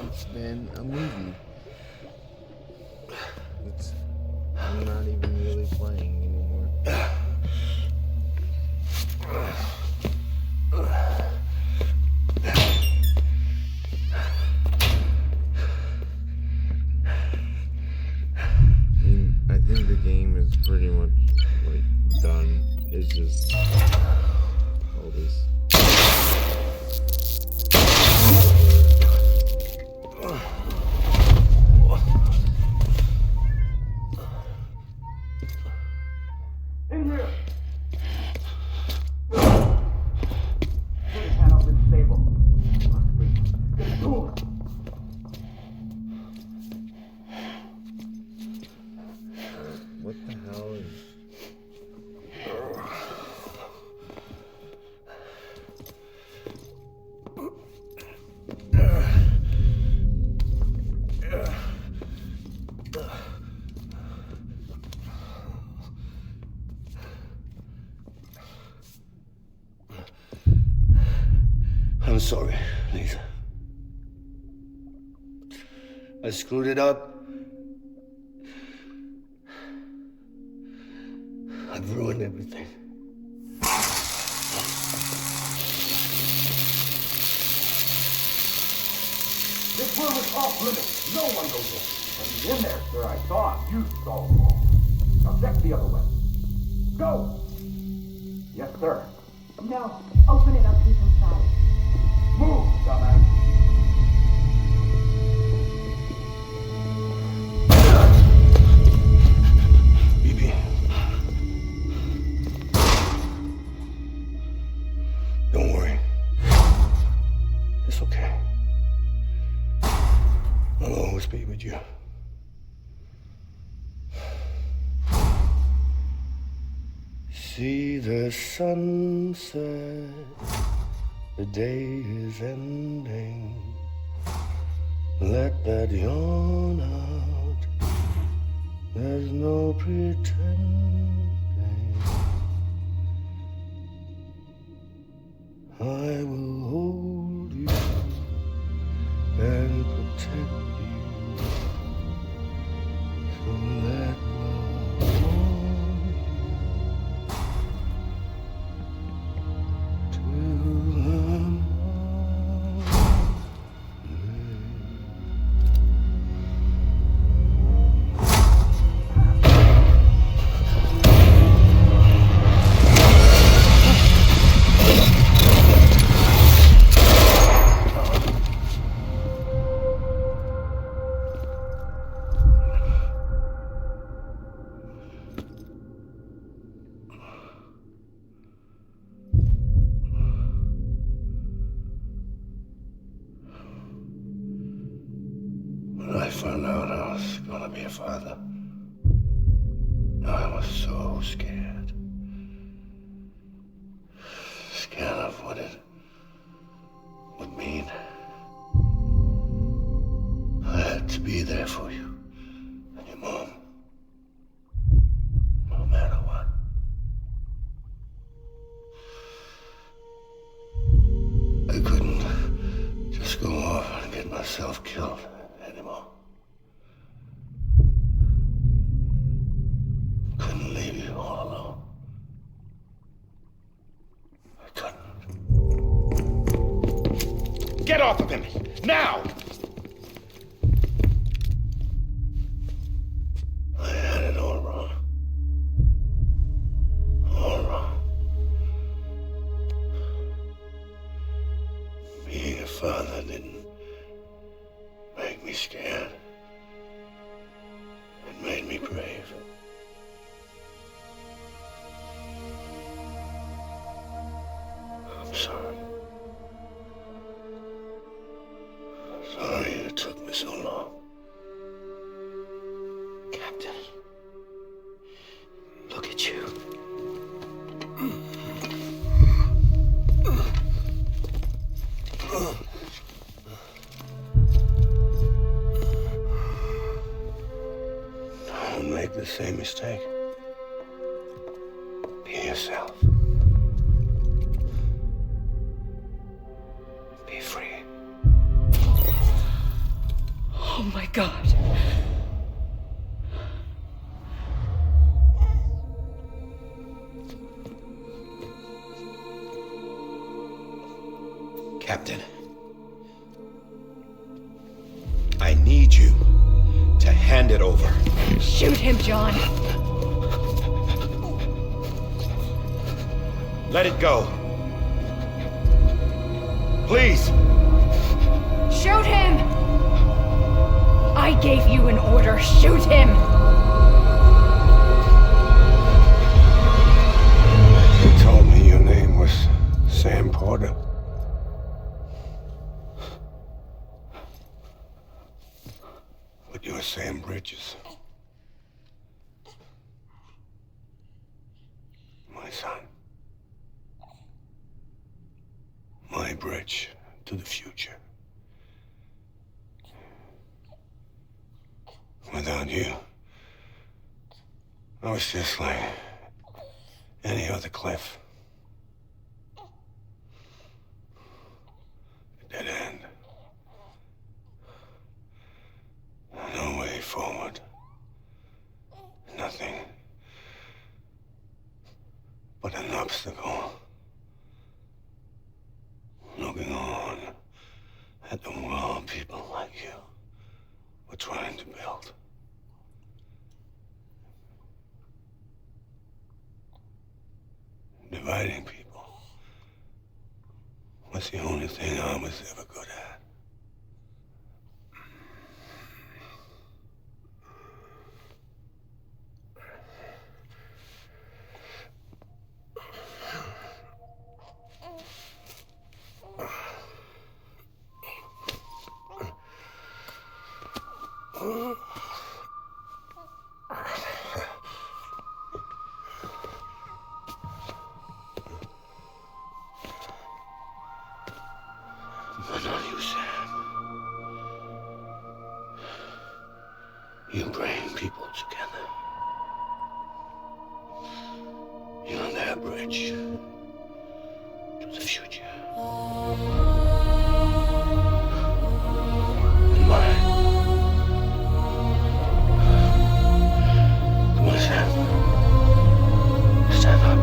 It's been a movie. I'm not even really playing anymore. I think the game is pretty much like done. It's just all this. In here! Panel's unstable. Must be. Get the door! What the hell is... I'm sorry, Lisa. I screwed it up. I've ruined everything. This room is off limits. No one goes in. But he's in there, sir. I saw him. You saw him all. Now check the other way. Go! Yes, sir. No, open it up. He's inside. Move, dumbass. BB. Don't worry. It's okay. I'll always be with you. See the sunset, the day is ending. Let that yawn out, there's no pretending. I will hold you and protect you. So let love warm you. was gonna be a father. I was so scared. Scared of what it would mean. I had to be there for you and your mom. No matter what. I couldn't just go off and get myself killed anymore. Couldn't leave you all alone. I couldn't. Get off of him! Now! I had it all wrong. All wrong. Being a father didn't make me scared. It made me brave. I'm sorry. Sorry it took me so long. Captain, look at you. Don't make the same mistake. Be yourself. Be free. Oh my God. Captain, I need you to hand it over. Shoot him, John. Let it go. Please. Shoot him! I gave you an order. Shoot him! You told me your name was Sam Porter. But you're Sam Bridges. My son. My bridge to the future. Without you, I was just like any other Cliff. Dead end. No way forward. Nothing but an obstacle. Looking on at the world people like you were trying to build. Dividing people was the only thing I was ever good at. But not you, Sam. You bring people together. You're their bridge to the future. And mine. Come on, Sam. Stand up.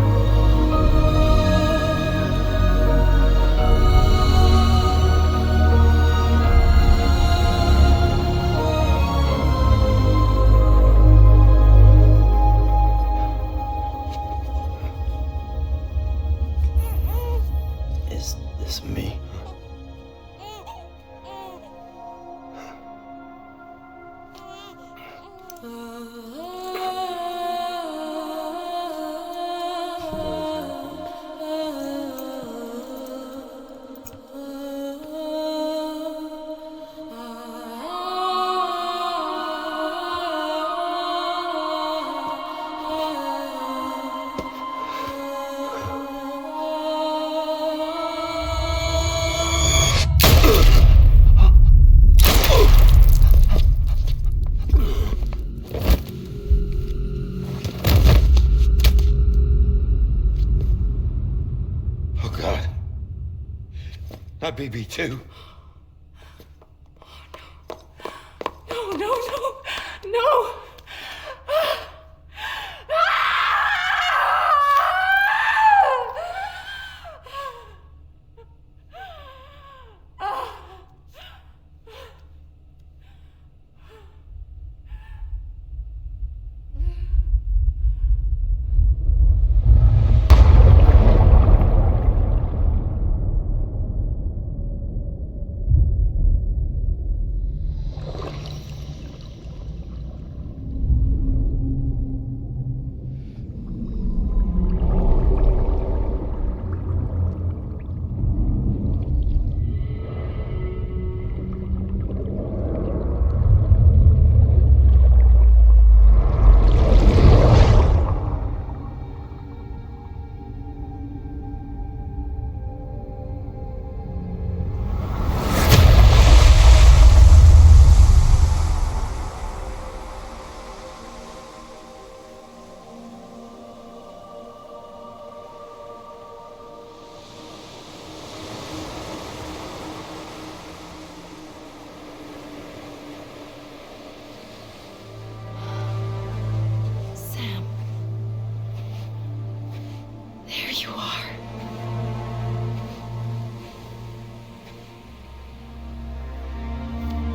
Is this me? my BB too. No, no, no, no! Sam. There you are.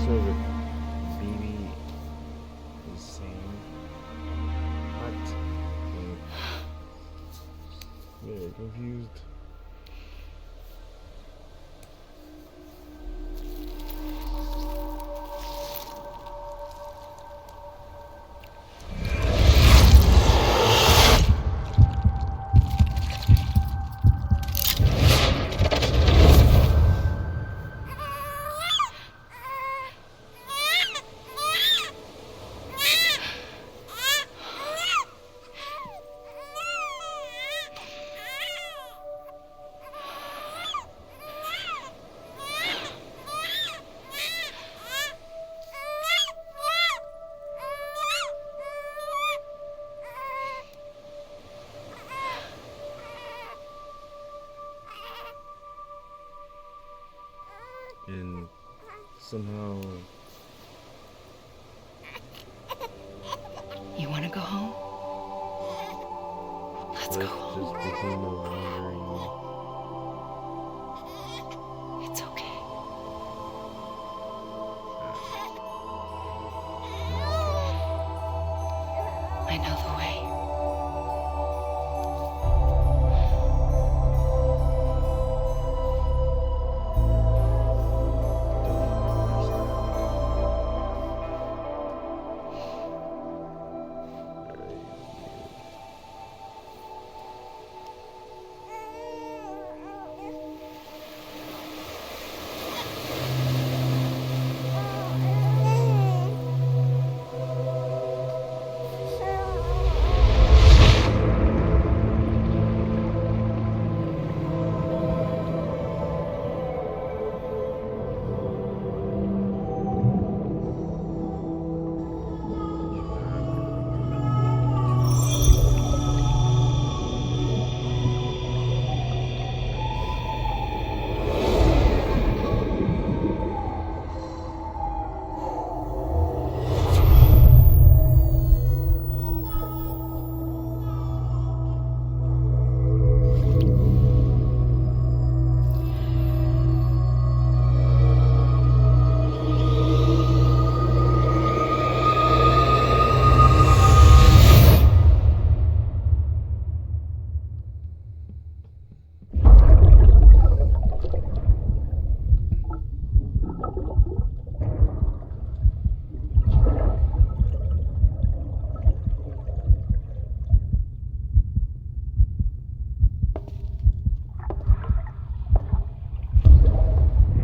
So the BB is saying what? Very confused. And somehow You want to go home? Let's go home. just became a wandering. It's okay. I know the way.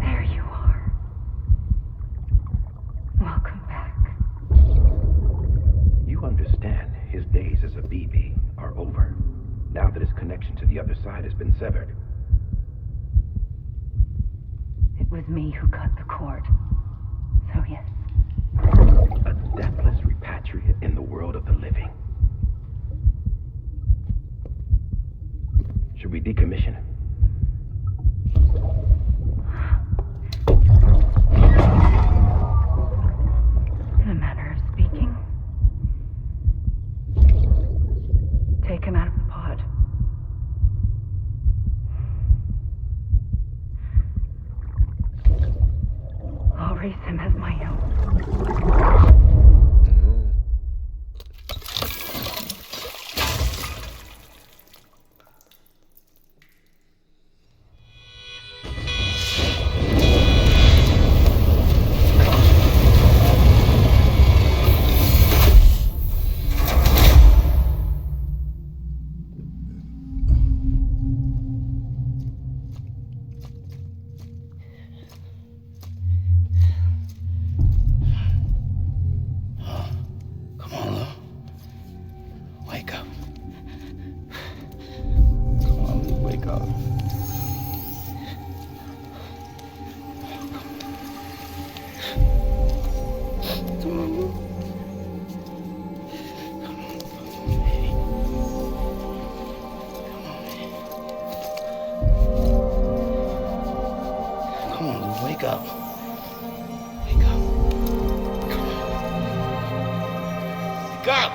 There you are. Welcome back. You understand his days as a BB are over, now that his connection to the other side has been severed. It was me who cut the cord. So yes. A deathless repatriate in the world of the living. Should we decommission him? him out of the pod. I'll raise him as my own. Come on, Lou. Wake up. Come on, Lou, wake up. Come on, Lou. Come on, Lou, wake up. Wake up. Come on. Wake up!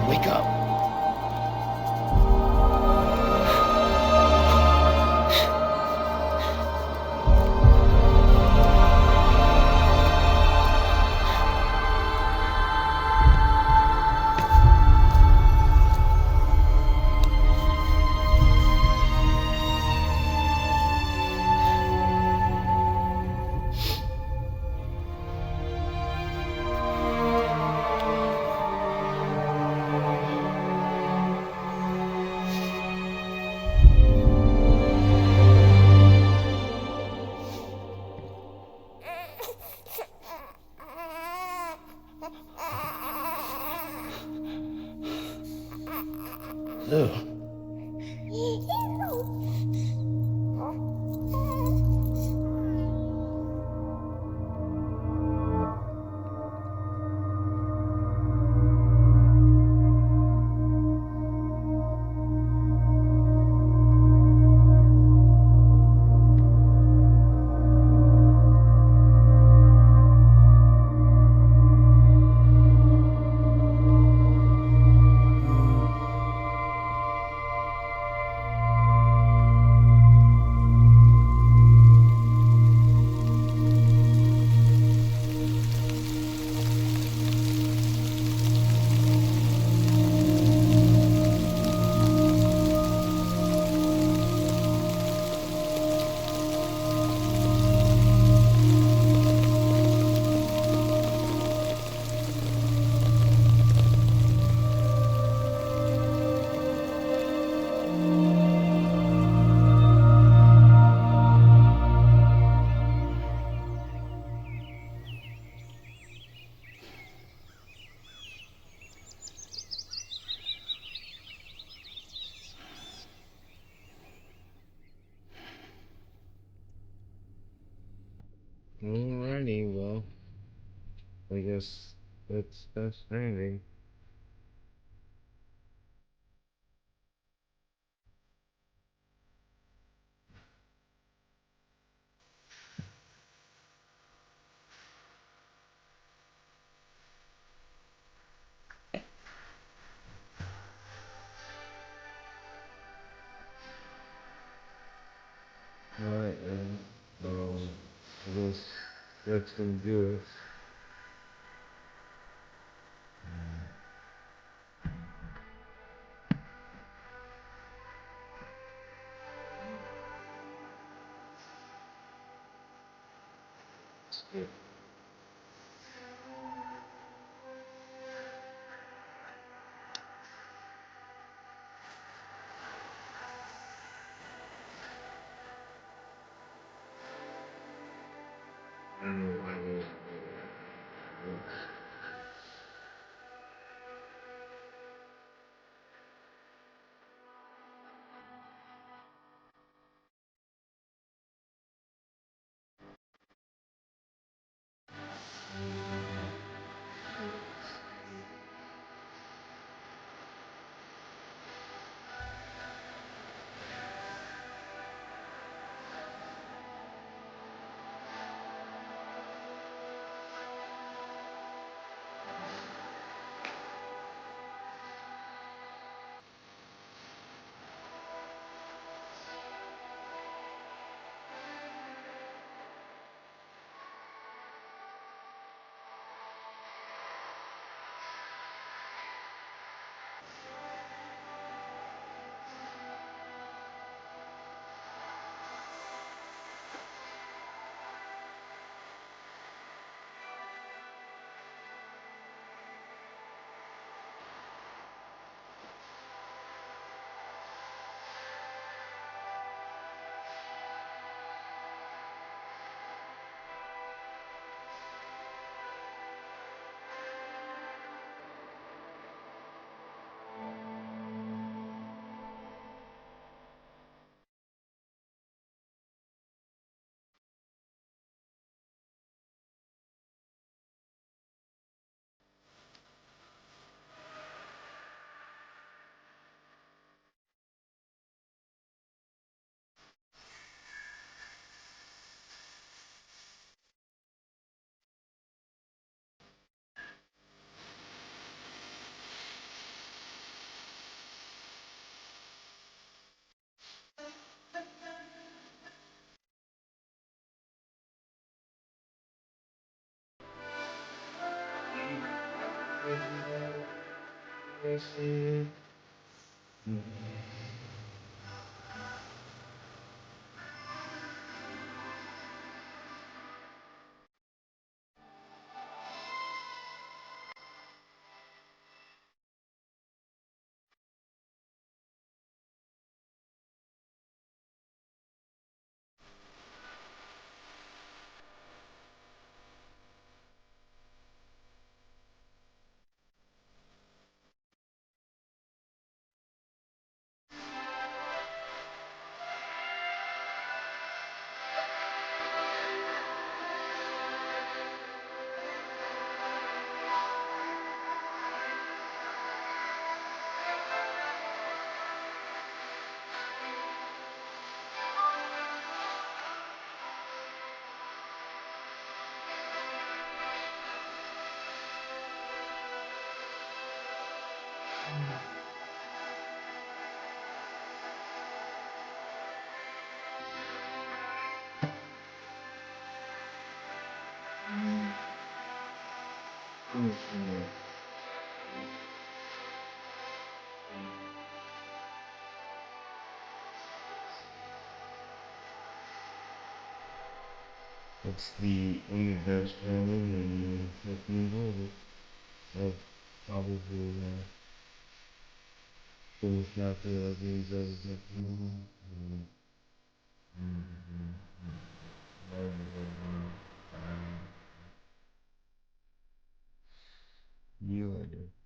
Wake up. Lou. Alrighty, well, I guess that's Stranding. Alright, then, I guess that's gonna do it. Skip. I don't know why we It's the universe and that's probably things not the things of you are